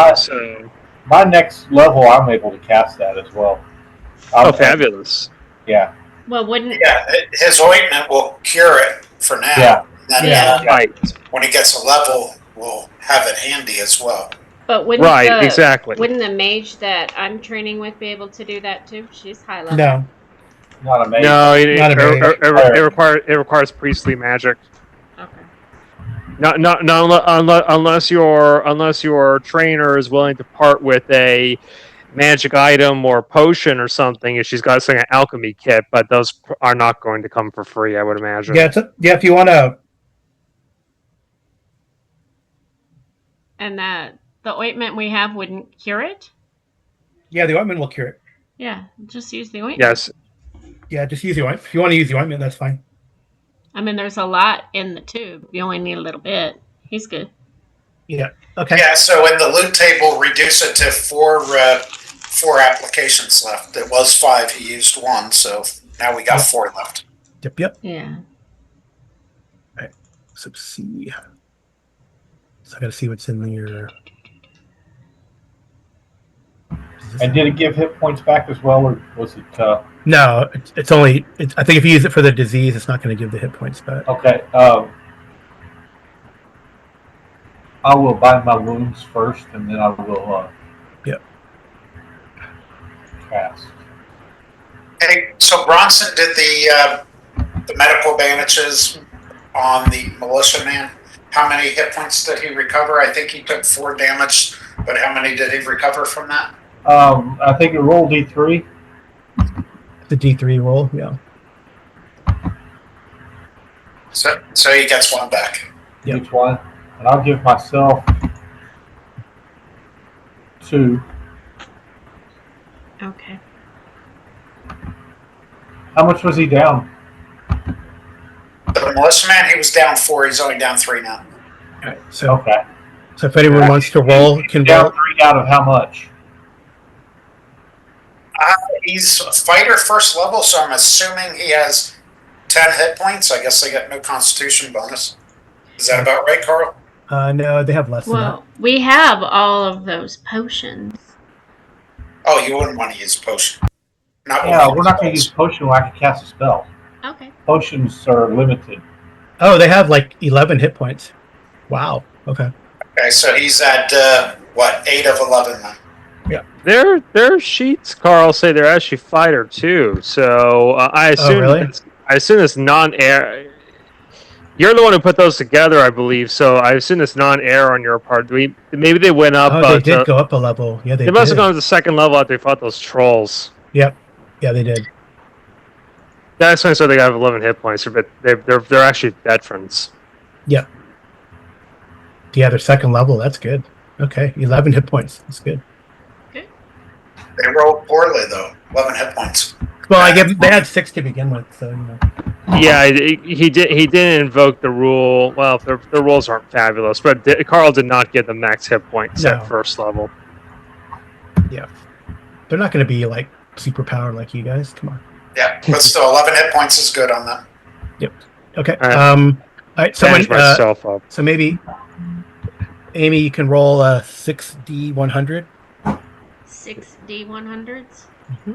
Speaker 4: My next level, I'm able to cast that as well.
Speaker 3: Fabulous!
Speaker 4: Yeah.
Speaker 2: Well,
Speaker 5: his ointment will cure it for now.
Speaker 4: Yeah.
Speaker 5: Then
Speaker 3: Right.
Speaker 5: when he gets a level, we'll have it handy as well.
Speaker 2: but wouldn't
Speaker 3: Exactly.
Speaker 2: Wouldn't the mage that I'm training with be able to do that too? She's high level.
Speaker 1: No.
Speaker 4: Not amazing.
Speaker 3: No,
Speaker 6: Not
Speaker 3: it requires priestly magic.
Speaker 2: Okay.
Speaker 3: Unless your trainer is willing to part with a magic item or potion or something, if she's got an alchemy kit, but those are not going to come for free, I would imagine.
Speaker 1: Yeah, if you want to.
Speaker 2: And the ointment we have wouldn't cure it?
Speaker 1: Yeah, the ointment will cure it.
Speaker 2: Yeah, just use the ointment.
Speaker 3: Yes.
Speaker 1: Yeah, just use the ointment. If you want to use the ointment, that's fine.
Speaker 2: There's a lot in the tube. You only need a little bit. He's good.
Speaker 1: Yeah. Okay.
Speaker 5: Yeah, so in the loot table, reduce it to 4 applications left. It was 5. He used 1, so now we got 4 left.
Speaker 1: Yep.
Speaker 2: Yeah.
Speaker 1: All right. So see. So I got to see what's in your.
Speaker 4: And did it give hit points back as well, or was it?
Speaker 1: No, it's only. I think if you use it for the disease, it's not going to give the hit points back.
Speaker 4: Okay. I will bind my wounds first, and then I will.
Speaker 1: Yep.
Speaker 4: Cast.
Speaker 5: Hey, so Bronson did the medical bandages on the militia man. How many hit points did he recover? I think he took 4 damage, but how many did he recover from that?
Speaker 4: I think it rolled D3.
Speaker 1: The D3 roll, yeah.
Speaker 5: So he gets 1 back.
Speaker 1: Yep.
Speaker 4: Each one, and I'll give myself 2.
Speaker 2: Okay.
Speaker 4: How much was he down?
Speaker 5: The militia man, he was down 4. He's only down 3 now.
Speaker 1: All right. So
Speaker 4: Okay.
Speaker 1: if anyone wants to roll, can roll.
Speaker 4: Down 3 out of how much?
Speaker 5: He's a fighter first level, so I'm assuming he has 10 hit points. I guess they get no constitution bonus. Is that about right, Carl?
Speaker 1: No, they have less than that.
Speaker 2: Well, we have all of those potions.
Speaker 5: Oh, you wouldn't want to use potion.
Speaker 4: Yeah, we're not going to use potion when I can cast a spell.
Speaker 2: Okay.
Speaker 4: Potions are limited.
Speaker 1: Oh, they have like 11 hit points. Wow. Okay.
Speaker 5: Okay, so he's at 8 of 11 then.
Speaker 3: Their sheets, Carl, say they're actually fighter too. So I assume
Speaker 1: really?
Speaker 3: it's non-air. You're the one who put those together, I believe. So I assume it's non-air on your part. Maybe they went up.
Speaker 1: Oh, they did go up a level. Yeah,
Speaker 3: they must have gone to the second level after they fought those trolls.
Speaker 1: Yep. Yeah, they did.
Speaker 3: That's why I said they have 11 hit points, but they're actually veterans.
Speaker 1: Yeah, they're second level. That's good. Okay, 11 hit points. That's good.
Speaker 2: Good.
Speaker 5: They rolled poorly though. 11 hit points.
Speaker 1: Well, they had 6 to begin with, so you know.
Speaker 3: Yeah, he didn't invoke the rule. Well, the rules aren't fabulous, but Carl did not get the max hit points
Speaker 1: No.
Speaker 3: at first level.
Speaker 1: Yeah, they're not going to be like superpowered like you guys. Come on.
Speaker 5: Yeah, but still, 11 hit points is good on them.
Speaker 1: Yep. Okay.
Speaker 3: All
Speaker 1: right. Someone.
Speaker 3: myself up.
Speaker 1: So maybe, Amy, you can roll a 6d100.
Speaker 2: 6d100s.
Speaker 1: Mm-hmm.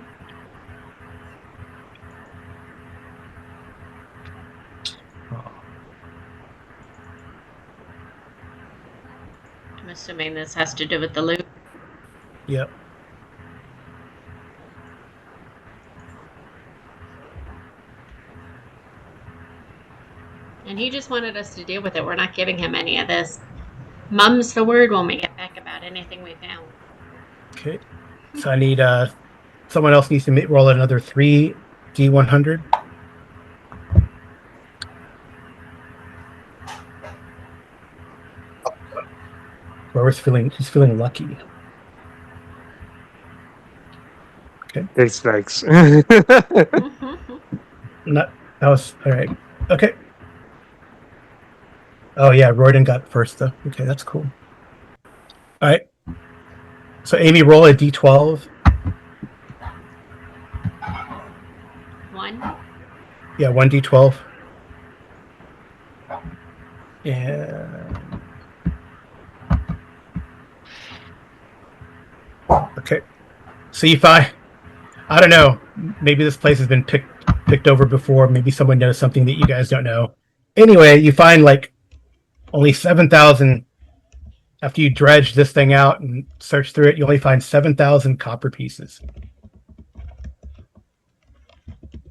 Speaker 2: I'm assuming this has to do with the loot.
Speaker 1: Yep.
Speaker 2: And he just wanted us to deal with it. We're not giving him any of this. Mum's the word when we get back about anything we found.
Speaker 1: Okay. So I need someone else needs to roll another 3d100. Whoever's he's feeling lucky. Okay.
Speaker 3: Thanks.
Speaker 1: That was all right. Okay. Oh yeah, Royden got first though. Okay, that's cool. All right. So Amy, roll a d12.
Speaker 2: 1.
Speaker 1: Yeah, 1d12. And okay. So you find, I don't know, maybe this place has been picked over before. Maybe someone knows something that you guys don't know. Anyway, you find like only 7,000. After you dredge this thing out and search through it, you only find 7,000 copper pieces.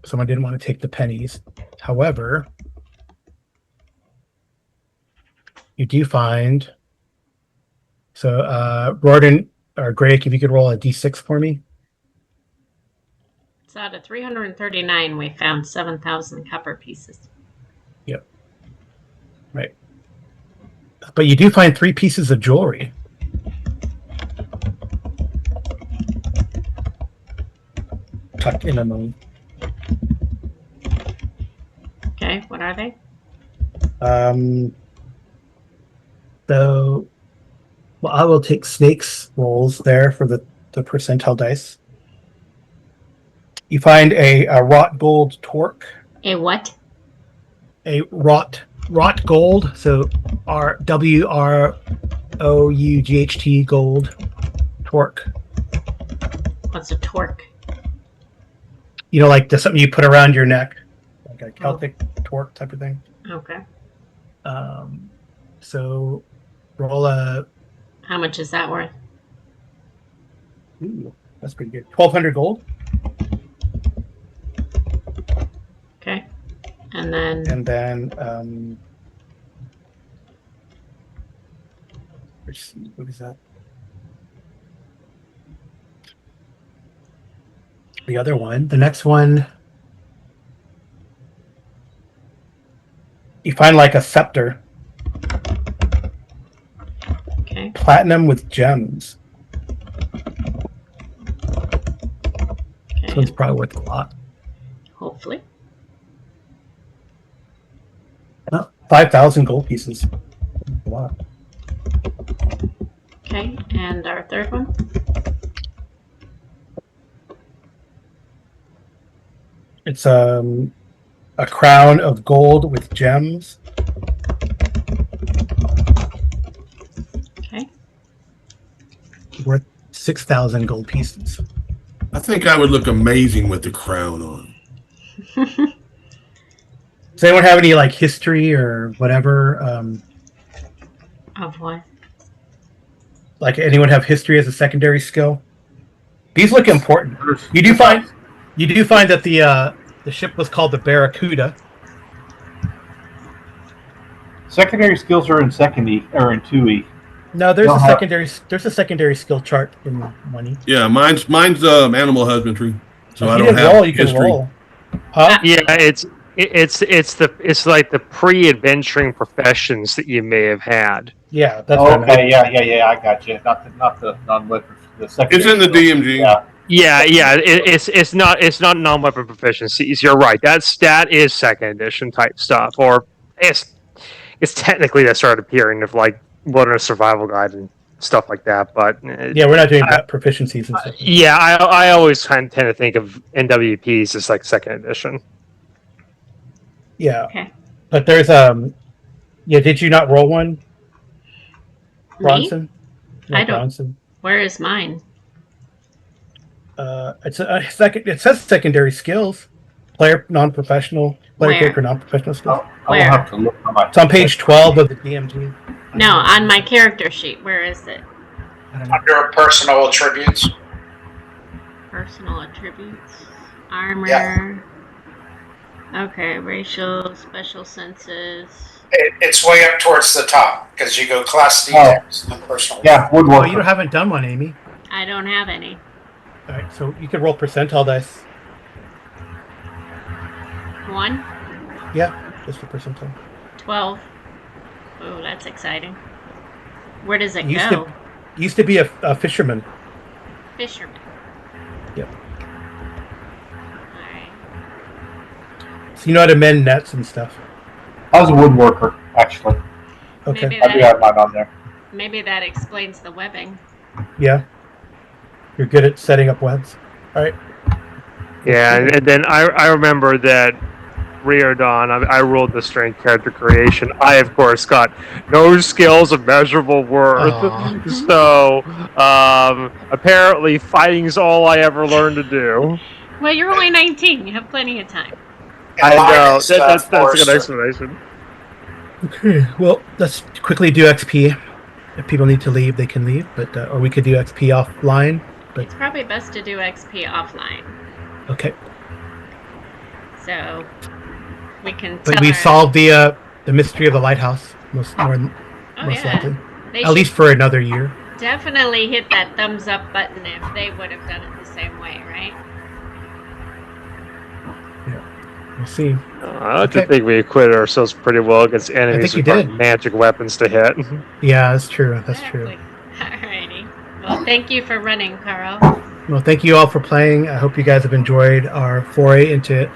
Speaker 1: Someone didn't want to take the pennies. However, you do find. So, Royden or Greg, if you could roll a d6 for me.
Speaker 2: So out of 339, we found 7,000 copper pieces.
Speaker 1: Yep. Right. But you do find 3 pieces of jewelry. Tucked in among.
Speaker 2: Okay, what are they?
Speaker 1: So, well, I will take Snake's rolls there for the percentile dice. You find a wrought gold torque.
Speaker 2: A what?
Speaker 1: A wrought gold. So WROUGHT gold torque.
Speaker 2: What's a torque?
Speaker 1: You know, like something you put around your neck, like a Celtic torque type of thing.
Speaker 2: Okay.
Speaker 1: So roll a.
Speaker 2: How much is that worth?
Speaker 1: Ooh, that's pretty good. 1,200 gold.
Speaker 2: Okay. And then.
Speaker 1: What is that? The other one. The next one. You find like a scepter.
Speaker 2: Okay.
Speaker 1: Platinum with gems.
Speaker 2: Okay.
Speaker 1: This one's probably worth a lot.
Speaker 2: Hopefully.
Speaker 1: 5,000 gold pieces. A lot.
Speaker 2: Okay. And our third one?
Speaker 1: It's a crown of gold with gems.
Speaker 2: Okay.
Speaker 1: Worth 6,000 gold pieces.
Speaker 6: I think I would look amazing with the crown on.
Speaker 1: Does anyone have any like history or whatever?
Speaker 2: Of what?
Speaker 1: Like anyone have history as a secondary skill? These look important. You do find that the ship was called the Barracuda.
Speaker 4: Secondary skills are in second E or in 2E.
Speaker 1: No, there's a secondary skill chart in money.
Speaker 6: Yeah, mine's animal husbandry. So
Speaker 1: If
Speaker 6: I
Speaker 1: you
Speaker 6: don't
Speaker 1: didn't
Speaker 6: have
Speaker 1: roll, you
Speaker 6: history.
Speaker 1: can roll. Huh?
Speaker 3: Yeah, it's like the pre-adventuring professions that you may have had.
Speaker 1: Yeah, that's what I meant.
Speaker 4: Okay, yeah. I got you. Not the non-weapon. The second.
Speaker 6: It's in the DMG.
Speaker 4: Yeah.
Speaker 3: Yeah. It's not non-weapon proficiencies. You're right. That is second edition type stuff, or it's technically that started appearing of like Wilderness Survival Guide and stuff like that. But
Speaker 1: Yeah, we're not doing proficiencies and stuff.
Speaker 3: yeah, I always tend to think of NWPs as like second edition.
Speaker 1: Yeah.
Speaker 2: Okay.
Speaker 1: But there's yeah, did you not roll one? Bronson? No,
Speaker 2: I don't.
Speaker 1: Bronson.
Speaker 2: Where is mine?
Speaker 1: It's a second. It says secondary skills, player non-professional, player
Speaker 2: Where?
Speaker 1: character non-professional skills.
Speaker 4: I'll have to look on my.
Speaker 1: It's on page 12 of the DMG.
Speaker 2: No, on my character sheet. Where is it?
Speaker 1: I don't know.
Speaker 5: Under personal attributes.
Speaker 2: Personal attributes. Armor.
Speaker 5: Yeah.
Speaker 2: Okay, racial, special senses.
Speaker 5: It's way up towards the top because you go class details and personal.
Speaker 4: Yeah,
Speaker 1: Oh,
Speaker 4: woodworker.
Speaker 1: you haven't done one, Amy.
Speaker 2: I don't have any.
Speaker 1: All right, so you could roll percentile dice.
Speaker 2: 1,
Speaker 1: Yeah, just for percentile.
Speaker 2: 12. Oh, that's exciting. Where does it
Speaker 1: Used
Speaker 2: go?
Speaker 1: Used to be a fisherman.
Speaker 2: Fisherman.
Speaker 1: Yep.
Speaker 2: Alright.
Speaker 1: So you know how to mend nets and stuff.
Speaker 4: I was a woodworker, actually.
Speaker 1: Okay.
Speaker 2: Maybe
Speaker 4: I do have mine on there.
Speaker 2: Maybe that explains the webbing.
Speaker 1: Yeah. You're good at setting up webs. All right.
Speaker 3: Yeah, and then I remember that Riordan, I rolled the strength character creation. I, of course, got no skills of measurable worth.
Speaker 1: Aw.
Speaker 3: So, apparently fighting's all I ever learned to do.
Speaker 2: Well, you're only 19. You have plenty of time.
Speaker 3: I
Speaker 5: mine
Speaker 3: know,
Speaker 5: is,
Speaker 3: that's a good
Speaker 5: Forrester.
Speaker 3: explanation.
Speaker 1: Okay. Well, let's quickly do XP. If people need to leave, they can leave. But or we could do XP offline. But
Speaker 2: It's probably best to do XP offline.
Speaker 1: okay.
Speaker 2: So we can
Speaker 1: But
Speaker 2: tell
Speaker 1: we
Speaker 2: our-
Speaker 1: solved the mystery of the lighthouse most
Speaker 2: Oh,
Speaker 1: most
Speaker 2: yeah.
Speaker 1: likely.
Speaker 2: They
Speaker 1: At
Speaker 2: should
Speaker 1: least for another year.
Speaker 2: definitely hit that thumbs up button if they would have done it the same way, right?
Speaker 1: We'll see.
Speaker 3: I like to
Speaker 1: Okay.
Speaker 3: think we acquitted ourselves pretty well against enemies
Speaker 1: think
Speaker 3: with
Speaker 1: you
Speaker 3: our
Speaker 1: did.
Speaker 3: magic weapons to hit.
Speaker 1: Yeah, that's true. That's true.
Speaker 2: Exactly. Alrighty. Well, thank you for running, Carl.
Speaker 1: Well, thank you all for playing. I hope you guys have enjoyed our foray into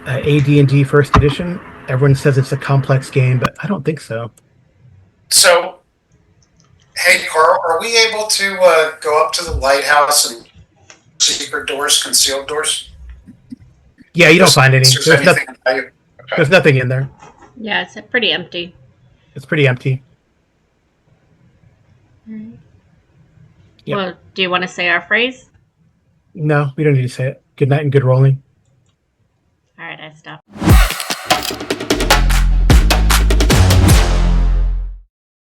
Speaker 1: AD&D First Edition. Everyone says it's a complex game, but I don't think so.
Speaker 5: So, hey, Carl, are we able to go up to the lighthouse and secret doors, concealed doors?
Speaker 1: Yeah, you don't find any.
Speaker 5: Is
Speaker 1: There's,
Speaker 5: anything of value? Okay.
Speaker 1: there's nothing in there.
Speaker 2: Yeah, it's pretty empty.
Speaker 1: It's pretty empty. Yep.
Speaker 2: Well, do you want to say our phrase?
Speaker 1: No, we don't need to say it. Good night and good rolling.
Speaker 2: All right, I stopped.